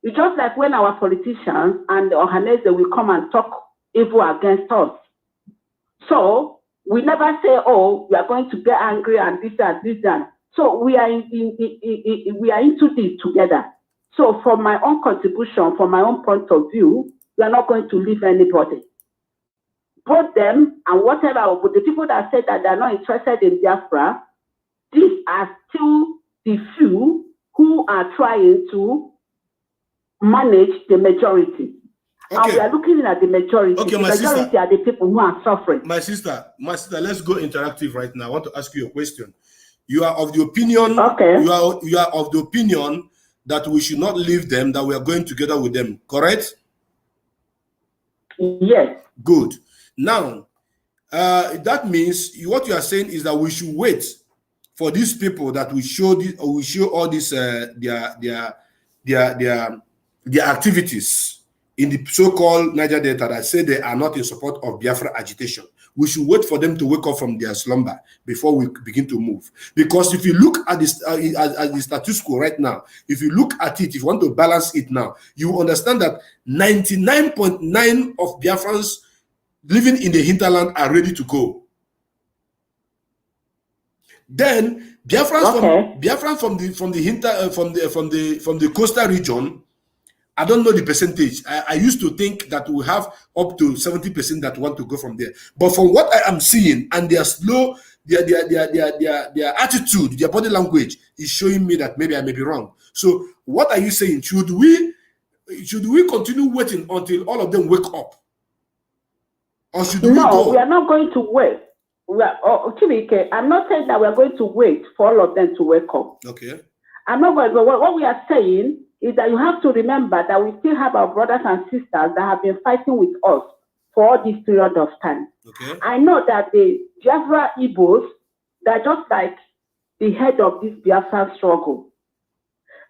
it's just like when our politicians and the Ohaneze will come and talk evil against us. So, we never say, oh, we are going to get angry and this and this and. So we are we are into this together. So from my own contribution, from my own point of view, we are not going to leave anybody. Both them and whatever, but the people that said that they are not interested in Biafra, these are still the few who are trying to manage the majority. Okay. And we are looking at the majority. Okay, the majority are the people who are suffering. My sister, let's go interactive right now. I want to ask you a question. You are of the opinion, okay. You are of the opinion that we should not leave them, that we are going together with them, correct? Yes. Good. Now, that means what you are saying is that we should wait for these people that we show this, or we show all this their activities in the so-called Niger Delta that say they are not in support of Biafra agitation. We should wait for them to wake up from their slumber before we begin to move. Because if you look at this at the status quo right now, if you look at it, if you want to balance it now, you understand that 99.9% of Biafrans living in the hinterland are ready to go. Then Biafrans from the coastal region, I don't know the percentage. I used to think that we have up to 70% that want to go from there. But from what I am seeing, and their slow, their attitude, their body language is showing me that maybe I may be wrong. So what are you saying? Should we continue waiting until all of them wake up? Or should we go? No, we are not going to wait. I'm not saying that we are going to wait for all of them to wake up. Okay. I'm not going to. What we are saying is that you have to remember that we still have our brothers and sisters that have been fighting with us for all this period of time. Okay. I know that the Biafra Igbos, they're just like the head of this Biafra struggle.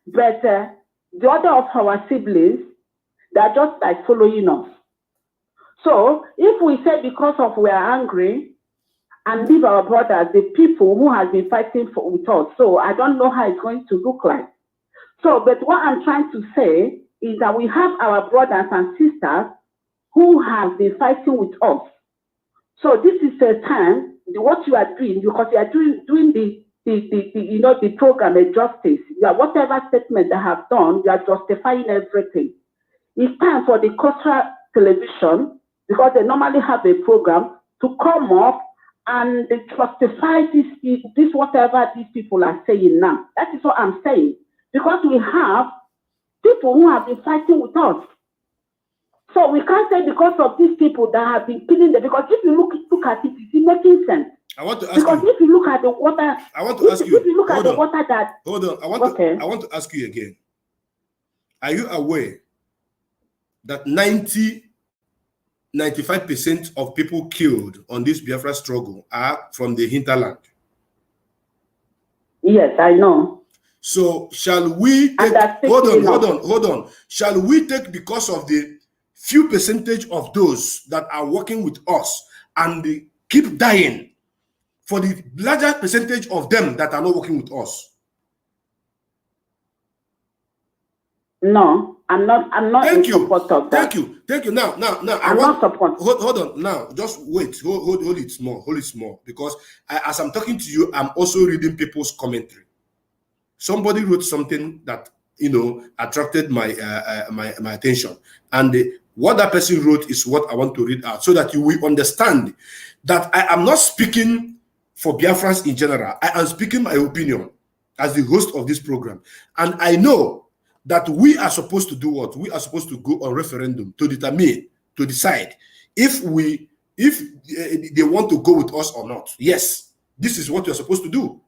But the other of our siblings, they're just like following us. So if we say because of we are angry and leave our brothers, the people who have been fighting with us, so I don't know how it's going to look like. So, but what I'm trying to say is that we have our brothers and sisters who have been fighting with us. So this is a time, what you are doing, because you are doing the program of justice. You are, whatever statement they have done, you are justifying everything. It's time for the cultural television, because they normally have a program, to come up and justify this whatever these people are saying now. That is what I'm saying. Because we have people who have been fighting with us. So we can't say because of these people that have been killing them, because if you look at it, it's making sense. I want to ask because you. If you look at the water, I want to ask you. If you look at the water that. Hold on. I want to ask you again. Are you aware that 95% of people killed on this Biafra struggle are from the hinterland? Yes, I know. So shall we take, hold on. Shall we take, because of the few percentage of those that are working with us and they keep dying, for the larger percentage of them that are not working with us? No, I'm not in support of that. Thank you. Now, I'm not support. Hold on. Now, just wait. Hold it small. Because as I'm talking to you, I'm also reading people's commentary. Somebody wrote something that attracted my my attention, and what that person wrote is what I want to read out, so that you will understand that I am not speaking for Biafrans in general. I am speaking my opinion as the host of this program. And I know that we are supposed to do what? We are supposed to go on referendum to determine, to decide if they want to go with us or not. Yes, this is what you're supposed to do.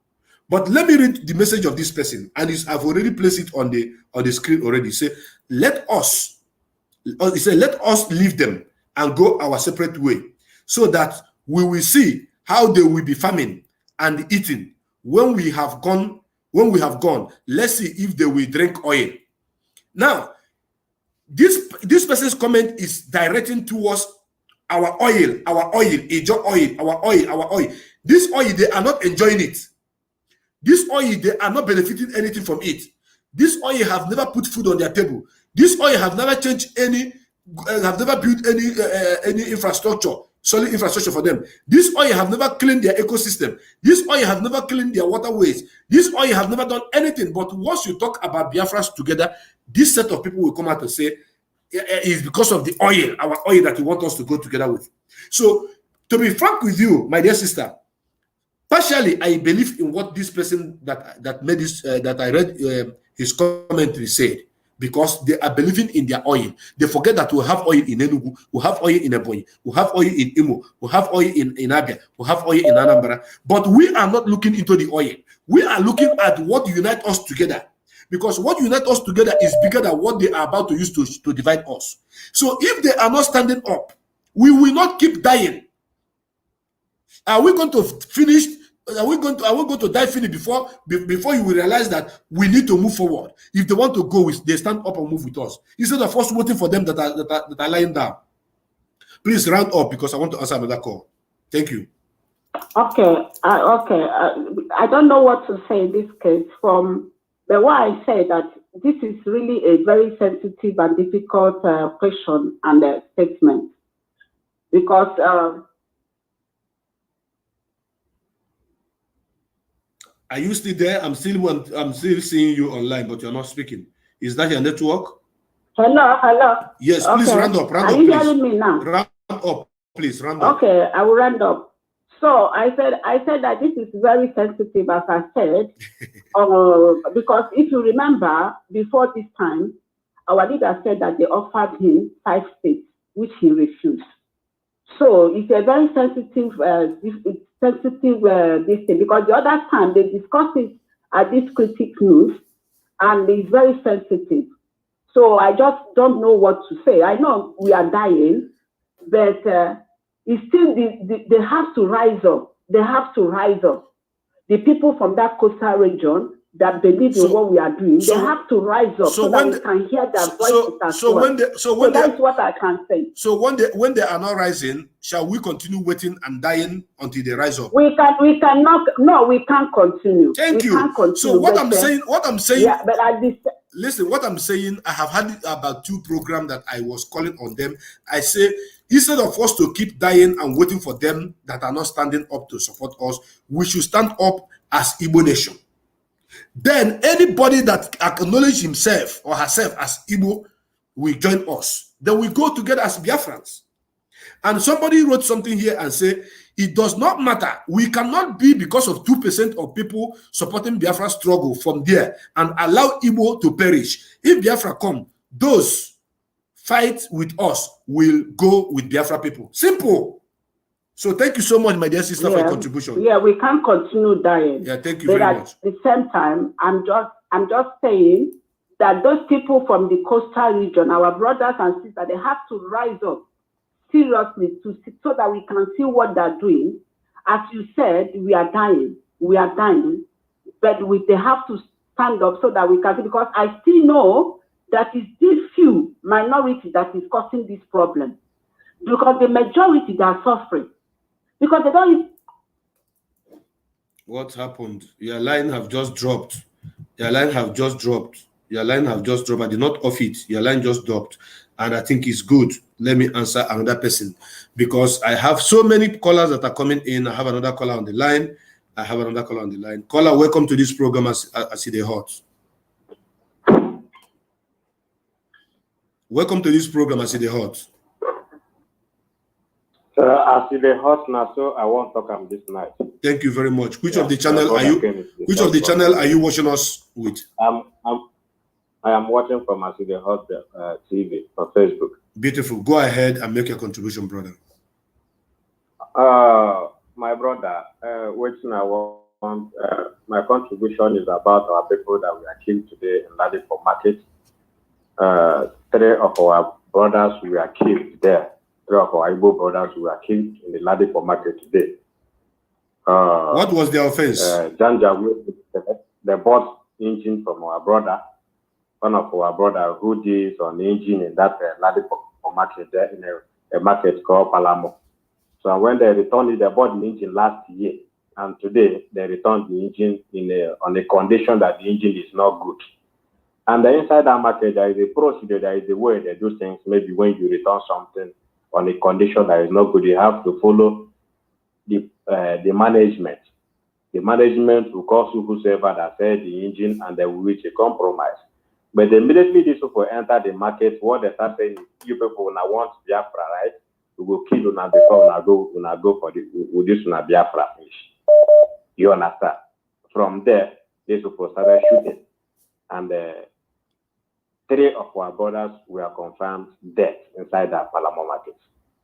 But let me read the message of this person, and I've already placed it on the screen already. Say, let us leave them and go our separate way, so that we will see how they will be farming and eating when we have gone. Let's see if they will drink oil. Now, this person's comment is directing towards our oil, our oil. This oil, they are not enjoying it. This oil, they are not benefiting anything from it. This oil have never put food on their table. This oil have never changed have never built any infrastructure, solid infrastructure for them. This oil have never cleaned their ecosystem. This oil have never cleaned their waterways. This oil have never done anything. But once you talk about Biafras together, this set of people will come out and say, it's because of the oil, our oil, that you want us to go together with. So, to be frank with you, my dear sister, partially, I believe in what this person that made this that I read his commentary said, because they are believing in their oil. They forget that we have oil in Enugu, we have oil in Ebonyi, we have oil in Imo, we have oil in Abia, we have oil in Anambra. But we are not looking into the oil. We are looking at what unites us together. Because what unites us together is bigger than what they are about to use to divide us. So if they are not standing up, we will not keep dying. Are we going to finish? Are we going to die finish before you will realize that we need to move forward? If they want to go, they stand up and move with us instead of us waiting for them that are lying down. Please round up, because I want to answer another call. Thank you. Okay. I don't know what to say in this case. But what I say that this is really a very sensitive and difficult question and statement, because are you still there? I'm still seeing you online, but you're not speaking. Is that your network? Hello. Yes, please round up. Are you hearing me now? Round up, please. Round up. Okay, I will round up. So I said that this is very sensitive, as I said, because if you remember, before this time, our leader said that they offered him 5 states, which he refused. So it's a very sensitive, this thing, because the other time they discussed it at this critic news, and it's very sensitive. So I just don't know what to say. I know we are dying, but it's still they have to rise up. They have to rise up. The people from that coastal region that believe in what we are doing, they have to rise up so that we can hear their voices as well. So that's what I can say. So when they are not rising, shall we continue waiting and dying until they rise up? We cannot. No, we can't continue. Thank you. Can't continue, so what I'm saying. Yeah, but at this. Listen, what I'm saying, I have had about 2 programs that I was calling on them. I say, instead of us to keep dying and waiting for them that are not standing up to support us, we should stand up as Igbo nation. Then anybody that acknowledges himself or herself as Igbo will join us. Then we go together as Biafrans. And somebody wrote something here and said, it does not matter. We cannot be because of 2% of people supporting Biafra struggle from there and allow Igbo to perish. If Biafra come, those fight with us will go with Biafra people. Simple. So thank you so much, my dear sister, for your contribution. Yeah, we can't continue dying. Yeah, thank you very much. At the same time, I'm just saying that those people from the coastal region, our brothers and sisters, they have to rise up seriously so that we can see what they're doing. As you said, we are dying, but they have to stand up so that we can see, because I still know that it's this few minority that is causing this problem, because the majority, they are suffering because they don't. What happened? Your line have just dropped. I did not off it. Your line just dropped. And I think it's good. Let me answer another person, because I have so many callers that are coming in. I have another caller on the line. Caller, welcome to this program as it hot. Welcome to this program as it hot. As the hot now, so I won't talk on this night. Thank you very much. Which of the channel are you? Which of the channel are you watching us with? I am watching from As the Hot TV on Facebook. Beautiful. Go ahead and make your contribution, brother. My brother, waiting I want. My contribution is about our people that we are killed today in Ladipo Market. 3 of our brothers were killed there. 3 of our Igbo brothers were killed in the Ladipo Market today. What was the offense? They bought engine from our brother. One of our brother who did on engine in that Ladipo Market there in a market called Palamo. So when they returned it, they bought the engine last year. And today they returned the engine on a condition that the engine is not good. And inside that market, there is a procedure, there is a way they do things. Maybe when you return something on a condition that is not good, you have to follow the management. The management will call whosoever that said the engine and they will reach a compromise. But immediately these people enter the market, what they start saying is, you people now want Biafra, right? We will kill you now before we go for this Biafra finish. You understand? From there, these people started shooting. And 3 of our brothers were confirmed dead inside that Palamo market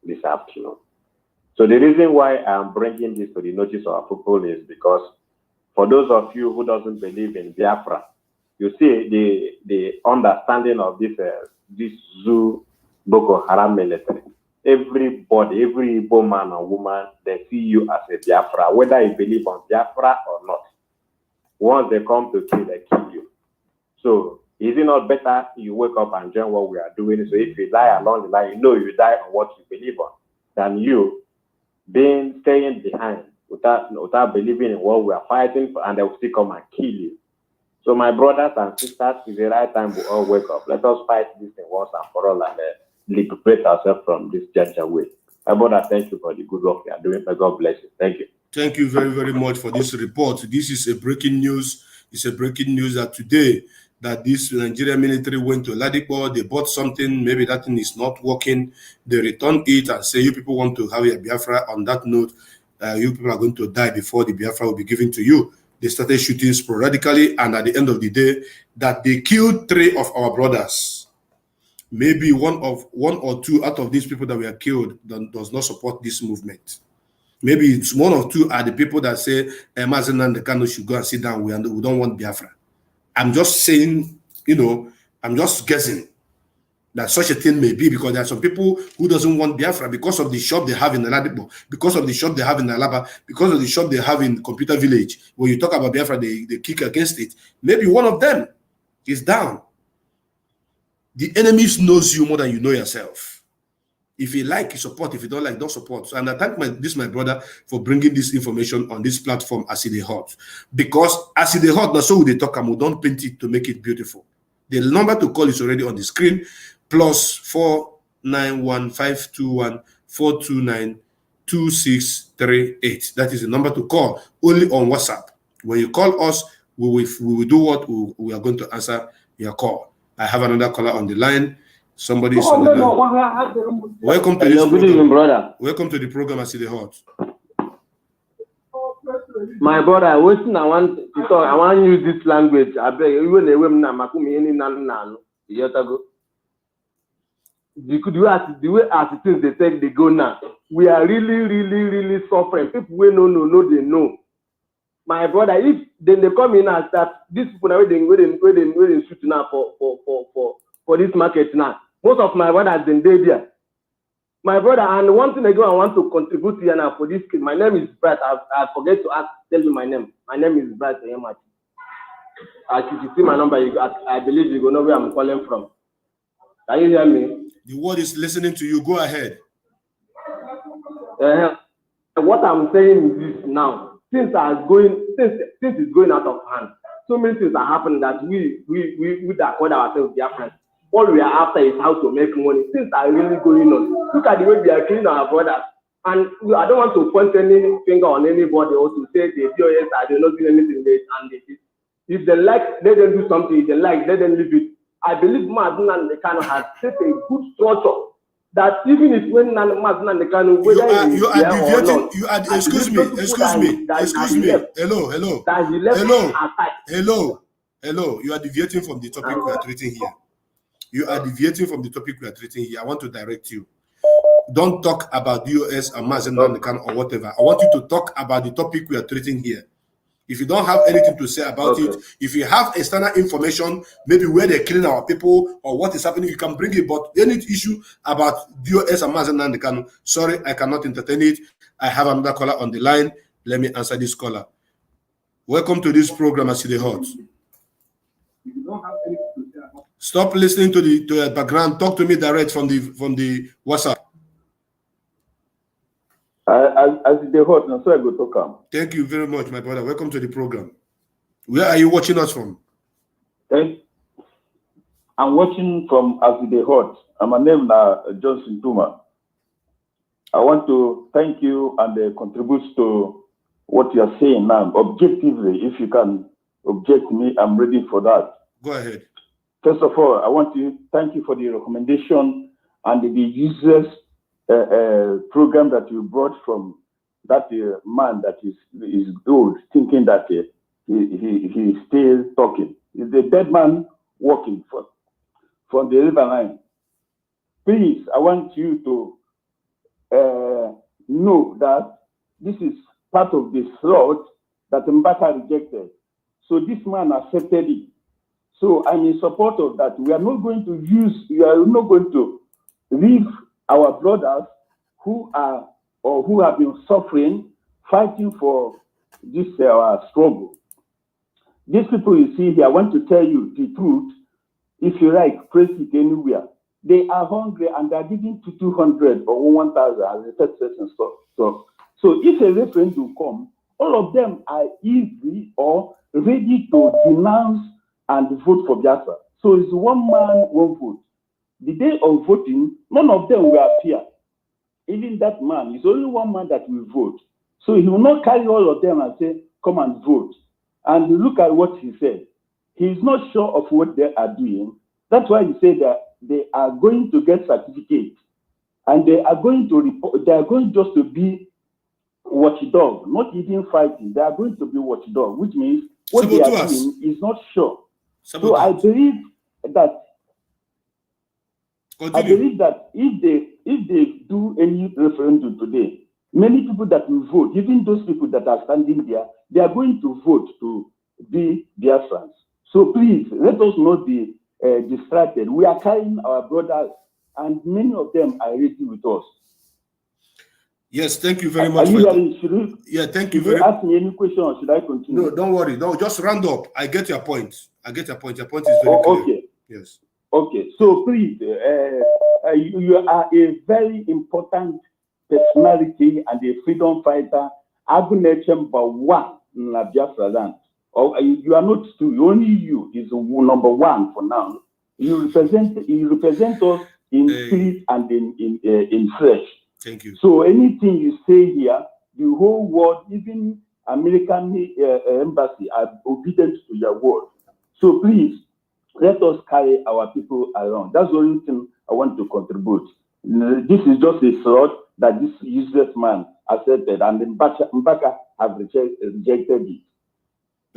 this afternoon. So the reason why I'm bringing this to the notice of our people is because for those of you who doesn't believe in Biafra, you see the understanding of this zoo Boko Haram military. Everybody, every Igbo man or woman, they see you as a Biafra, whether you believe on Biafra or not. Once they come to kill, they kill you. So is it not better you wake up and join what we are doing? So if you die along the line, you know you die on what you believe on, than you staying behind without believing in what we are fighting for, and they will still come and kill you. So my brothers and sisters, it's the right time we all wake up. Let us fight this thing once and for all and liberate ourselves from this judge way. My brother, thank you for the good work you are doing. May God bless you. Thank you. Thank you very, very much for this report. This is a breaking news. It's a breaking news that today that this Nigerian military went to Ladipo, they bought something, maybe that thing is not working. They returned it and say, you people want to have a Biafra. On that note, you people are going to die before the Biafra will be given to you. They started shooting sporadically, and at the end of the day, that they killed 3 of our brothers. Maybe one or two out of these people that were killed does not support this movement. Maybe it's 1 or 2 are the people that say, Mazen and the Kano should go and sit down. We don't want Biafra. I'm just saying, I'm just guessing that such a thing may be, because there are some people who doesn't want Biafra because of the shop they have in Ladipo, because of the shop they have in Alaba, because of the shop they have in Computer Village. When you talk about Biafra, they kick against it. Maybe one of them is down. The enemies knows you more than you know yourself. If you like, you support. If you don't like, don't support. And I thank my brother for bringing this information on this platform as it is hot. Because as it is hot, now so they talk, and we don't paint it to make it beautiful. The number to call is already on the screen. +4915214292638. That is the number to call, only on WhatsApp. When you call us, we will do what we are going to answer your call. I have another caller on the line. Somebody is on the line. Welcome to this program. Good evening, brother. Welcome to the program, I see the hot. My brother, waiting, I want to talk. I want to use this language. I beg you, when the women makumi any nan yetago. The way as it is, they say they go now. We are really suffering. People we know, they know. My brother, if then they come in and start, these people are waiting shoot now for this market now. Most of my brothers in there. My brother, and one thing again I want to contribute here now for this kid. My name is Brett. I forget to tell you my name. My name is Brett. As you see my number, I believe you know where I'm calling from. Can you hear me? The word is listening to you. Go ahead. What I'm saying is this now. Since it's going out of hand, so many things are happening that we that call ourselves their friends. All we are after is how to make money. Things are really going on. Look at the way we are killing our brothers. And I don't want to point any finger on anybody or to say they do yes, I do not do anything. If they like, let them do something. If they like, let them leave it. I believe Mazen and the Kano has set a good structure that even if when Nandekano, whether you are deviating. not, You are excuse me. Hello. You are deviating from the topic we are treating here. You are deviating from the topic we are treating here. I want to direct you. Don't talk about US and Mazen Nandekan or whatever. I want you to talk about the topic we are treating here. If you don't have anything to say about it, if you have external information, maybe where they're killing our people or what is happening, you can bring it. But any issue about US and Mazen Nandekan, sorry, I cannot entertain it. I have another caller on the line. Let me answer this caller. Welcome to this program, Aside Hot. Stop listening to the background. Talk to me direct from the WhatsApp. As the hot, so I go talk. Thank you very much, my brother. Welcome to the program. Where are you watching us from? I'm watching from As the Hot. My name is Johnson Tuma. I want to thank you and contribute to what you are saying now. Objectively, if you can object me, I'm ready for that. Go ahead. First of all, I want to thank you for the recommendation and the users program that you brought from that man that is good, thinking that he is still talking. He's a dead man walking from the riverine. Please, I want you to know that this is part of the fraud that Mbaka rejected. So this man accepted it. So I'm in support of that. We are not going to leave our brothers who are or who have been suffering, fighting for this struggle. These people you see here, I want to tell you the truth. If you like, press it anywhere. They are hungry and they are giving to 200 or 1,000 as a third person stuff. So if a referendum comes, all of them are easy or ready to denounce and vote for Biafra. So it's one man, one vote. The day of voting, none of them will appear. Even that man, it's only one man that will vote. So he will not carry all of them and say, come and vote. And look at what he said. He is not sure of what they are doing. That's why he said that they are going to get certificates. And they are going to report, they are going just to be watchdog, not even fighting. They are going to be watchdog, which means what they are doing is not sure. So I believe that if they do any referendum today, many people that will vote, even those people that are standing there, they are going to vote to be Biafrans. So please, let us not be distracted. We are carrying our brothers, and many of them are ready with us. Yes, thank you very much. Thank you very much. Ask me any question, or should I continue? No, don't worry. No, just round up. I get your point. Your point is very clear. Okay. Yes. Okay. So please, you are a very important personality and a freedom fighter. Number one in Biafra land. You are not two. Only you is number one for now. You represent us in spirit and in flesh. Thank you. So anything you say here, the whole world, even American embassy, are obedient to your word. So please, let us carry our people around. That's the only thing I want to contribute. This is just a fraud that this useless man accepted, and Mbaka have rejected it.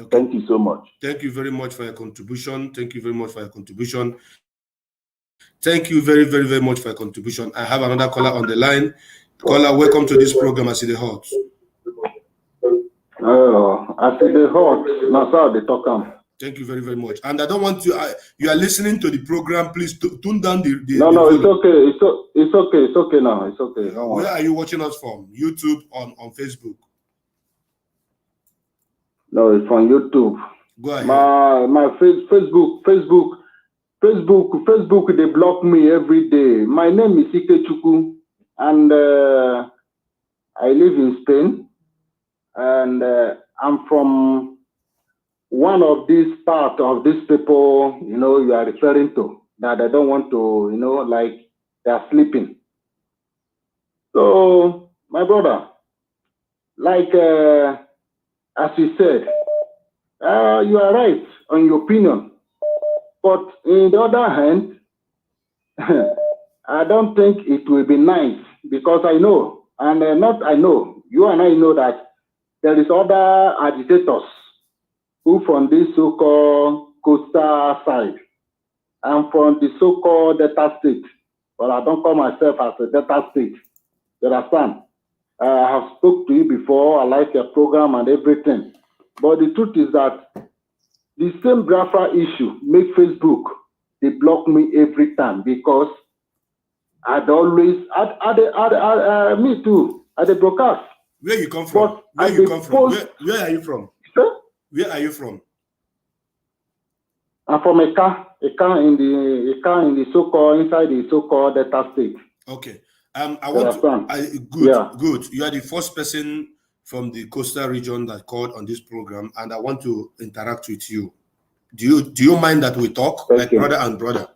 Okay. Thank you so much. Thank you very much for your contribution. Thank you very much for your contribution. Thank you very, very, very much for your contribution. I have another caller on the line. Caller, welcome to this program, Aside Hot. Aside Hot, now how they talk. Thank you very, very much. And I don't want to, you are listening to the program, please tune down the No, it's okay. It's okay. It's okay now. It's okay. Where are you watching us from? YouTube on Facebook? No, it's from YouTube. Go ahead. My Facebook, they block me every day. My name is Ikechukwu, and I live in Spain, and I'm from one of these part of these people, you are referring to, that I don't want to, like they are sleeping. So, my brother, like as you said, you are right on your opinion. But on the other hand, I don't think it will be nice because I know, and not I know, you and I know that there is other agitators who from this so-called coastal side and from the so-called Delta State. Well, I don't call myself as a Delta State. You understand? I have spoke to you before. I like your program and everything. But the truth is that the same Biafra issue make Facebook, they block me every time because I'd always, me too, at the broadcast. Where you come from? Where you come from? Where are you from? Sir? Where are you from? I'm from a car in the so-called, inside the so-called Delta State. Okay. I want to, good. You are the first person from the coastal region that called on this program, and I want to interact with you. Do you mind that we talk like brother and brother?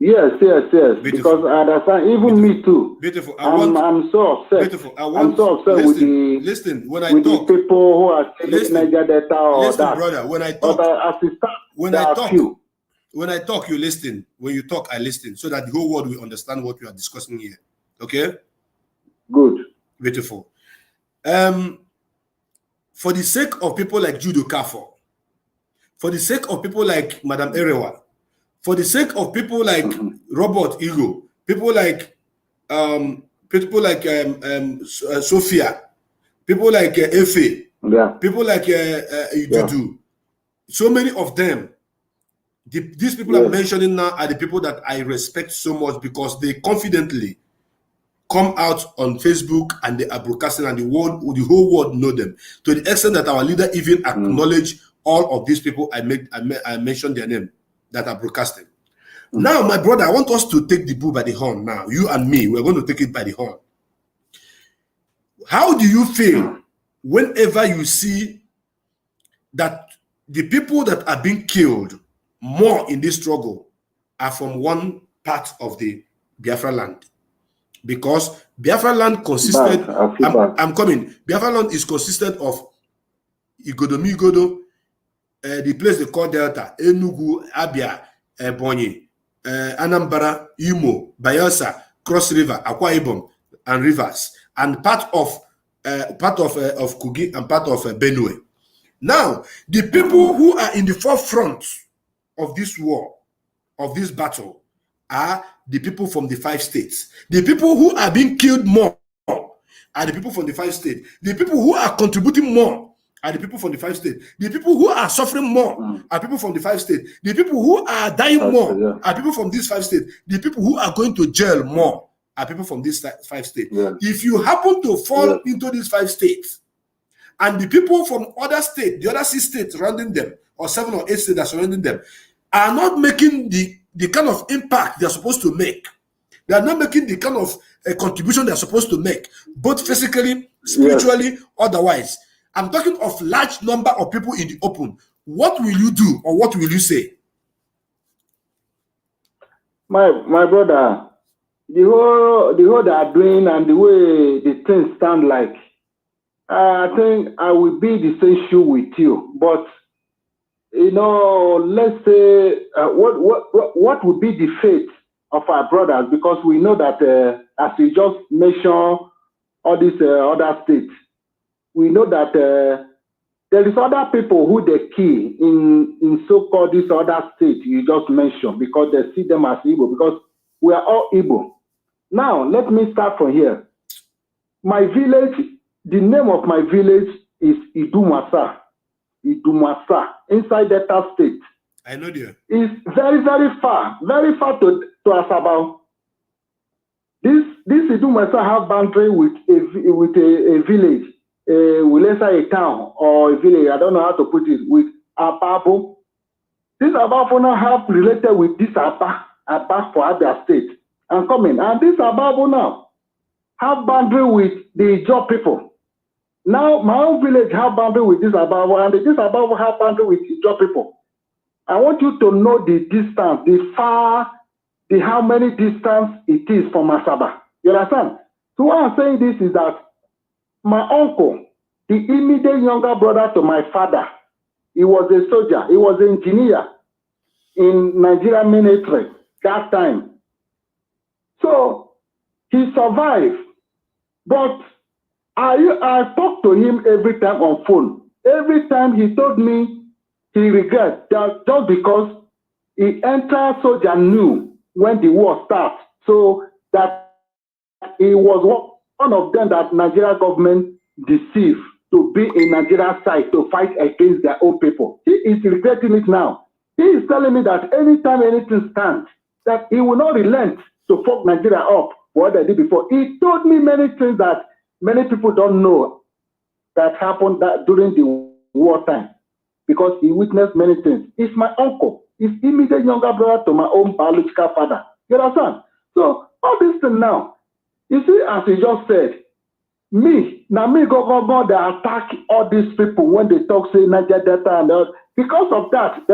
Yes. Beautiful. Because I understand, even me too. Beautiful. I'm so upset. Beautiful. I'm so upset with the people who are taking Niger Delta or that. Brother, when I talk, you listen. When you talk, I listen, so that the whole world will understand what we are discussing here. Okay? Good. Beautiful. For the sake of people like Judo Kafo, for the sake of people like Madam Erewa, for the sake of people like Robert Igo, people like Sophia, people like Efe, people like Idudu, so many of them. These people I'm mentioning now are the people that I respect so much because they confidently come out on Facebook and they are broadcasting, and the whole world know them, to the extent that our leader even acknowledge all of these people I mentioned their name that are broadcasting. Now, my brother, I want us to take the bull by the horn now. You and me, we're going to take it by the horn. How do you feel whenever you see that the people that are being killed more in this struggle are from one part of the Biafra land? Because Biafra land consisted, I'm coming, Biafra land is consisted of Igodo, the place they call Delta, Enugu, Abia, Ebonyi, Anambra, Imo, Bayelsa, Cross River, Akwa Ibom, and Rivers, and part of Kogi and part of Benue. Now, the people who are in the forefront of this war, of this battle, are the people from the 5 states. The people who are being killed more are the people from the 5 states. The people who are contributing more are the people from the 5 states. The people who are suffering more are people from the 5 states. The people who are dying more are people from these 5 states. The people who are going to jail more are people from these 5 states. If you happen to fall into these 5 states, and the people from other states, the other 6 states surrounding them, or 7 or 8 states that are surrounding them, are not making the kind of impact they're supposed to make. They are not making the kind of contribution they're supposed to make, both physically, spiritually, otherwise. I'm talking of large number of people in the open. What will you do, or what will you say? My brother, the whole they are doing and the way the things stand like, I think I will be the same shoe with you. But you know, let's say what would be the fate of our brothers? Because we know that as you just mentioned all these other states, we know that there is other people who they kill in so-called this other state you just mentioned, because they see them as Igbo, because we are all Igbo. Now, let me start from here. My village, the name of my village is Idumasa, inside Delta State. I know there. It's very, very far to Asaba. This Idumasa have boundary with a village. Will say a town or a village, I don't know how to put it, with Ababo. This Ababo now have related with this Abba for Abia State. And coming. And this Ababo now have boundary with the Ijaw people. Now my own village have boundary with this Ababo, and this Ababo have boundary with Ijaw people. I want you to know the distance, how many distance it is from Asaba. You understand? So why I'm saying this is that my uncle, the immediate younger brother to my father, he was a soldier, he was an engineer in Nigerian military that time. So he survived. But I talked to him every time on phone. Every time he told me he regrets that just because he entered soldier new when the war starts. So that he was one of them that Nigeria government deceived to be in Nigeria side to fight against their own people. He is regretting it now. He is telling me that anytime anything stands, that he will not relent to fuck Nigeria up for what they did before. He told me many things that many people don't know that happened during the wartime because he witnessed many things. He's my uncle. He's immediate younger brother to my own biological father. You understand? So all this thing now, you see, as he just said, me go, they attack all these people when they talk, say Niger Delta and all. Because of that,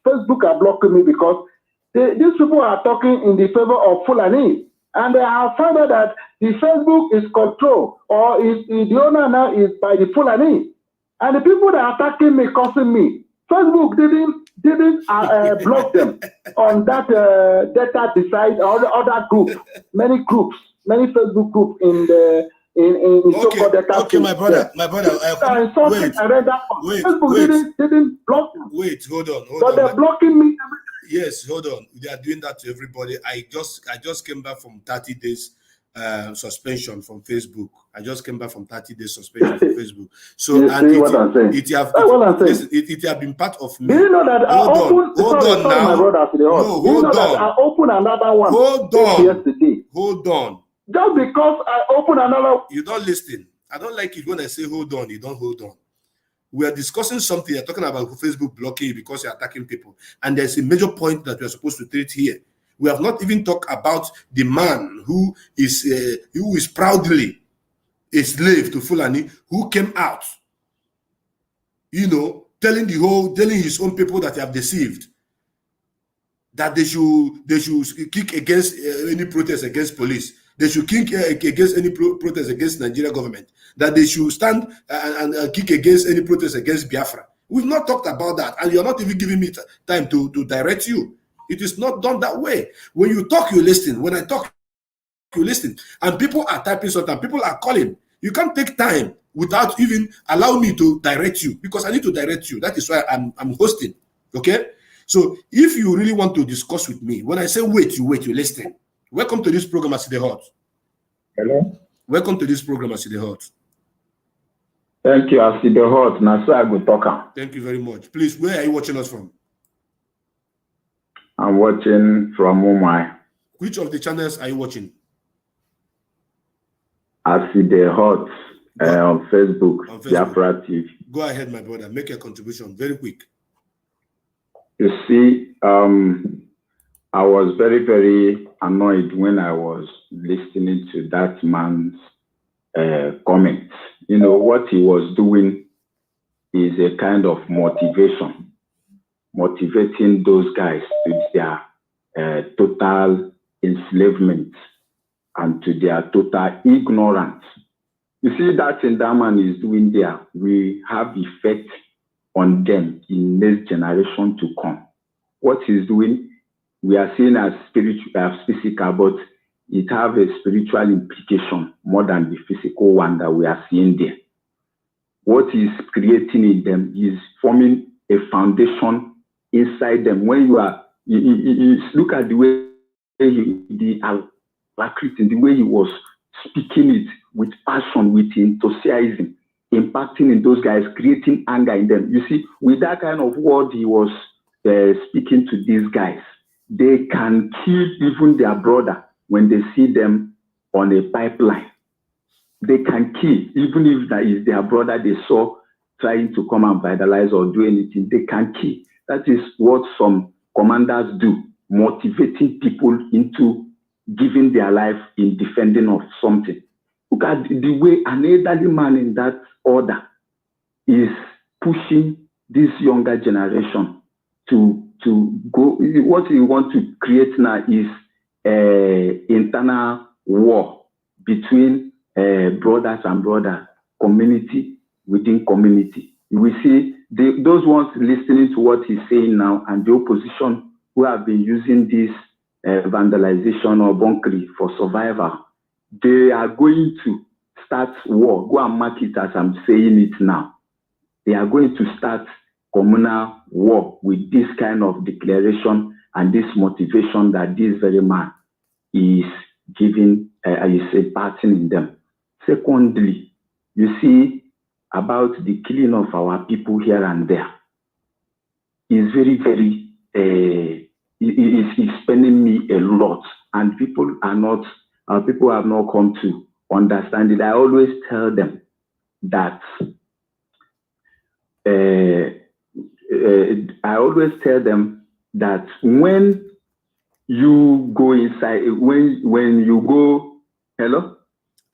Facebook are blocking me because these people are talking in the favor of Fulani. And they have found out that the Facebook is controlled or the owner now is by the Fulani. And the people that are attacking me, causing me, Facebook didn't block them on that data decide or other group, many Facebook groups in the so-called data. Okay, my brother, Facebook didn't block them. Wait, hold on. But they're blocking me. Yes, hold on. They are doing that to everybody. I just came back from 30 days suspension from Facebook. I just came back from 30 days suspension from Facebook. So you see what I'm saying? It have been part of me. Do you know that I opened? Hold on now. My brother, I opened another one. Hold on. Yesterday. Hold on. Just because I opened another. You don't listen. I don't like it when I say hold on. You don't hold on. We are discussing something. You're talking about Facebook blocking you because you're attacking people. And there's a major point that we're supposed to treat here. We have not even talked about the man who is proudly a slave to Fulani, who came out, telling his own people that they have deceived, that they should kick against any protest against police. They should kick against any protest against Nigeria government. That they should stand and kick against any protest against Biafra. We've not talked about that, and you're not even giving me time to direct you. It is not done that way. When you talk, you listen. When I talk, you listen. And people are typing something. People are calling. You can't take time without even allowing me to direct you, because I need to direct you. That is why I'm hosting. Okay? So if you really want to discuss with me, when I say wait, you listen. Welcome to this program, As the Hot. Hello. Welcome to this program, As the Hot. Thank you, As the Hot. Nasa good talker. Thank you very much. Please, where are you watching us from? I'm watching from Mumbai. Which of the channels are you watching? As the Hot on Facebook. Biafra TV. Go ahead, my brother. Make a contribution very quick. You see, I was very, very annoyed when I was listening to that man's comments. What he was doing is a kind of motivating those guys to their total enslavement and to their total ignorance. You see, that thing that man is doing there will have effect on them in next generation to come. What he's doing, we are seeing as physical, but it has a spiritual implication more than the physical one that we are seeing there. What he's creating in them is forming a foundation inside them. When you look at the way the way he was speaking it with passion, with enthusiasm, impacting in those guys, creating anger in them. You see, with that kind of word he was speaking to these guys, they can kill even their brother when they see them on a pipeline. They can kill, even if that is their brother they saw trying to come and vandalize or do anything, they can kill. That is what some commanders do, motivating people into giving their life in defending of something. Look at the way an elderly man in that order is pushing this younger generation to go. What we want to create now is internal war between brothers and brothers, community within community. We see those ones listening to what he's saying now and the opposition who have been using this vandalization or bunkery for survival. They are going to start war. Go and mark it as I'm saying it now. They are going to start communal war with this kind of declaration and this motivation that this very man is giving, is imparting in them. Secondly, you see about the killing of our people here and there is very, very, it's spending me a lot, and people are not, people have not come to understand it. I always tell them that, when you go inside, when you go, hello?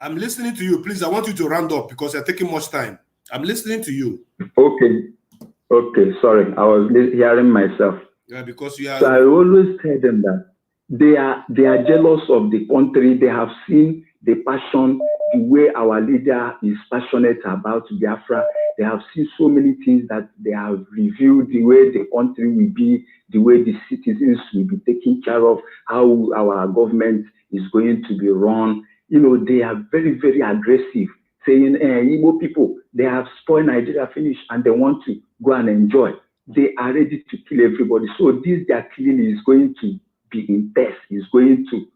I'm listening to you. Please, I want you to round up because you're taking much time. I'm listening to you. Okay, sorry. I was hearing myself. Yeah, because you are... So I always tell them that they are jealous of the country. They have seen the passion, the way our leader is passionate about Biafra. They have seen so many things that they have reviewed, the way the country will be, the way the citizens will be taken care of, how our government is going to be run. You know, they are very, very aggressive, saying, Igbo people, they have spoiled Nigeria finish and they want to go and enjoy. They are ready to kill everybody. So this their killing is going to be intense. Is going to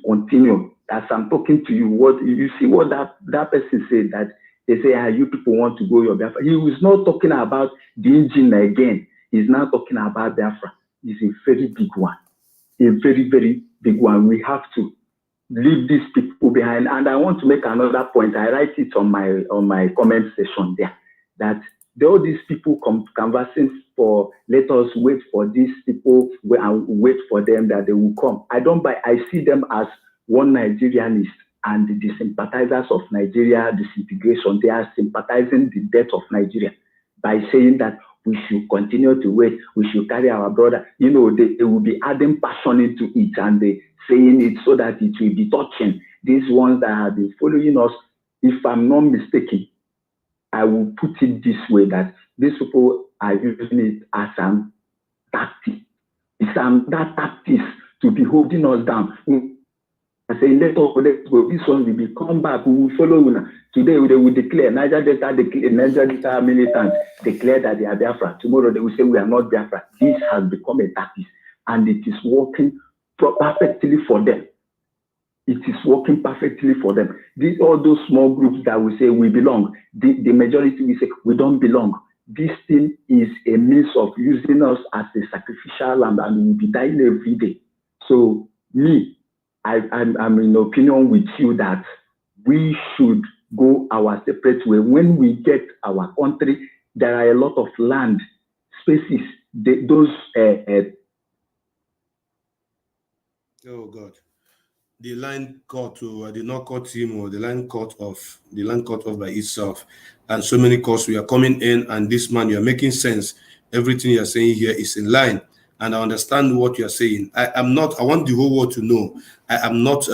continue. As I'm talking to you, what you see, what that person said, that they say, you people want to go your Biafra. He was not talking about the engine again. He's now talking about Biafra. It's a very big one, a very, very big one. We have to leave these people behind. And I want to make another point. I write it on my comment section there, that all these people conversing for, let us wait for these people and wait for them that they will come. I see them as one Nigerianist and the sympathizers of Nigeria disintegration. They are sympathizing the death of Nigeria by saying that we should continue to wait, we should carry our brother. You know, they will be adding passion into it, and they saying it so that it will be touching these ones that have been following us. If I'm not mistaken, I will put it this way, that these people are using it as an tactic. It's that tactics to be holding us down. I say, let's go. This one will be come back. We will follow you. Today they will declare Niger Delta militants declare that they are Biafra. Tomorrow they will say we are not Biafra. This has become a tactic, and it is working perfectly for them. It is working perfectly for them. All those small groups that will say we belong, the majority will say we don't belong. This thing is a means of using us as a sacrificial lamb, and we will be dying every day. So me, I'm in opinion with you that we should go our separate way. When we get our country, there are a lot of land spaces. Oh God, the line cut to I did not cut him, or the line cut off. The line cut off by itself, and so many calls we are coming in. And this man, you are making sense. Everything you are saying here is in line, and I understand what you are saying. I want the whole world to know. I'm not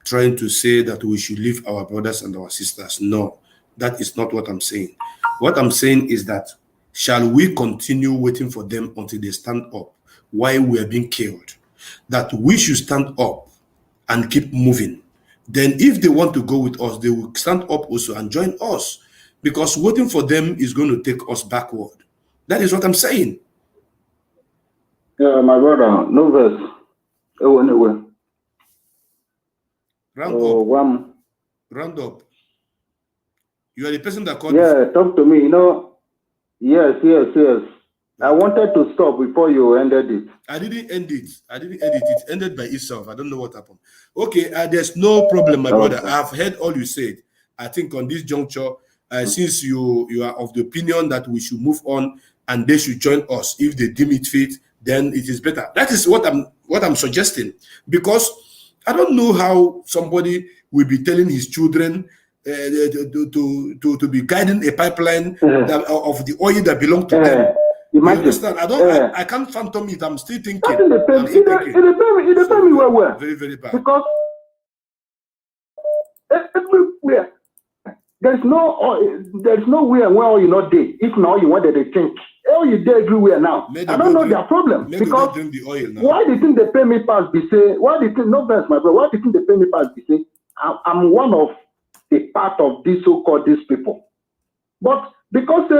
trying to say that we should leave our brothers and our sisters. No, that is not what I'm saying. What I'm saying is that shall we continue waiting for them until they stand up while we are being killed? That we should stand up and keep moving. Then if they want to go with us, they will stand up also and join us, because waiting for them is going to take us backward. That is what I'm saying. Yeah, my brother, no verse. Oh, anyway. Round up. You are the person that called. Yeah, talk to me. You know, yes. I wanted to stop before you ended it. I didn't end it. It ended by itself. I don't know what happened. Okay, there's no problem, my brother. I've heard all you said. I think on this juncture, since you are of the opinion that we should move on and they should join us if they deem it fit, then it is better. That is what I'm suggesting, because I don't know how somebody will be telling his children to be guiding a pipeline of the oil that belongs to them. You understand? I can't phantom it. I'm still thinking. It depends me where. Very, very bad. Because everywhere there's no way where you not there. If now you wanted to think oil is there everywhere now. I don't know their problem. Because the oil now. why do you think they pay me pass be say, why do you think, no verse, my brother, why do you think they pay me pass be say, I'm one of the part of this so-called these people. But because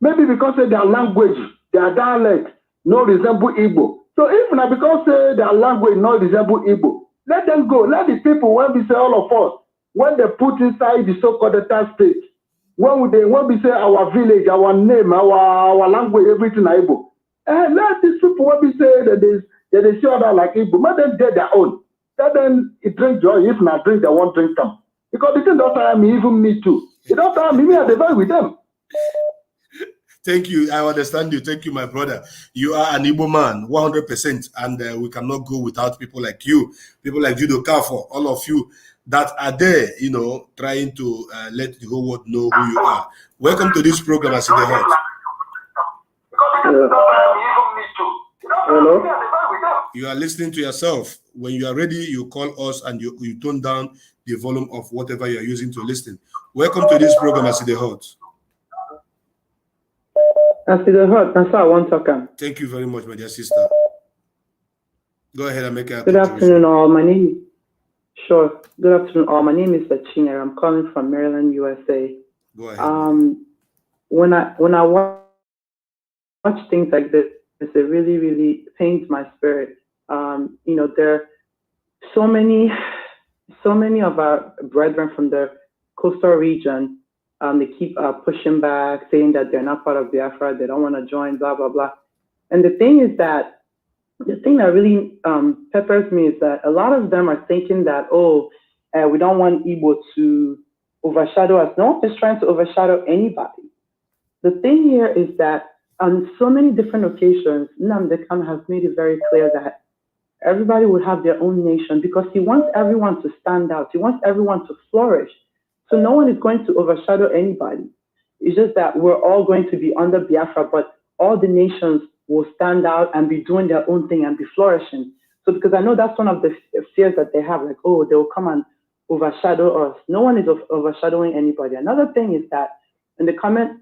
maybe because their language, their dialect, no resemble Igbo. So if not because their language no resemble Igbo, let them go. Let the people, when we say all of us, when they put inside the so-called data state, when we say our village, our name, our language, everything Igbo, let these people, when we say that they see other like Igbo, let them get their own. Let them drink joy. If not drink, they won't drink them. Because the thing don't tell me, even me too. It don't tell me I divide with them. Thank you. I understand you. Thank you, my brother. You are an Igbo man, 100%, and we cannot go without people like you, people like Judo Kafo, all of you that are there, trying to let the whole world know who you are. Welcome to this program, As in the Heart. Hello? You are listening to yourself. When you are ready, you call us and you tone down the volume of whatever you are using to listen. Welcome to this program, As in the Heart. As in the Heart, that's how I want to come. Thank you very much, my dear sister. Go ahead and make a Good afternoon, all. Good afternoon, all. My name is Achina. I'm calling from Maryland, USA. Go ahead. When I watch things like this, it really, really pains my spirit. There are so many of our brethren from the coastal region. They keep pushing back, saying that they're not part of Biafra, they don't want to join, blah, blah, blah. And the thing that really peppers me is that a lot of them are thinking that, we don't want Igbo to overshadow us. No one is trying to overshadow anybody. The thing here is that on so many different occasions, Nnamdi Kanu has made it very clear that everybody would have their own nation because he wants everyone to stand out. He wants everyone to flourish. So no one is going to overshadow anybody. It's just that we're all going to be under Biafra, but all the nations will stand out and be doing their own thing and be flourishing. So because I know that's one of the fears that they have, like, they will come and overshadow us. No one is overshadowing anybody. Another thing is that in the comment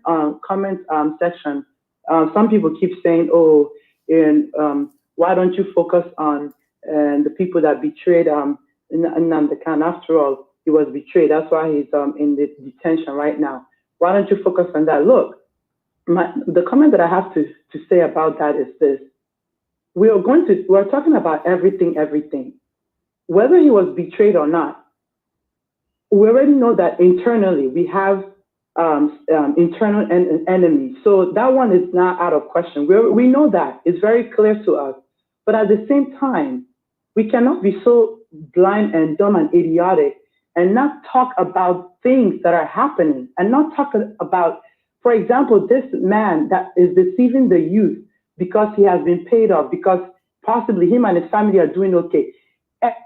section, some people keep saying, why don't you focus on the people that betrayed Nnamdi Kanu? After all, he was betrayed. That's why he's in the detention right now. Why don't you focus on that? Look, the comment that I have to say about that is this. We're talking about everything. Whether he was betrayed or not, we already know that internally we have internal enemies. So that one is not out of question. We know that. It's very clear to us. But at the same time, we cannot be so blind and dumb and idiotic and not talk about things that are happening and not talk about, for example, this man that is deceiving the youth because he has been paid off, because possibly him and his family are doing okay.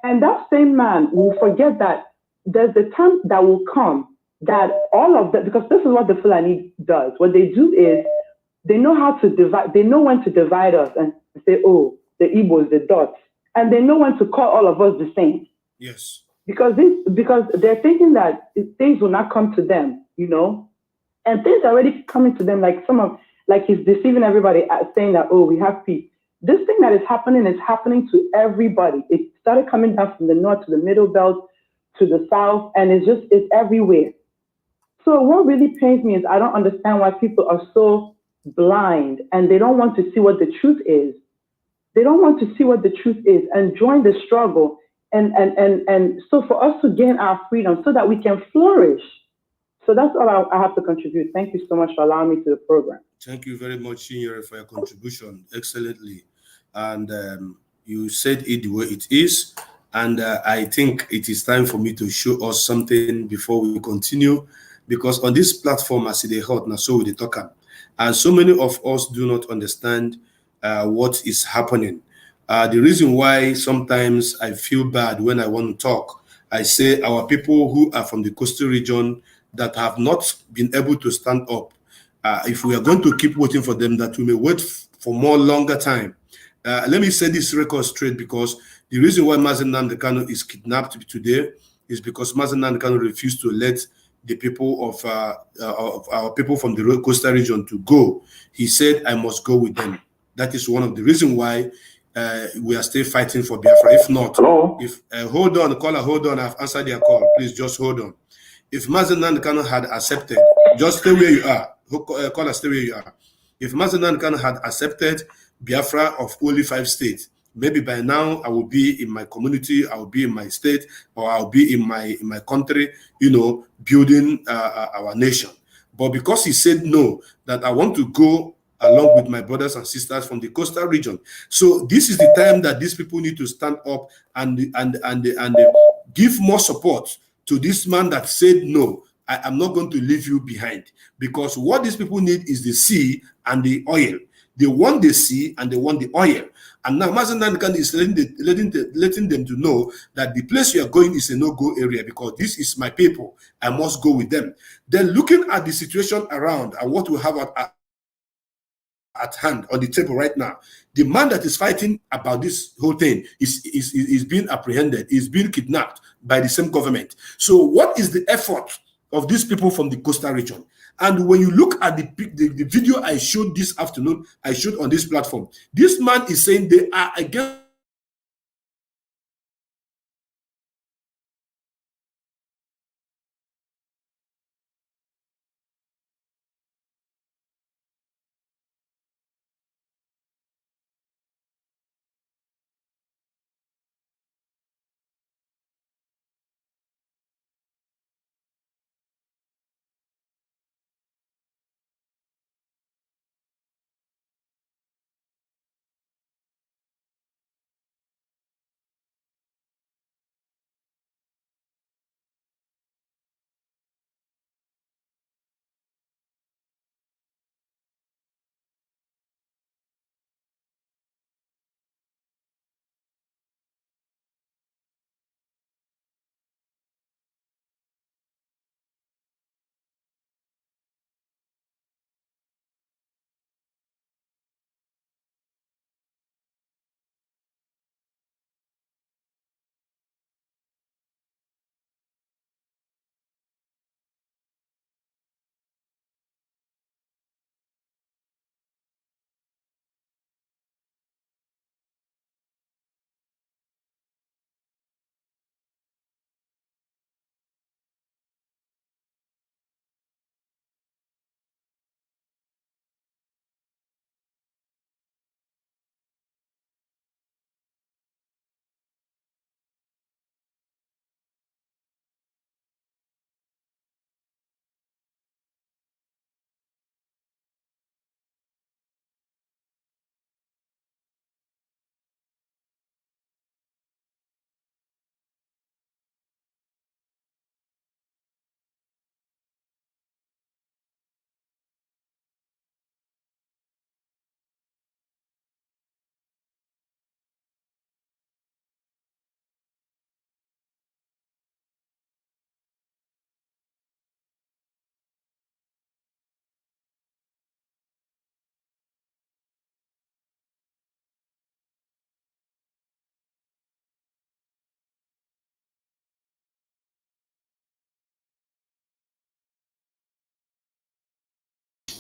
And that same man will forget that there's the time that will come that all of that, because this is what the Fulani does. What they do is they know how to divide, they know when to divide us and say, the Igbos, the dots. And they know when to call all of us the same. Yes. Because they're thinking that things will not come to them, and things are already coming to them. Like he's deceiving everybody, saying that we have peace. This thing that is happening to everybody. It started coming down from the north to the middle belt to the south, and it's everywhere. So what really pains me is I don't understand why people are so blind and they don't want to see what the truth is. They don't want to see what the truth is and join the struggle. And so for us to gain our freedom so that we can flourish. So that's all I have to contribute. Thank you so much for allowing me to the program. Thank you very much, Senior, for your contribution. Excellently. And you said it the way it is. And I think it is time for me to show us something before we continue. Because on this platform, As they hot, now so we talk. And so many of us do not understand what is happening. The reason why sometimes I feel bad when I want to talk, I say our people who are from the coastal region that have not been able to stand up, if we are going to keep waiting for them, that we may wait for more longer time. Let me say this record straight, because the reason why Mazi Nnamdi Kanu is kidnapped today is because Mazi Nnamdi Kanu refused to let the people of our people from the coastal region to go. He said, I must go with them. That is one of the reasons why we are still fighting for Biafra. If not, if hold on, caller, hold on. I've answered your call. Please just hold on. If Mazen Nnamdi Kanu had accepted, just stay where you are. Caller, stay where you are. If Mazen Nnamdi Kanu had accepted Biafra of only 5 states, maybe by now I will be in my community, I will be in my state, or I'll be in my country, you know, building our nation. But because he said no, that I want to go along with my brothers and sisters from the coastal region. So this is the time that these people need to stand up and give more support to this man that said, no, I am not going to leave you behind. Because what these people need is the sea and the oil. They want the sea and they want the oil. And now Mazen Nnamdi Kanu is letting them to know that the place you are going is a no-go area because this is my people. I must go with them. Then looking at the situation around and what we have at hand on the table right now, the man that is fighting about this whole thing is being apprehended, is being kidnapped by the same government. So what is the effort of these people from the coastal region? And when you look at the video I showed this afternoon, I showed on this platform, this man is saying they are against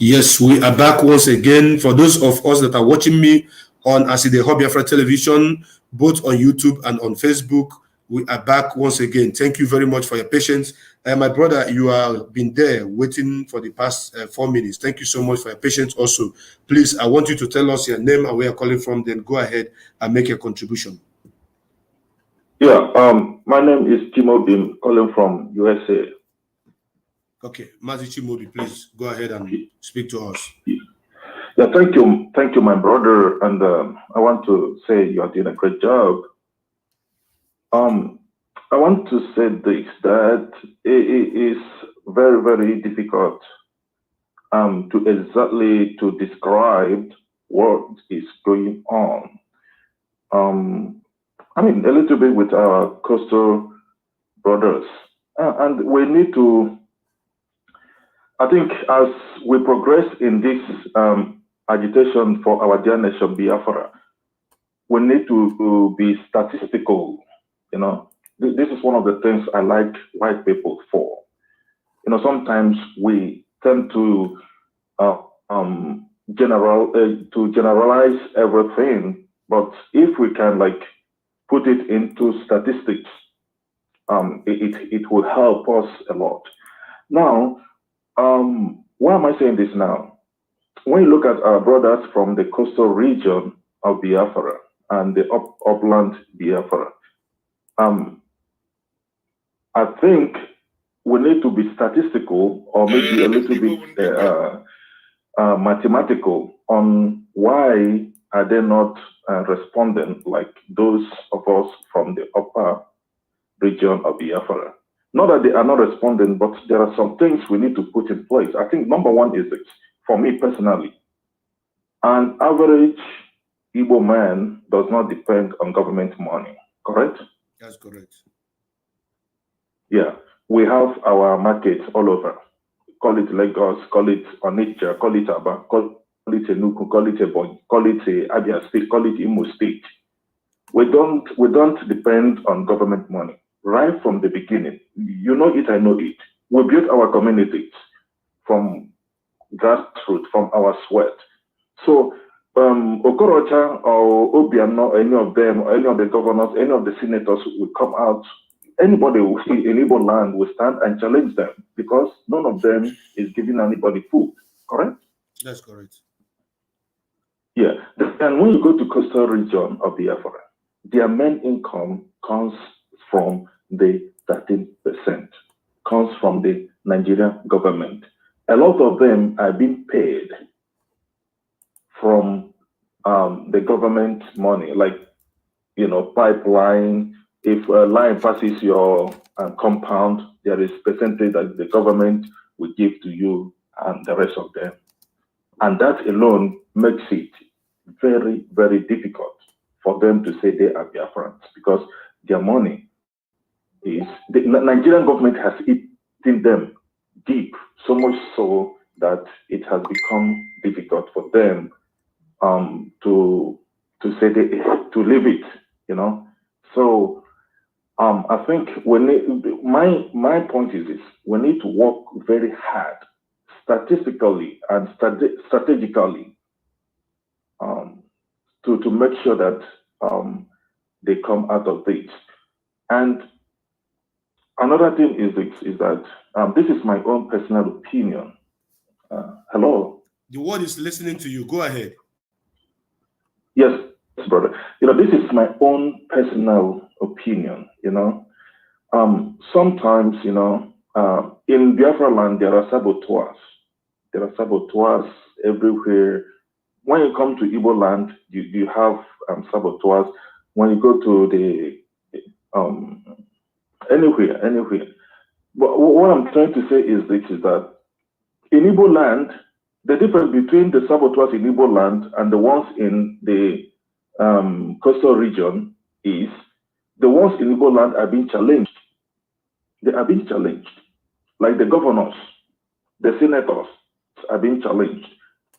Yes, we are back once again. For those of us that are watching me on Aside Biafra television, both on YouTube and on Facebook, we are back once again. Thank you very much for your patience. My brother, you have been there waiting for the past 4 minutes. Thank you so much for your patience also. Please, I want you to tell us your name and where you're calling from, then go ahead and make your contribution. Yeah, my name is Timo Bim, calling from USA. Okay, Mazi Chimobi, please go ahead and speak to us. Yeah, thank you, my brother, and I want to say you are doing a great job. I want to say this, that it is very, very difficult to exactly to describe what is going on. I mean, a little bit with our coastal brothers, and we need to. I think as we progress in this agitation for our dear nation, Biafra, we need to be statistical. You know, this is one of the things I like white people for. sometimes we tend to generalize everything, but if we can put it into statistics, it will help us a lot. Now, why am I saying this now? When you look at our brothers from the coastal region of Biafra and the upland Biafra, I think we need to be statistical or maybe a little bit mathematical on why are they not responding like those of us from the upper region of Biafra. Not that they are not responding, but there are some things we need to put in place. I think number one is this, for me personally, an average Igbo man does not depend on government money, correct? That's correct. Yeah, we have our markets all over. Call it Lagos, call it Onitsha, call it Aba, call it Enugu, call it Ebonyi, call it Abia State, call it Imo State. We don't depend on government money right from the beginning. You know it, I know it. We built our communities from grassroots, from our sweat. So Okorocha or Obiano, any of them, or any of the governors, any of the senators will come out. Anybody who in Igbo land will stand and challenge them because none of them is giving anybody food, correct? That's correct. Yeah, and when you go to coastal region of Biafra, their main income comes from the 13%, comes from the Nigerian government. A lot of them are being paid from the government money, like, pipeline. If a line passes your compound, there is percentage that the government will give to you and the rest of them. And that alone makes it very, very difficult for them to say they are Biafrans because their money is, the Nigerian government has eaten them deep, so much so that it has become difficult for them to say to leave it, So I think we need, my point is this: we need to work very hard, statistically and strategically, to make sure that they come out of this. And another thing is that this is my own personal opinion. Hello. The world is listening to you. Go ahead. Yes, brother. This is my own personal opinion. Sometimes, in Biafra land, there are saboteurs. There are saboteurs everywhere. When you come to Igbo land, you have saboteurs. When you go to the anywhere. But what I'm trying to say is this: is that in Igbo land, the difference between the saboteurs in Igbo land and the ones in the coastal region is the ones in Igbo land are being challenged. They are being challenged. Like the governors, the senators are being challenged.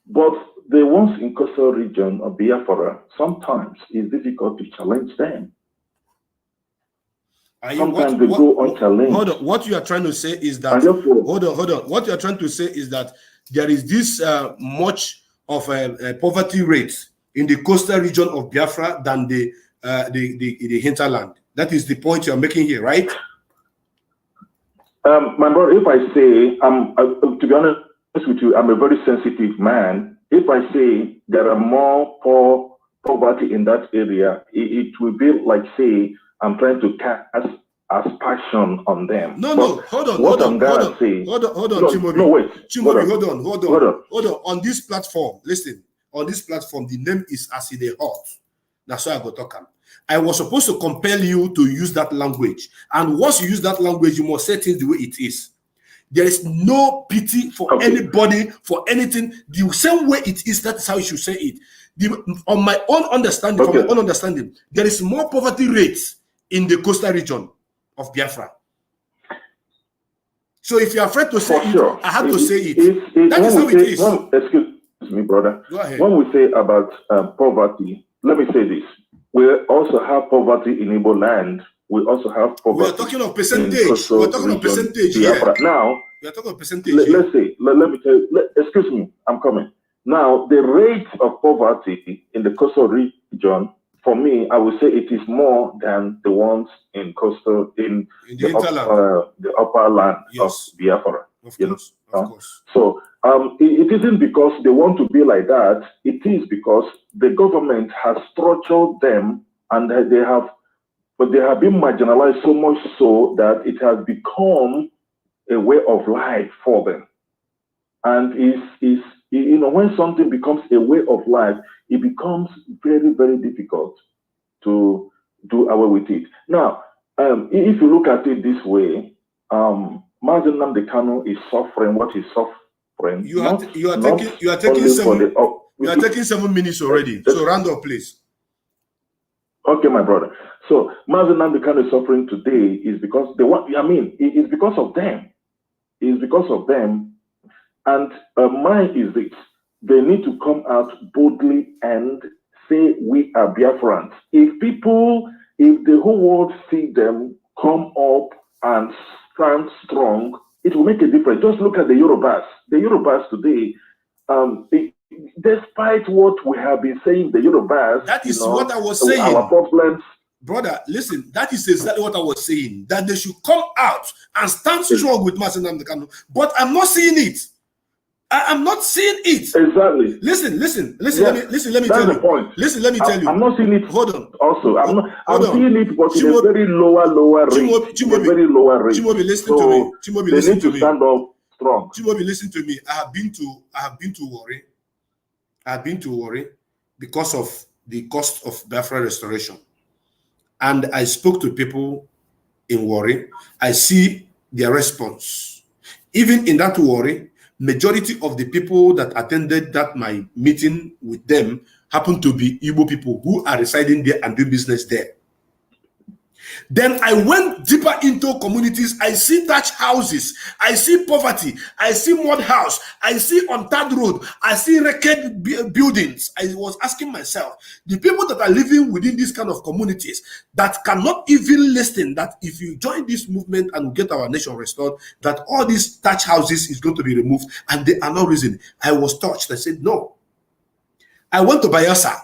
But the ones in coastal region of Biafra, sometimes it's difficult to challenge them. Sometimes they go unchallenged. Hold on. What you are trying to say is that, hold on. What you are trying to say is that there is this much of a poverty rate in the coastal region of Biafra than the hinterland. That is the point you are making here, right? My brother, if I say, to be honest with you, I'm a very sensitive man. If I say there are more poverty in that area, it will be like, say, I'm trying to cast aspersion on them. No, hold on, Chimobi. No, wait. Chimobi, hold on. On this platform, listen, on this platform, the name is Aside Hot. That's why I go talk. I was supposed to compel you to use that language. And once you use that language, you must say things the way it is. There is no pity for anybody, for anything. The same way it is, that is how you should say it. On my own understanding, from my own understanding, there is more poverty rates in the coastal region of Biafra. So if you're afraid to say it, I have to say it. That is how it is. Excuse me, brother. Go ahead. When we say about poverty, let me say this. We also have poverty in Igbo land. We also have poverty. We are talking of percentage. We're talking of percentage here. Now, We are talking about percentage. Let's say, let me tell you, excuse me, I'm coming. Now, the rate of poverty in the coastal region, for me, I would say it is more than the ones in coastal, in the upper land of Biafra. Of course. So it isn't because they want to be like that. It is because the government has structured them, and they have been marginalized so much so that it has become a way of life for them. And is you know, when something becomes a way of life, it becomes very, very difficult to do away with it. Now, if you look at it this way, Mazen Nnamdi Kanu is suffering what he's suffering. You are taking 7 minutes already. So round up, please. Okay, my brother. So Mazen Nnamdi Kanu is suffering today is because it's because of them. It's because of them. And mine is this: they need to come out boldly and say we are Biafrans. If the whole world see them come up and stand strong, it will make a difference. Just look at the Yorubas. The Yorubas today, despite what we have been saying, the Yorubas. That is what I was saying. Our problems. Brother, listen, that is exactly what I was saying. That they should come out and stand strong with Mazen Nnamdi Kanu. But I'm not seeing it. I'm not seeing it. Exactly. Listen. Yes, Let me tell you. Point. Listen, let me tell you. I'm not seeing it. Hold on. Also, I'm seeing it, but in a very lower rate. Very lower rate. Chimobi, listen to me. Chimobi, they listen need to to me. stand up strong. Chimobi, listen to me. I have been to Warri. I have been to Warri because of the cost of Biafra restoration. And I spoke to people in Warri. I see their response. Even in that Warri, majority of the people that attended my meeting with them happen to be Igbo people who are residing there and do business there. Then I went deeper into communities. I see thatch houses. I see poverty. I see mud house. I see untarred road. I see wrecked buildings. I was asking myself, the people that are living within these kind of communities that cannot even listen that if you join this movement and get our nation restored, that all these thatch houses is going to be removed, and they are not reason. I was touched. I said, no. I went to Bayelsa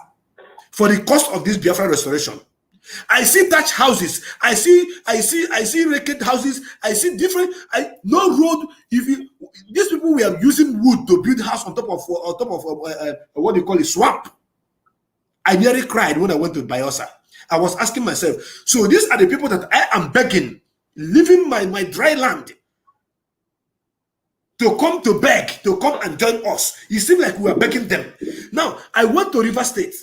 for the cost of this Biafra restoration. I see thatch houses. I see wrecked houses. I see different. No road. These people were using wood to build house on top of what they call a swamp. I nearly cried when I went to Bayelsa. I was asking myself, so these are the people that I am begging, leaving my dry land, to come to beg, to come and join us. It seemed like we were begging them. Now I went to River State.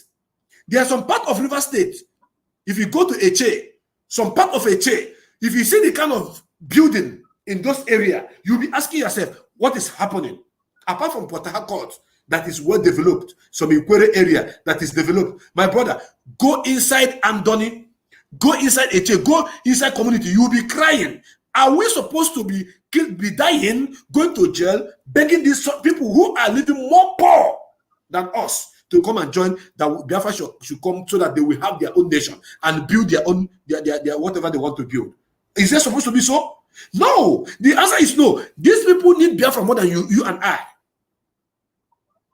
There are some part of River State. If you go to Eche, some part of Eche, if you see the kind of building in those areas, you'll be asking yourself, what is happening? Apart from Port Harcourt, that is well developed, some Ikwere area that is developed. My brother, go inside Andoni, go inside Eche, go inside community, you'll be crying. Are we supposed to be dying, going to jail, begging these people who are living more poor than us to come and join, that Biafra should come so that they will have their own nation and build their own, their whatever they want to build? Is that supposed to be so? No. The answer is no. These people need Biafra more than you and I.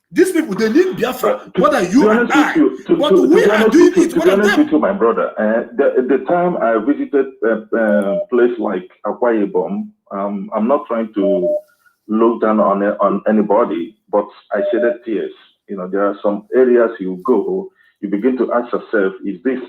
These people, they need Biafra more than you and I. But we are doing it more than them. To my brother, the time I visited a place like Akwa Ibom, I'm not trying to look down on anybody, but I shedded tears. You know, there are some areas you go, you begin to ask yourself, is this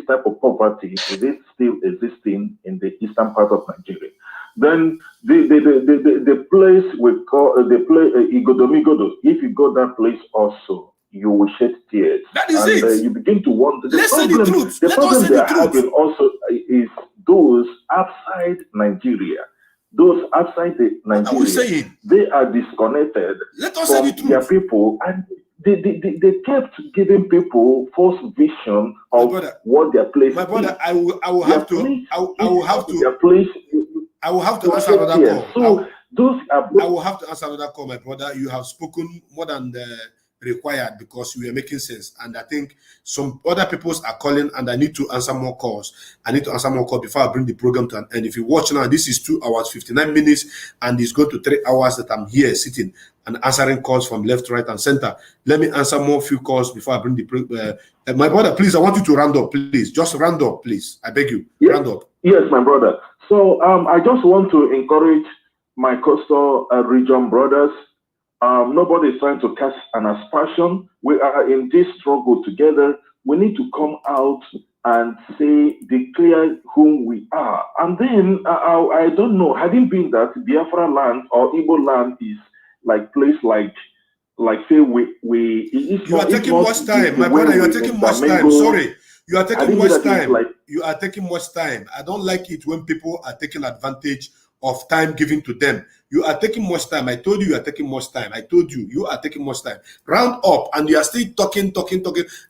type of poverty, is it still existing in the eastern part of Nigeria? Then the place we call Igodomigodo, if you go that place also, you will shed tears. That is it. You begin to wonder. Let's say the truth. The problem they are having also is those outside Nigeria. Those outside Nigeria, they are disconnected from their people, and they kept giving people false vision of what their place is. My brother, I will have to answer another call. So those are. I will have to answer another call, my brother. You have spoken more than required because we are making sense. And I think some other peoples are calling, and I need to answer more calls. I need to answer more calls before I bring the program to an end. If you watch now, this is 2 hours, 59 minutes, and it's going to 3 hours that I'm here sitting and answering calls from left, right, and center. Let me answer more few calls before I bring the my brother, please, I want you to round up, please. Just round up, please. I beg you, round up. Yes, my brother. So I just want to encourage my coastal region brothers. Nobody is trying to cast an aspersion. We are in this struggle together. We need to come out and declare whom we are. And then I don't know, having been that Biafra land or Igbo land is like place like say you are taking much time, my brother. You are taking much time. Sorry, you are taking much time. You are taking much time. I don't like it when people are taking advantage of time given to them. You are taking much time. I told you are taking much time. I told you you are taking much time. Round up, and you are still talking.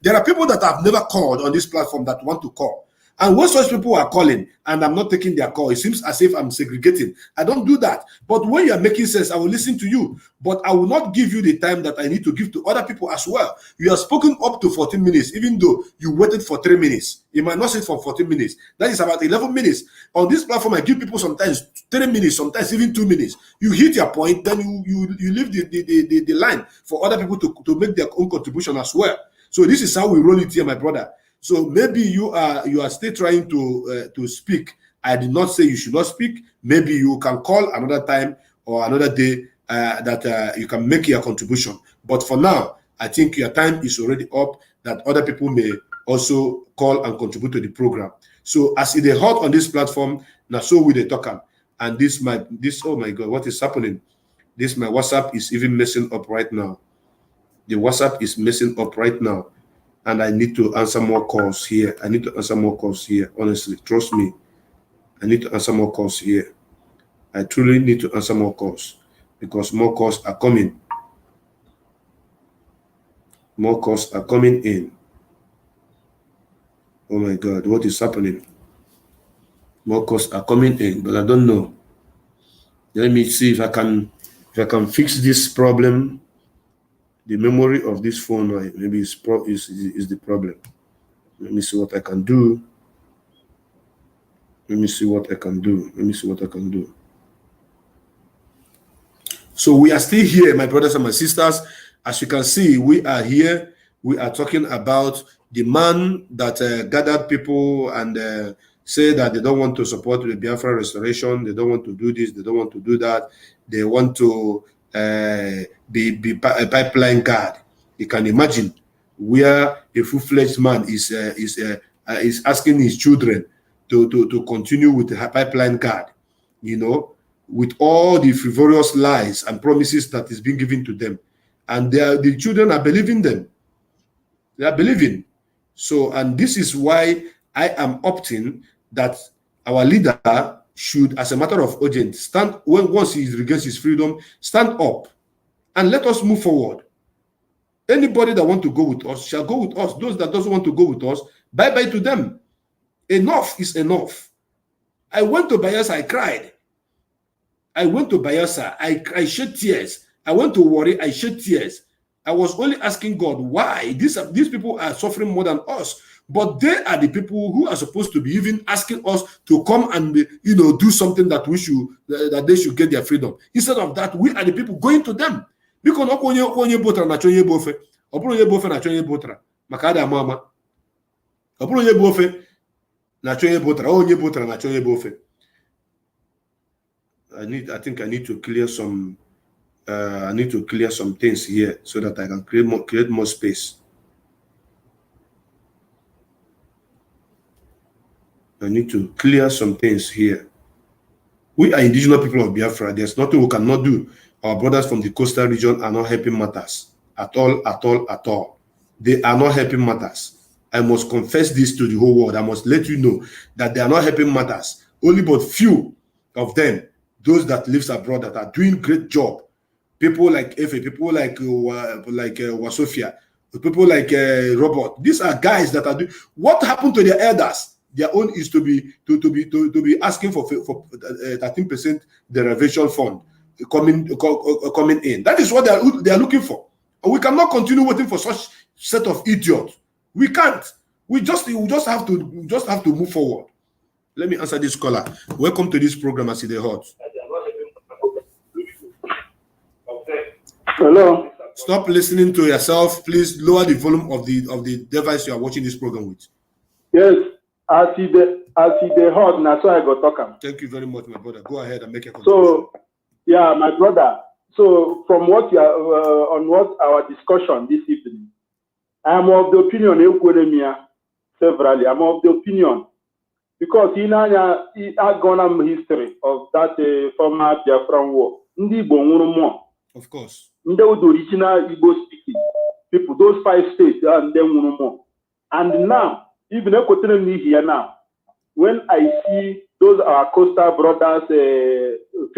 There are people that have never called on this platform that want to call. And when such people are calling and I'm not taking their call, it seems as if I'm segregating. I don't do that. But when you are making sense, I will listen to you. But I will not give you the time that I need to give to other people as well. You have spoken up to 14 minutes, even though you waited for 3 minutes. You might not sit for 14 minutes. That is about 11 minutes. On this platform, I give people sometimes 3 minutes, sometimes even 2 minutes. You hit your point, then you leave the line for other people to make their own contribution as well. So this is how we roll it here, my brother. So maybe you are still trying to speak. I did not say you should not speak. Maybe you can call another time or another day that you can make your contribution. But for now, I think your time is already up, that other people may also call and contribute to the program. So as it is hot on this platform, now so we the talk. And this oh my God, what is happening? This my WhatsApp is even messing up right now. The WhatsApp is messing up right now. And I need to answer more calls here. I need to answer more calls here. Honestly, trust me. I need to answer more calls here. I truly need to answer more calls because more calls are coming. More calls are coming in. Oh my God, what is happening? More calls are coming in, but I don't know. Let me see if I can fix this problem. The memory of this phone maybe is the problem. Let me see what I can do. Let me see what I can do. So we are still here, my brothers and my sisters. As you can see, we are here. We are talking about the man that gathered people and say that they don't want to support the Biafra restoration. They don't want to do this. They don't want to do that. They want to be a pipeline guard. You can imagine where a full-fledged man is asking his children to continue with the pipeline guard, you know, with all the frivolous lies and promises that is being given to them. And the children are believing them. They are believing. So, and this is why I am opting that our leader should, as a matter of urgent, once he regains his freedom, stand up and let us move forward. Anybody that wants to go with us shall go with us. Those that doesn't want to go with us, bye-bye to them. Enough is enough. I went to Bayelsa, I cried. I went to Bayelsa, I shed tears. I went to Warri, I shed tears. I was only asking God why these people are suffering more than us. But they are the people who are supposed to be even asking us to come and do something that that they should get their freedom. Instead of that, we are the people going to them. Because onye botra na chonye bofe. Oburu onye bofe na chonye botra. Makada mama. Oburu onye bofe na chonye botra. Onye botra na chonye bofe. I think I need to clear some things here so that I can create more space. I need to clear some things here. We are indigenous people of Biafra. There's nothing we cannot do. Our brothers from the coastal region are not helping matters at all. They are not helping matters. I must confess this to the whole world. I must let you know that they are not helping matters. Only but few of them, those that live abroad, that are doing great job. People like Efe, people like Wasofia, people like Robert. These are guys that are doing. What happened to their elders? Their own is to be asking for 13% derivation fund coming in. That is what they are looking for. We cannot continue waiting for such set of idiots. We can't. We just have to move forward. Let me answer this caller. Welcome to this program, I see the hot. Hello. Stop listening to yourself. Please lower the volume of the device you are watching this program with. Yes, I see the hot, and that's why I got talking. Thank you very much, my brother. Go ahead and make your contribution. So, yeah, my brother. So, from what you are on what our discussion this evening, I am of the opinion, severally, I'm of the opinion, because in our history of that former Biafran war, of course, the original Igbo speaking people, those 5 states, and then more. And now, even here now, when I see those our coastal brothers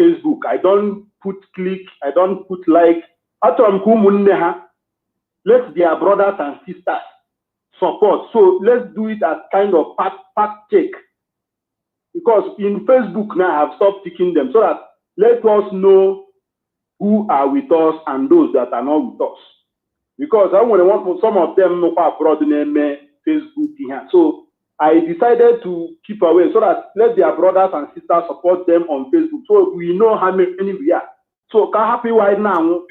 Facebook, I don't put click, I don't put like. Let their brothers and sisters support. So let's do it as kind of fact check. Because in Facebook now I've stopped picking them so that let us know who are with us and those that are not with us. Because I want some of them know abroad in Facebook here. So I decided to keep away so that let their brothers and sisters support them on Facebook. So we know how many we are. So can happy right now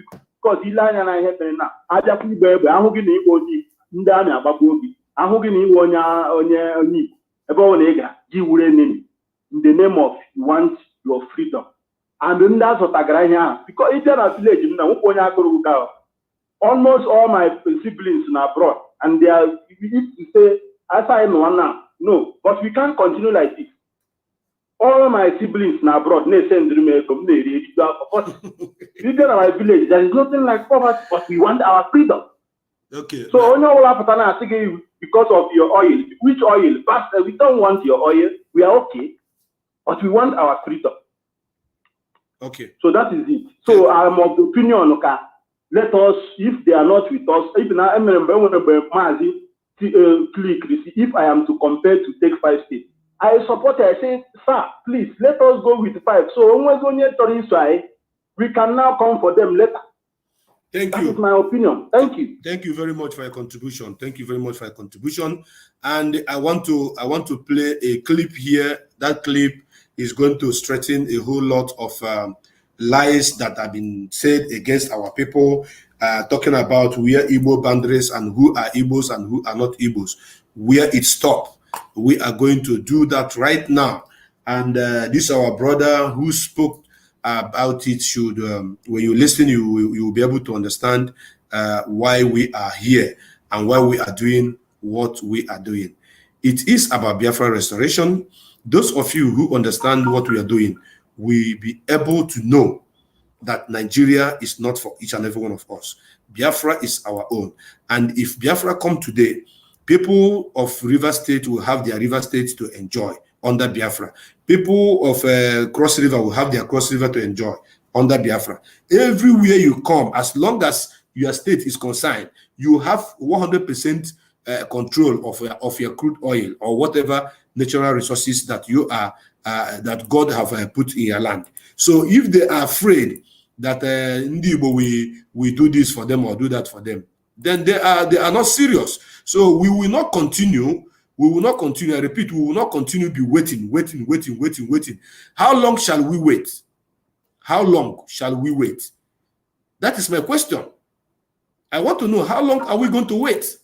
because he line and I have now. I just put baby. I'm going to go to Ndami Ababobi. I'm going to go on about in the name of you want your freedom. And then that's what I got because it's a village. Almost all my siblings are abroad, and they are. If you say, as I know now, no, but we can't continue like this. All my siblings are abroad. They send me from but in my village, there is nothing like poverty, but we want our freedom. Okay. So only all of because of your oil. Which oil? But we don't want your oil. We are okay, but we want our freedom. Okay. So that is it. So I'm of the opinion, okay. Let us, if they are not with us, even I remember when click, if I am to compare to take 5 states, I support it. I say, sir, please, let us go with 5. So when we're going to we can now come for them later. Thank you. That is my opinion. Thank you. Thank you very much for your contribution. Thank you very much for your contribution. And I want to play a clip here. That clip is going to strengthen a whole lot of lies that have been said against our people, talking about where Igbo boundaries and who are Igbos and who are not Igbos, where it stopped. We are going to do that right now. And this our brother who spoke about it should, when you listen, you will be able to understand why we are here and why we are doing what we are doing. It is about Biafra restoration. Those of you who understand what we are doing will be able to know that Nigeria is not for each and every one of us. Biafra is our own. And if Biafra come today, people of River State will have their River State to enjoy under Biafra. People of Cross River will have their Cross River to enjoy under Biafra. Everywhere you come, as long as your state is concerned, you have 100% control of your crude oil or whatever natural resources that you are that God have put in your land. So if they are afraid that Ndigbo we do this for them or do that for them, then they are not serious. So we will not continue. We will not continue. I repeat, we will not continue be waiting. How long shall we wait? How long shall we wait? That is my question. I want to know, how long are we going to wait?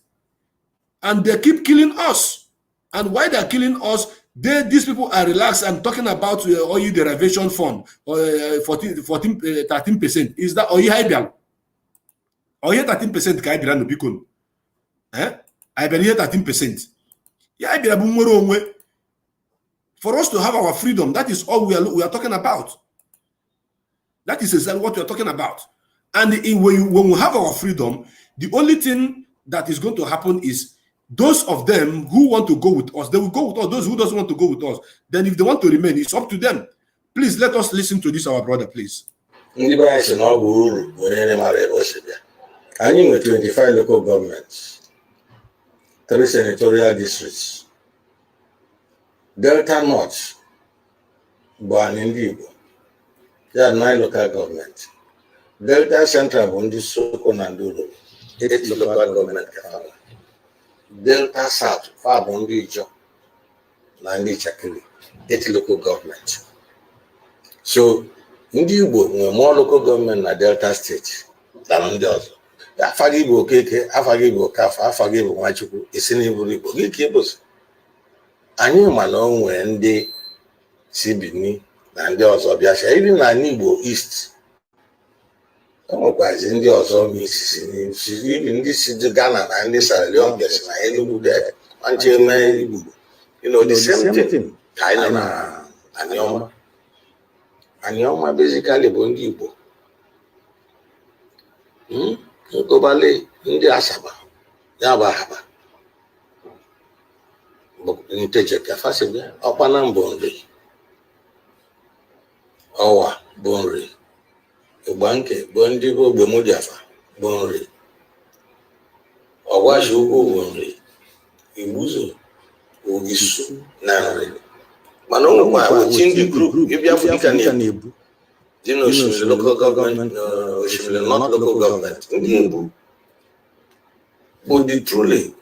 And they keep killing us. And why they're killing us, these people are relaxed and talking about oil derivation fund, 13%. Is that oil high bill? Oil 13% ka ibira no bikon. I believe 13%. Yeah, for us to have our freedom, that is all we are talking about. That is exactly what we are talking about. And when we have our freedom, the only thing that is going to happen is those of them who want to go with us, they will go with us. Those who doesn't want to go with us, then if they want to remain, it's up to them. Please let us listen to this, our brother, please. I need 25 local governments, 3 senatorial districts. Delta North, Ohaneze Ndigbo, there are 9 local governments. Delta Central on the Soko Nanduro, 8 local government kafala. Delta South, far on the job, Nandi Chakiri, 8 local government. So, Ndigbo, more local government na Delta State than the other. Afagibo Keke, Afagibo Kafa, Afagibo Machuku, Isinibo, Gikibus. Anyị ma na o nwere ndị si Benin na ndị ọzọ bịa sha even na Igbo East o nwekwazi ndị ọzọ ibi ndị si Ghana na ndị Sierra Leone bịasị na Enugu de manche mee Igbo the same thing ka anyị nọ na Anioma basically bụ ndị Igbo Nkobale ndị Asaba ya bụ Ahaba Ntejeka Fasibia, Opanam Bonri, Owa Bonri, Ubanke, Bondigo Bemujafa, Bonri, Owashugo Bonri, Ibuzo, Ugisu, Nanri. Manon, within the group, if you have Nebu, you know, she local government, she will not local government, Nebu. But the truly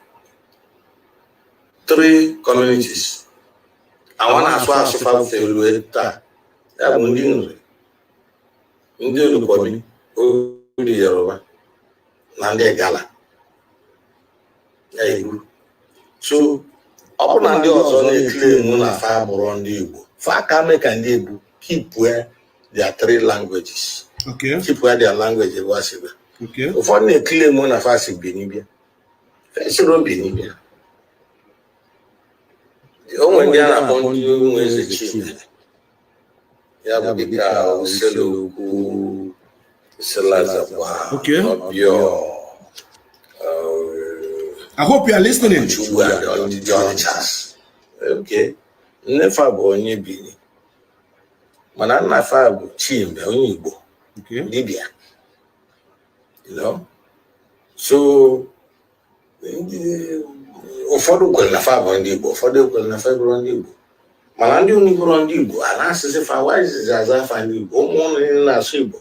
3 communities. I want to ask if I feel with that. I will do it. The Yoruba, Nande Gala. So, upon the other claim on a farm around the Igbo. Fakame can Igbo keep where there are 3 languages. Okay. Keep where their language was. Okay. For the claim on a fast Benibia. First, Benibia. When they are upon you as a chief, Yabika, Selu, Selazaba, I hope you are listening. Okay. Never born ye Bini. Manana Fabu, Chim, Unibo, Libya. You know? So, ụfọdụ kwere na fa bụ ndị Igbo, ụfọdụ kwere na fa bụrụ ndị Igbo. Mana ndị unu bụrụ ndị Igbo, a na-asịsị fa wazizi aza afa ndị Igbo, ụmụ ụnụ na-asụ Igbo.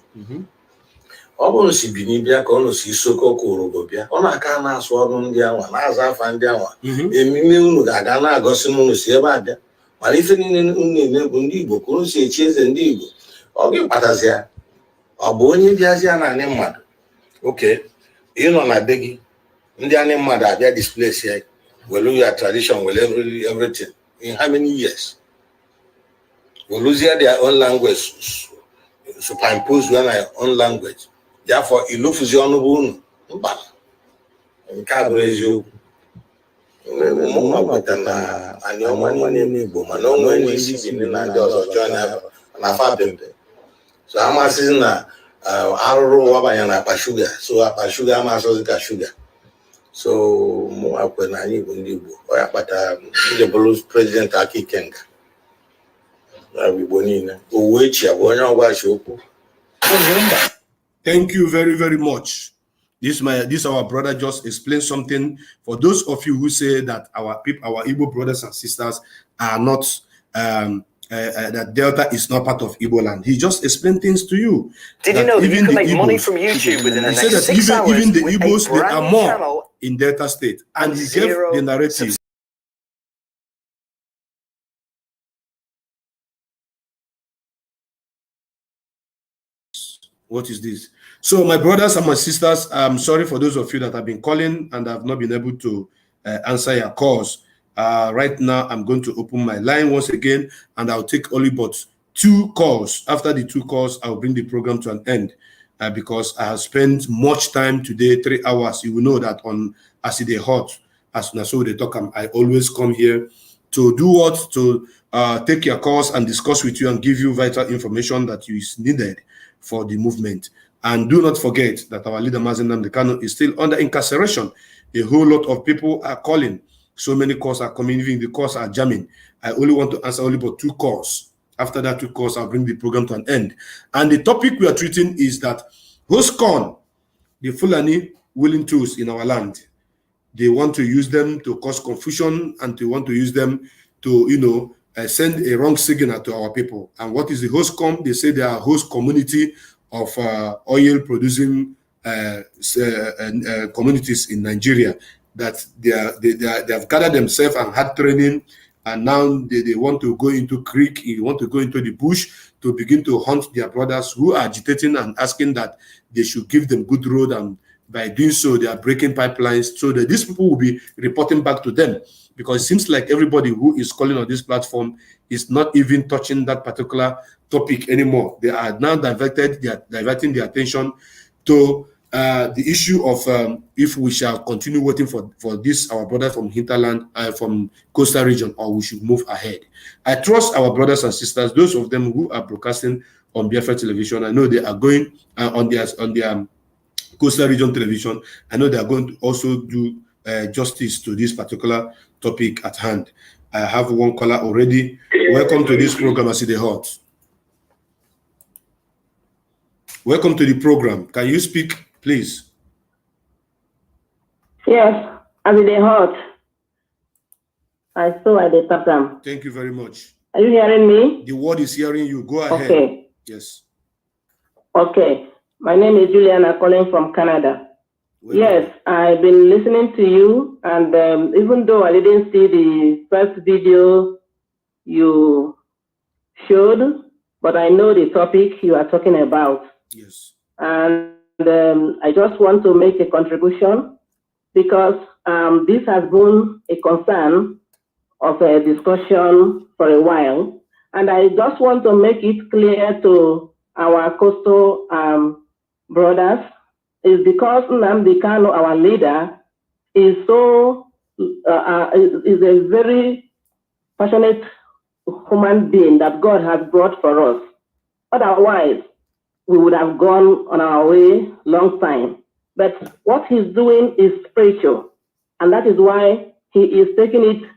Ọ bụrụ si Benin bịa ka ọ nọ si Soko Korogo bịa, ọ na-aka na-asụ ọrụ ndị anwa, na-aza afa ndị anwa. Emime unu ga-aga na-agọsị n'unu si ebe a bịa. Mana ife niile unu na-eme bụ ndị Igbo, ka unu si echi eze ndị Igbo. Ọ ga-ekpatazi ya. Ọ bụ onye bịazi ya na anyị mmadụ. Oke, ị nọ na be gị, ndị anyị mmadụ abịa displace ya. We'll lose your tradition, we'll everything. In how many years? We'll lose their own language, superimpose their own language. Therefore, it looks as you in Cabrezo. And your money in Boma, no one is in the land of John and a father. So I'm asking Arrow Wabayana Pashuga, so Pashuga Masoka sugar. So, more when I need Ndigbo, but the Blues President Aki Kenga. Thank you very, very much. This our brother just explained something for those of you who say that our Igbo brothers and sisters are not that Delta is not part of Igbo land. He just explained things to you. Did you know that you can make money from YouTube within the next 6 hours? Even the Igbos, they are more in Delta State, and he gave the narrative. What is this? So, my brothers and my sisters, I'm sorry for those of you that have been calling and have not been able to answer your calls. Right now, I'm going to open my line once again, and I'll take only but 2 calls. After the 2 calls, I'll bring the program to an end because I have spent much time today, 3 hours. You will know that on as it is hot, as soon as they talk, I always come here to do what? To take your calls and discuss with you and give you vital information that is needed for the movement. And do not forget that our leader, Mazi Nnamdi Kanu, is still under incarceration. A whole lot of people are calling. So many calls are coming, even the calls are jamming. I only want to answer only but 2 calls. After that 2 calls, I'll bring the program to an end. And the topic we are treating is that Hoscon, the Fulani willing tools in our land, they want to use them to cause confusion and they want to use them to, send a wrong signal to our people. And what is the Hoscon? They say they are a host community of oil producing communities in Nigeria, that they have gathered themselves and had training, and now they want to go into creek, they want to go into the bush to begin to hunt their brothers who are agitating and asking that they should give them good road, and by doing so they are breaking pipelines, so that these people will be reporting back to them, because it seems like everybody who is calling on this platform is not even touching that particular topic anymore. They are now diverting their attention to the issue of if we shall continue waiting for this, our brothers from hinterland and from coastal region, or we should move ahead. I trust our brothers and sisters, those of them who are broadcasting on Biafra television. I know they are going on their coastal region television. I know they are going to also do justice to this particular topic at hand. I have one caller already. Welcome to this program, Aside Hot. Welcome to the program. Can you speak, please? Yes, Aside Hot. I saw at the top down. Thank you very much. Are you hearing me? The word is hearing you. Go ahead. Okay. Yes. Okay. My name is Juliana, calling from Canada. Yes, I've been listening to you, and even though I didn't see the first video you showed, but I know the topic you are talking about. Yes. And I just want to make a contribution, because this has been a concern of a discussion for a while, and I just want to make it clear to our coastal brothers, is because Nnamdi Kanu, our leader, is so is a very passionate human being that God has brought for us. Otherwise, we would have gone on our way long time. But what he's doing is spiritual, and that is why he is taking it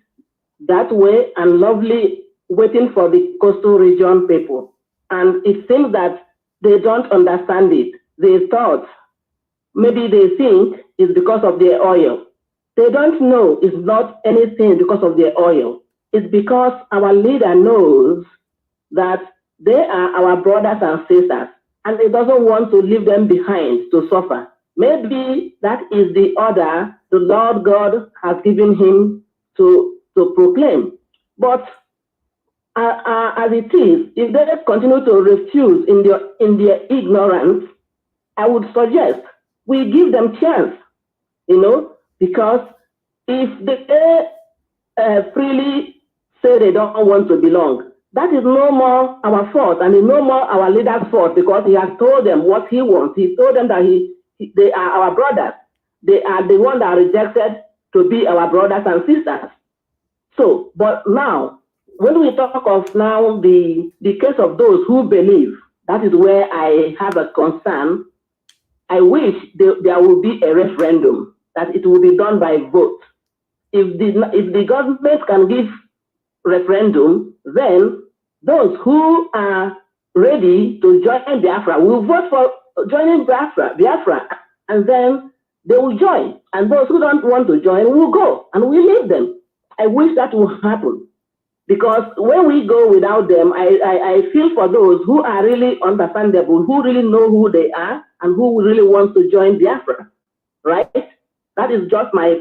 that way and lovely, waiting for the coastal region people. And it seems that they don't understand it. They thought, maybe they think it's because of their oil. They don't know it's not anything because of their oil. It's because our leader knows that they are our brothers and sisters, and he doesn't want to leave them behind to suffer. Maybe that is the order the Lord God has given him to proclaim. But as it is, if they continue to refuse in their ignorance, I would suggest we give them chance, because if they freely say they don't want to belong, that is no more our fault, and it's no more our leader's fault, because he has told them what he wants. He told them that they are our brothers. They are the ones that are rejected to be our brothers and sisters. So, but now, when we talk of now the case of those who believe, that is where I have a concern. I wish there will be a referendum, that it will be done by vote. If the government can give referendum, then those who are ready to join Biafra will vote for joining Biafra, and then they will join. And those who don't want to join will go, and we leave them. I wish that will happen, because when we go without them, I feel for those who are really understandable, who really know who they are, and who really want to join Biafra, right? That is just my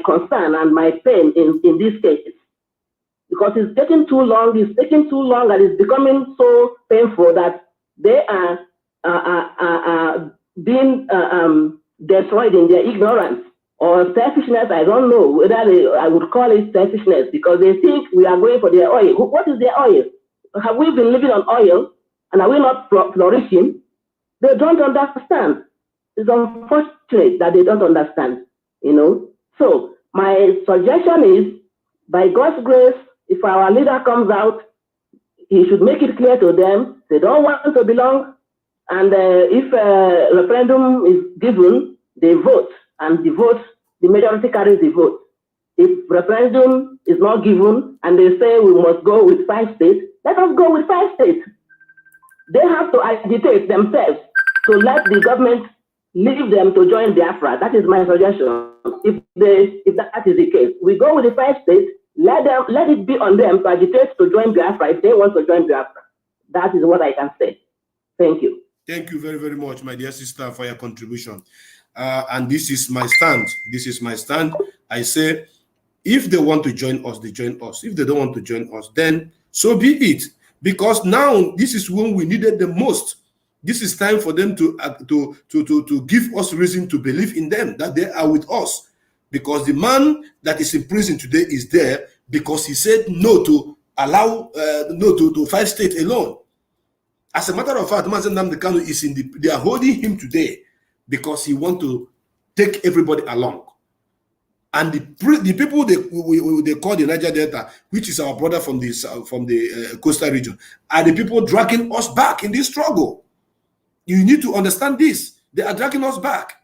concern and my pain in this case. Because it's taking too long, and it's becoming so painful that they are being destroyed in their ignorance or selfishness. I don't know whether I would call it selfishness, because they think we are going for their oil. What is their oil? Have we been living on oil, and are we not flourishing? They don't understand. It's unfortunate that they don't understand, So my suggestion is, by God's grace, if our leader comes out, he should make it clear to them they don't want to belong. And if a referendum is given, they vote, and the majority carries the vote. If referendum is not given and they say we must go with 5 states, let us go with 5 states. They have to agitate themselves to let the government leave them to join Biafra. That is my suggestion. If that is the case, we go with the 5 states. Let it be on them to agitate to join Biafra if they want to join Biafra. That is what I can say. Thank you. Thank you very, very much, my dear sister, for your contribution. And this is my stand. This is my stand. I say, if they want to join us, they join us. If they don't want to join us, then so be it. Because now this is when we needed the most. This is time for them to give us reason to believe in them, that they are with us. Because the man that is in prison today is there because he said no to allow no to 5 states alone. As a matter of fact, Mazen Namdekano is they are holding him today because he want to take everybody along. And the people they call the Niger Delta, which is our brother from the coastal region, are the people dragging us back in this struggle. You need to understand this. They are dragging us back.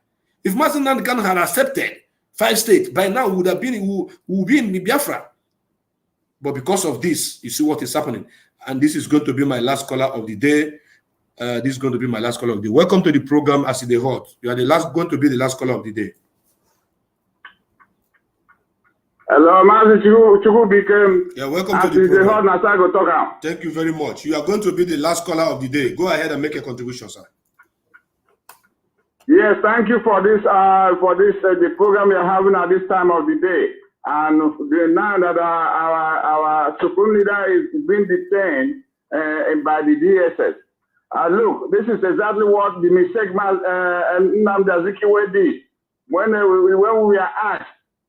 If Mazen Namdekano had accepted 5 states, by now we would be in Biafra. But because of this, you see what is happening. And this is going to be my last caller of the day. This is going to be my last caller of the day. Welcome to the program, As They Hot. You are going to be the last caller of the day. Hello, Mazi Chuku became. Yeah, welcome to the program. Thank you very much. You are going to be the last caller of the day. Go ahead and make a contribution, sir. Yes, thank you for this. The program you're having at this time of the day. And now that our supreme leader is being detained by the DSS. Look, this is exactly what the mistake Nnamdi Azikiwe did. When we were asked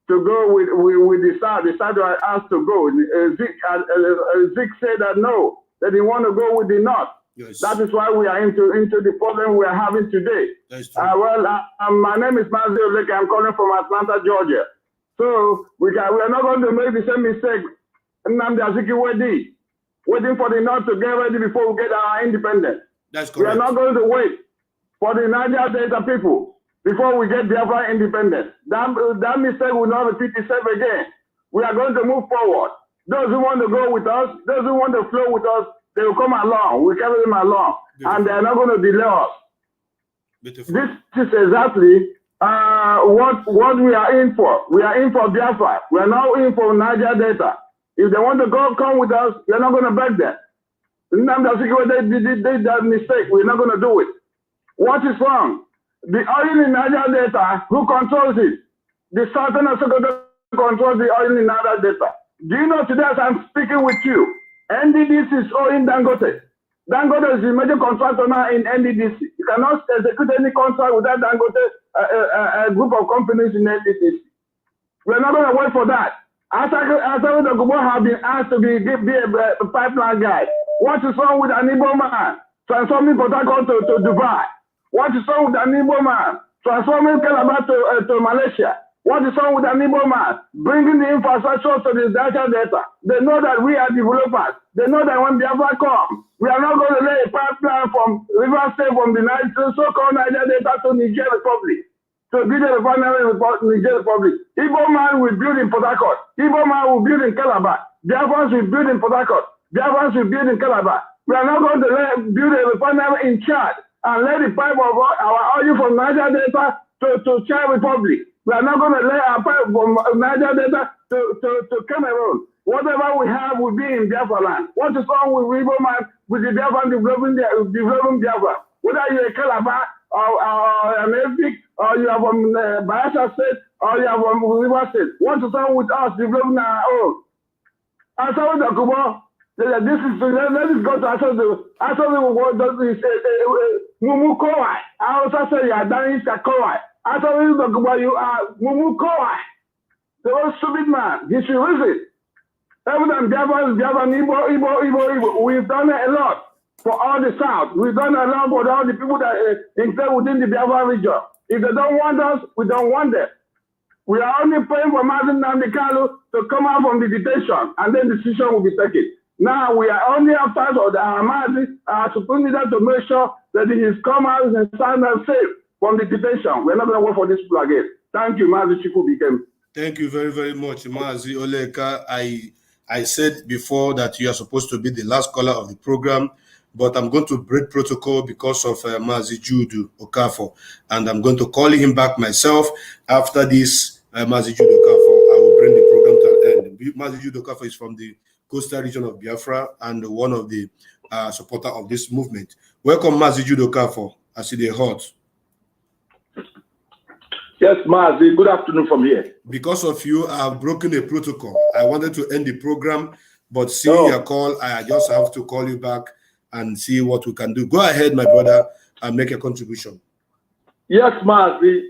to go with the South were asked to go. Zik said that no, that they want to go with the North. Yes. That is why we are into the problem we are having today. My name is Mazi Oleke. I'm calling from Atlanta, Georgia. So we are not going to make the same mistake Nnamdi Azikiwe did, waiting for the North to get ready before we get our independence. That's correct. We are not going to wait for the Niger Delta people before we get Biafra independence. That mistake will not repeat itself again. We are going to move forward. Those who want to go with us, those who want to flow with us, they will come along. We carry them along. Beautiful. And they are not going to delay us. Beautiful. This is exactly what we are in for. We are in for Biafra. We are now in for Niger Delta. If they want to come with us, we are not going to beg them. They did that mistake. We're not going to do it. What is wrong? The oil in Niger Delta, who controls it? The Southern Sokoto controls the oil in Niger Delta. Do you know today as I'm speaking with you, NDDC is owing Dangote. Dangote is the major contractor now in NDDC. You cannot execute any contract without Dangote, a group of companies in NDDC. We're not going to wait for that. After the Gubo have been asked to be a pipeline guy, what is wrong with an Igbo man transforming Port Harcourt to Dubai? What is wrong with an Igbo man transforming Calabar to Malaysia? What is wrong with an Igbo man bringing the infrastructure to the Niger Delta? They know that we are developers. They know that when Biafra comes, we are not going to lay a pipeline from River State, from the so-called Niger Delta to Niger Republic. To build a refinery in Niger Republic. Igbo man will build in Port Harcourt. Igbo man will build in Calabar. Biafrans will build in Port Harcourt. Biafrans will build in Calabar. We are not going to build a refinery in Chad and lay the pipe of our oil from Niger Delta to Chad Republic. We are not going to lay our pipe from Niger Delta to Cameroon. Whatever we have will be in Biafra land. What is wrong with Igbo man with the Biafran developing Biafra? Whether you're a Calabar or an Epic, or you are from Bayelsa State, or you are from River State. What is wrong with us developing our own? Asawad Akubo, let us go to Asawad what does this Mumu Kowai. I also say you are done is a Kowai. Asawad Akubo, you are Mumu Kowai. The old stupid man, he should visit. Every time Biafra, Igbo, we've done a lot for all the South. We've done a lot for all the people that include within the Biafra region. If they don't want us, we don't want them. We are only praying for Mazen Namdekano to come out from the detention, and then the decision will be taken. Now we are only after our Mazi, our supreme leader, to make sure that he is come out and stand and safe from the detention. We're not going to wait for this people again. Thank you, Mazi Chiku Bikem. Thank you very, very much, Mazi Oleka. I said before that you are supposed to be the last caller of the program, but I'm going to break protocol because of Mazi Jude Okafor, and I'm going to call him back myself. After this, Mazi Jude Okafor, I will bring the program to an end. Mazi Jude Okafor is from the coastal region of Biafra and one of the supporter of this movement. Welcome, Mazi Judoka for I see the hot. Yes, Mazi, good afternoon from here. Because of you, I have broken a protocol. I wanted to end the program, but seeing your call, I just have to call you back and see what we can do. Go ahead, my brother, and make a contribution. Yes, Mazi,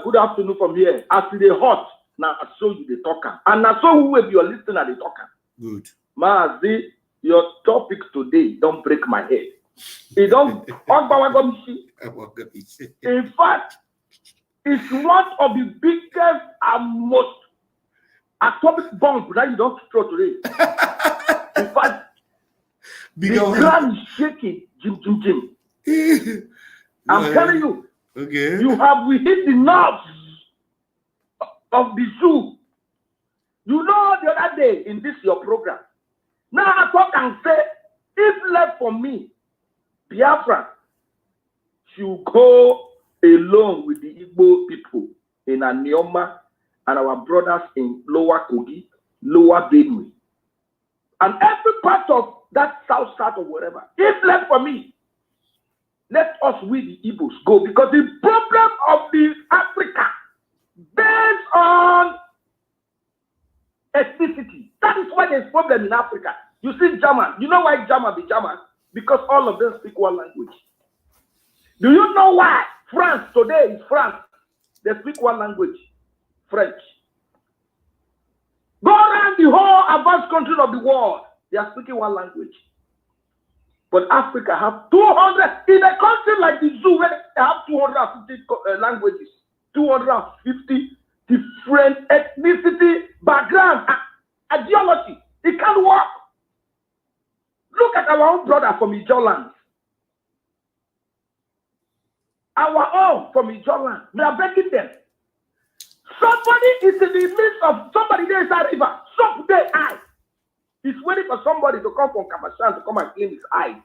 good afternoon from here. As the hot, now I saw you the talker. And I saw who will be your listener at the talker. Good. Mazi, your topic today don't break my head. It don't. In fact, it's one of the biggest and most atomic bombs that you don't throw today. In fact, the ground is shaking. Jim. I'm telling you. Okay. We hit the nerves of the zoo. You know, the other day in this your program. Now I talk and say, if left for me, Biafra should go along with the Igbo people in Anioma and our brothers in Lower Kogi, Lower Benue, and every part of that south or whatever. If left for me, let us with the Igbos go, because the problem of the Africa based on ethnicity. That is why there's problem in Africa. You see German. You know why German be German? Because all of them speak one language. Do you know why France today is France? They speak one language, French. Go around the whole advanced country of the world, they are speaking one language. But Africa have 200, in a country like the zoo, where they have 250 languages, 250 different ethnicity, background, ideology. It can't work. Look at our own brother from Ijoland. Our own from Ijoland. We are begging them. Somebody is in the midst of somebody there inside river. Someday eye. He's waiting for somebody to come from Kamashan to come and clean his eyes.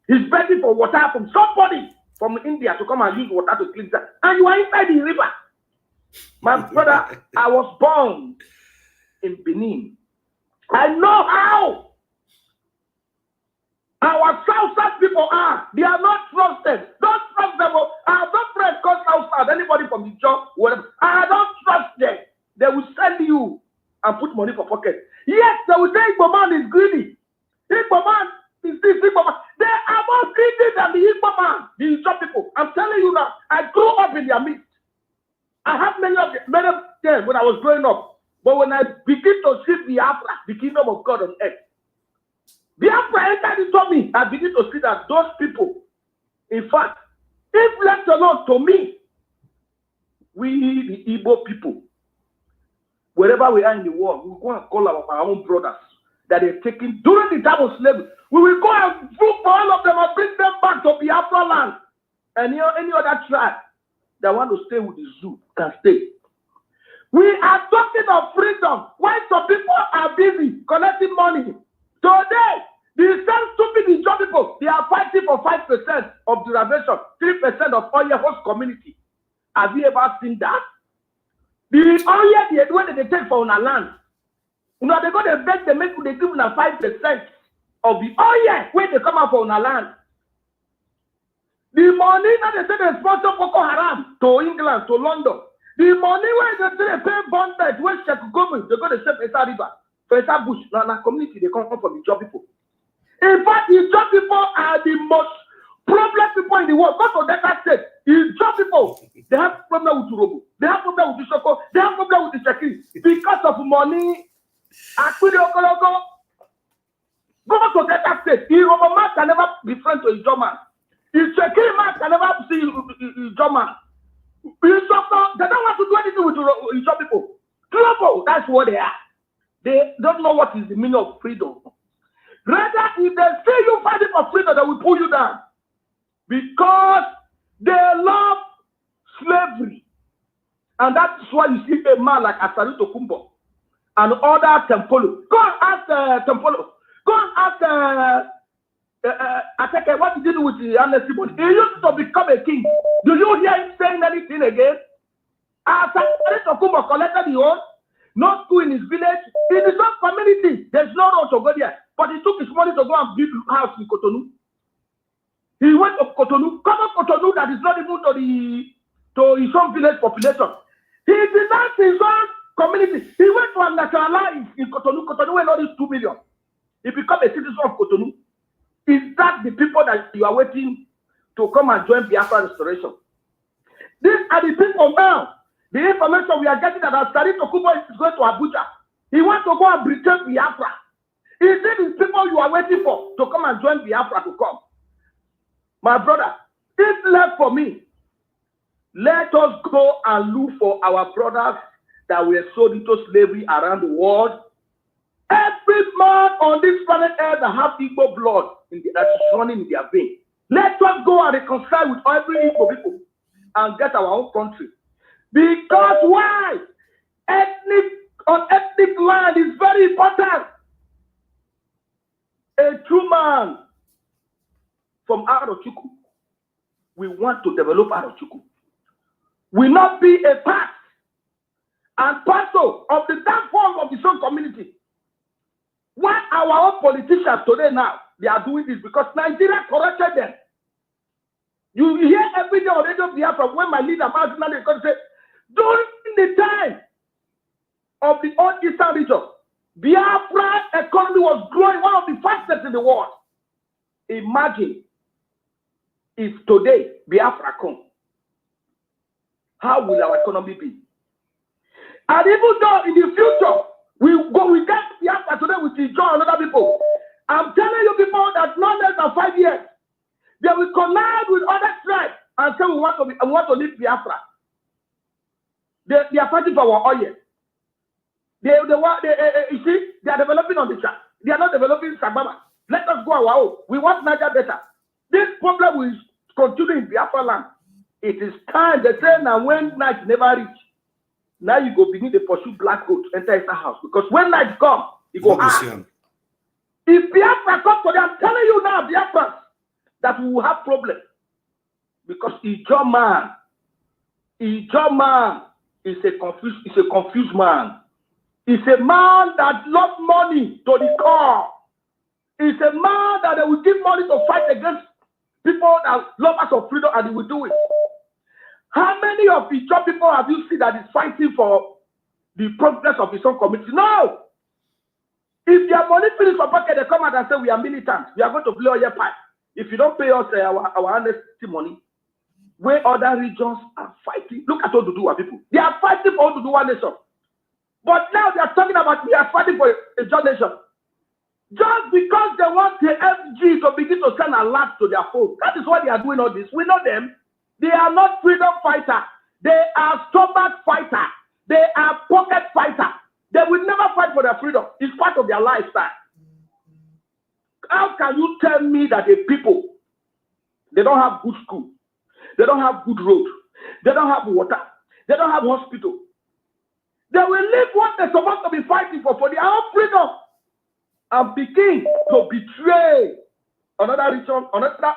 He's begging for water from somebody from India to come and use water to clean that. And you are inside the river. My brother, I was born in Benin. I know how our South people are. They are not trusted. Don't trust them. I have not friends called South. Anybody from the job, whatever. I don't trust them. They will send you and put money for pocket. Yes, they will say Igbo man is greedy. Igbo man is this, Igbo man. They are more greedy than the Igbo man, the job people. I'm telling you now, I grew up in their midst. I have many of them when I was growing up. But when I begin to see Biafra, the kingdom of God on earth, Biafra entered into me. I begin to see that those people, in fact, if left alone to me, we the Igbo people, wherever we are in the world, we will go and call our own brothers that they're taking during the time of slavery. We will go and look for all of them and bring them back to Biafra land. And any other tribe that want to stay with the zoo can stay. We are talking of freedom. Why some people are busy collecting money? Today, the same stupid job people, they are fighting for 5% of derivation, 3% of all your host community. Have you ever seen that? The oil when they take for our land, you know, they go to beg the make they give them 5% of the oil when they come out for our land. The money that they say they sponsor Boko Haram to England, to London. The money where they say they pay bondage, when check government, they go to Sheikh Esa River, for Esa Bush, now community, they come from the job people. In fact, the job people are the most problem people in the world. Go to Delta State, the job people, they have problem with Urobo, they have problem with the Soko, they have problem with the Cheki. Because of money, Akwiri Okologo, go to Delta State, the Urobo man can never be friends to his job man. The Cheki man can never see his job man. They don't want to do anything with his job people. Trouble, that's what they are. They don't know what is the meaning of freedom. Rather, if they say you fighting for freedom, they will pull you down. Because they love slavery. And that's why you see a man like Asaru Tokumbo and other Tempolo. Go and ask Tempolo. Go and ask Ateke, what did you do with the amnesty money? He used to become a king. Do you hear him saying anything again? Asaru Tokumbo collected the oath. No school in his village. In his own community, there's no road to go there. But he took his money to go and build a house in Cotonou. He went to Cotonou, common Cotonou that is not even to his own village population. He denounced his own community. He went to nationalize in Cotonou. Cotonou went only 2 million. He became a citizen of Cotonou. Is that the people that you are waiting to come and join Biafra restoration? These are the people now. The information we are getting that Asari Tokubo is going to Abuja. He wants to go and pretend Biafra. Is it these people you are waiting for to come and join Biafra to come? My brother, if left for me, let us go and look for our brothers that were sold into slavery around the world. Every man on this planet Earth that have Igbo blood that is running in their vein. Let us go and reconcile with every Igbo people and get our own country. Because why? Ethnic land is very important. A true man from Arochukwu, we want to develop Arochukwu, will not be a part and parcel of the downfall of the own community. Why our own politicians today now, they are doing this because Nigeria corrected them. You hear every day on Radio Biafra when my leader, Martin, is going to say, during the time of the old Eastern region, Biafra economy was growing, one of the fastest in the world. Imagine if today Biafra comes, how will our economy be? And even though in the future we get Biafra today with Ijo and other people, I'm telling you people that not less than 5 years, they will collide with other tribes and say we want to leave Biafra. They are fighting for our oil. You see, they are developing on the track. They are not developing Sababa. Let us go our own. We want Niger better. This problem will continue in Biafra land. It is time. They say now when night never reach, now you go begin to pursue black goats enter the house. Because when night come, you go hard. If Biafra come for them, I'm telling you now, Biafra, that we will have problem. Because Ijo man is a confused man. It's a man that loves money to the core. It's a man that they will give money to fight against people that love us of freedom, and he will do it. How many of the job people have you seen that is fighting for the progress of his own community? No! If their money finishes for pocket, they come out and say, we are militants. We are going to blow your pipe. If you don't pay us our honesty money, where other regions are fighting. Look at Oduduwa people. They are fighting for Oduduwa nation. But now they are talking about we are fighting for a joint nation. Just because they want the FG to begin to send alerts to their phone. That is why they are doing all this. We know them. They are not freedom fighters. They are stomach fighters. They are pocket fighters. They will never fight for their freedom. It's part of their lifestyle. How can you tell me that the people, they don't have good school, they don't have good road, they don't have water, they don't have hospital? They will leave what they're supposed to be fighting for their own freedom and begin to betray another region, another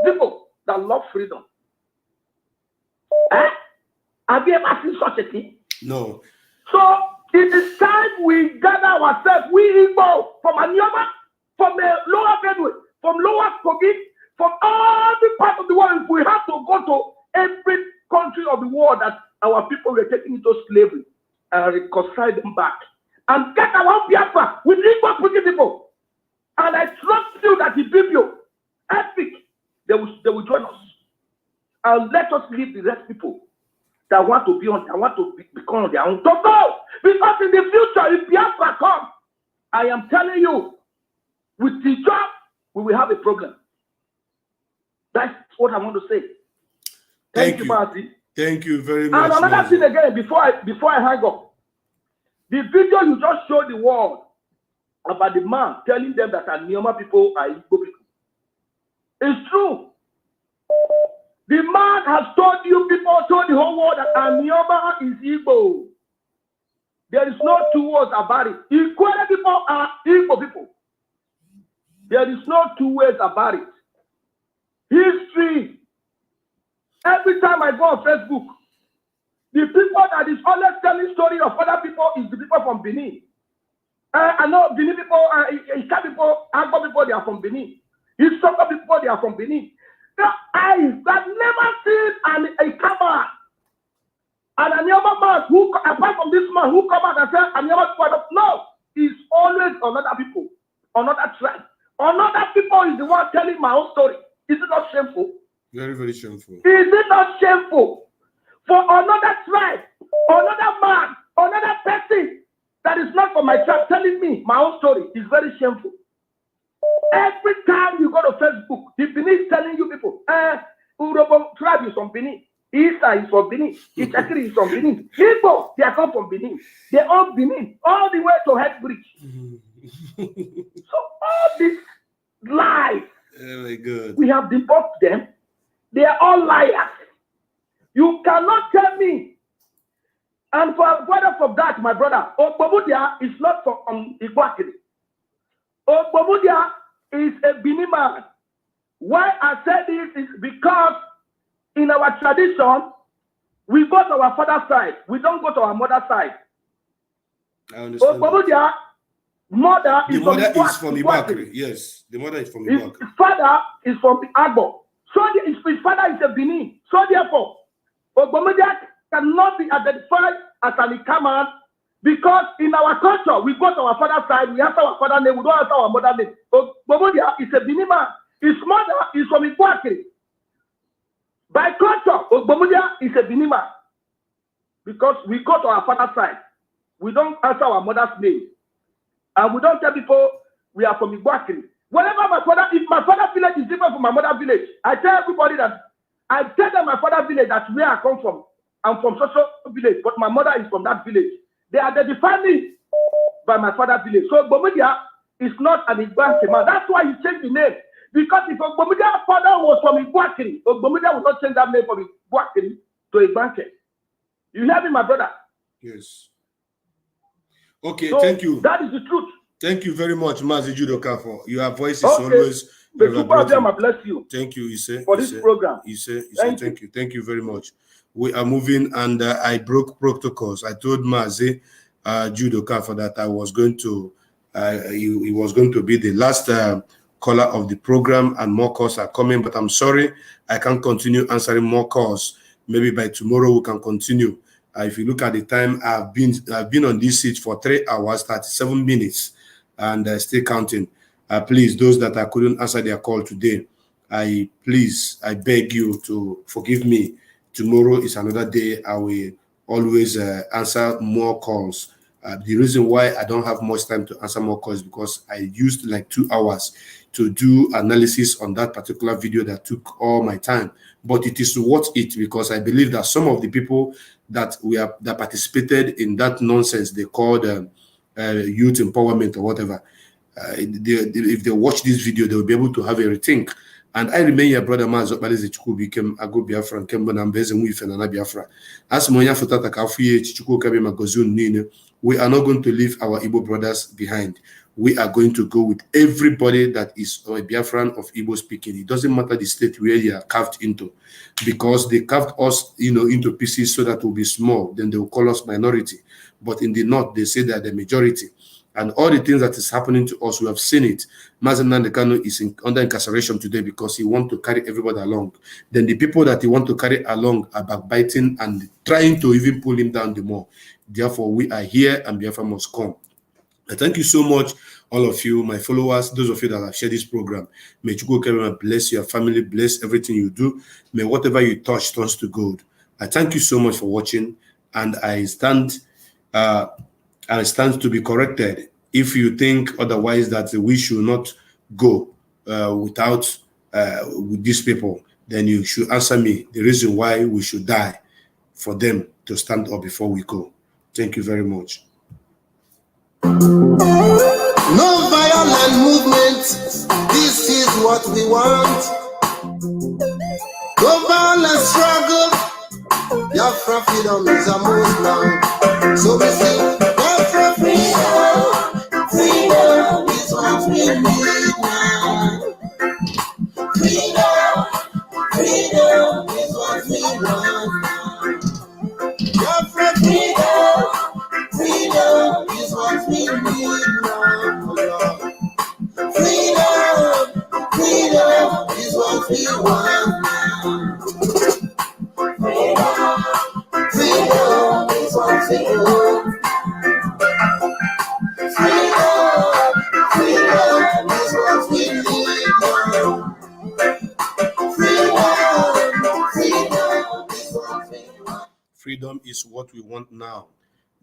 people that love freedom. Have you ever seen such a thing? No. So it is time we gather ourselves, we Igbo, from Anyama, from the lower Benue, from lower Kogi, from every part of the world. We have to go to every country of the world that our people were taken into slavery and reconcile them back and get our own Biafra with Igbo people. And I trust you that the people, epic, they will join us. And let us leave the rest people that want to become on their own to go. Because in the future, if Biafra comes, I am telling you, with the job, we will have a problem. That's what I want to say. Thank you, Marty. Thank you very much. And another thing again, before I hang up, the video you just showed the world about the man telling them that Anioma people are Igbo people. It's true. The man has told you people, told the whole world that Anioma is Igbo. There is no two words about it. Igbo people are Igbo people. There is no two ways about it. History. Every time I go on Facebook, the people that is always telling story of other people is the people from Benin. I know Benin people, Ika people, Agbo people, they are from Benin. Isoko people, they are from Benin. eyes that never seen a camera. And another man who, apart from this man who come out and say, another father, no, it's always another people, another tribe. Another people is the one telling my own story. Is it not shameful? Very, very shameful. Is it not shameful for another tribe, another man, another person that is not from my tribe telling me my own story? Is very shameful. Every time you go to Facebook, the Benin is telling you people, Urobo tribe is from Benin. Isa is from Benin. Ichakiri is from Benin. Igbo, they are come from Benin. They all Benin, all the way to Headbridge. So all these lies, oh my God, we have debunked them. They are all liars. You cannot tell me. And for brother from that, my brother, Ogbomudia is not from Igwakiri. Ogbomudia is a Benin man. Why I say this is because in our tradition, we go to our father's side. We don't go to our mother's side. I understand. Ogbomudia, mother is from Ibakri. Yes, the mother is from Ibakri. His father is from Agbo. So his father is a Benin. So therefore, Ogbomudia cannot be identified as an Ikaman because in our culture, we go to our father's side, we answer our father's name, we don't answer our mother's name. Ogbomudia is a Benin man. His mother is from Ibakri. By culture, Ogbomudia is a Benin man because we go to our father's side. We don't answer our mother's name. And we don't tell people we are from Ibakri. Whenever my father, if my father's village is different from my mother's village, I tell everybody that, I tell them my father's village, that's where I come from. I'm from social village, but my mother is from that village. They identify me by my father's village. So Ogbomudia is not an Igbanke man. That's why he changed the name. Because if Ogbomudia's father was from Igbanke, Ogbomudia would not change that name from Igbanke to Igbanke. You hear me, my brother? Yes. Okay, So thank you. That is the truth. Thank you very much, Mazi Judoka, for your voice is Okay. always. The super of them, I bless you. Thank you, Ise. For this program. Thank you. Thank you very much. We are moving, and I broke protocols. I told Mazi Judoka for that I was going to, he was going to be the last caller of the program, and more calls are coming. But I'm sorry, I can't continue answering more calls. Maybe by tomorrow we can continue. If you look at the time, I've been on this seat for 3 hours, 37 minutes, and still counting. Please, those that I couldn't answer their call today, I beg you to forgive me. Tomorrow is another day. I will always answer more calls. The reason why I don't have much time to answer more calls is because I used like 2 hours to do analysis on that particular video that took all my time. But it is worth it because I believe that some of the people that participated in that nonsense they called youth empowerment or whatever, if they watch this video, they will be able to have a rethink. And I remain your brother Mazopalize Chukwu became a good Biafran, Kembo Nambez and Wif and Biafra. As Moya Futata Kafuye Chukwu Kabi Magazun Nine, we are not going to leave our Igbo brothers behind. We are going to go with everybody that is a Biafran of Igbo speaking. It doesn't matter the state where they are carved into, because they carved us, into pieces so that we'll be small. Then they will call us minority. But in the north, they say that the majority. And all the things that is happening to us, we have seen it. Mazi Nnamdi Kanu is under incarceration today because he wants to carry everybody along. Then the people that he wants to carry along are backbiting and trying to even pull him down the more. Therefore, we are here and Biafra must come. Thank you so much, all of you, my followers, those of you that have shared this program. May Chukwu Kebima bless your family, bless everything you do. May whatever you touch turns to gold. I thank you so much for watching, and I stand to be corrected. If you think otherwise that we should not go without with these people, then you should answer me the reason why we should die for them to stand up before we go. Thank you very much. No violent movement, this is what we want. No violent struggle, Biafra freedom is a must now. So we say, Biafra freedom, freedom is what we need now. Freedom, freedom is what we want now. Biafra freedom, freedom is what we need now. Freedom, freedom is what we want. Freedom is what we want now.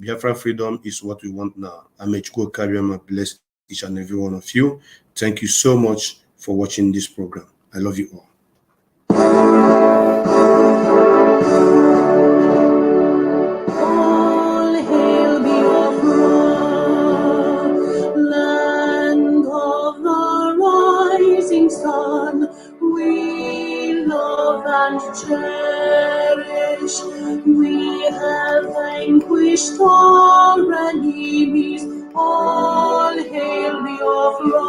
Biafra freedom is what we want now. Amechukwu Kariama bless each and every one of you. Thank you so much for watching this program. I love you all. All hail Biafra, land of the rising sun. We love and cherish. We have vanquished our enemies. All hail Biafra.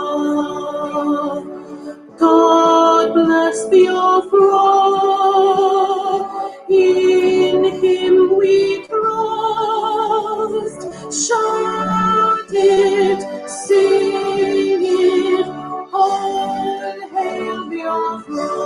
God bless Biafra. In him we trust. Shout it, sing it. All hail Biafra.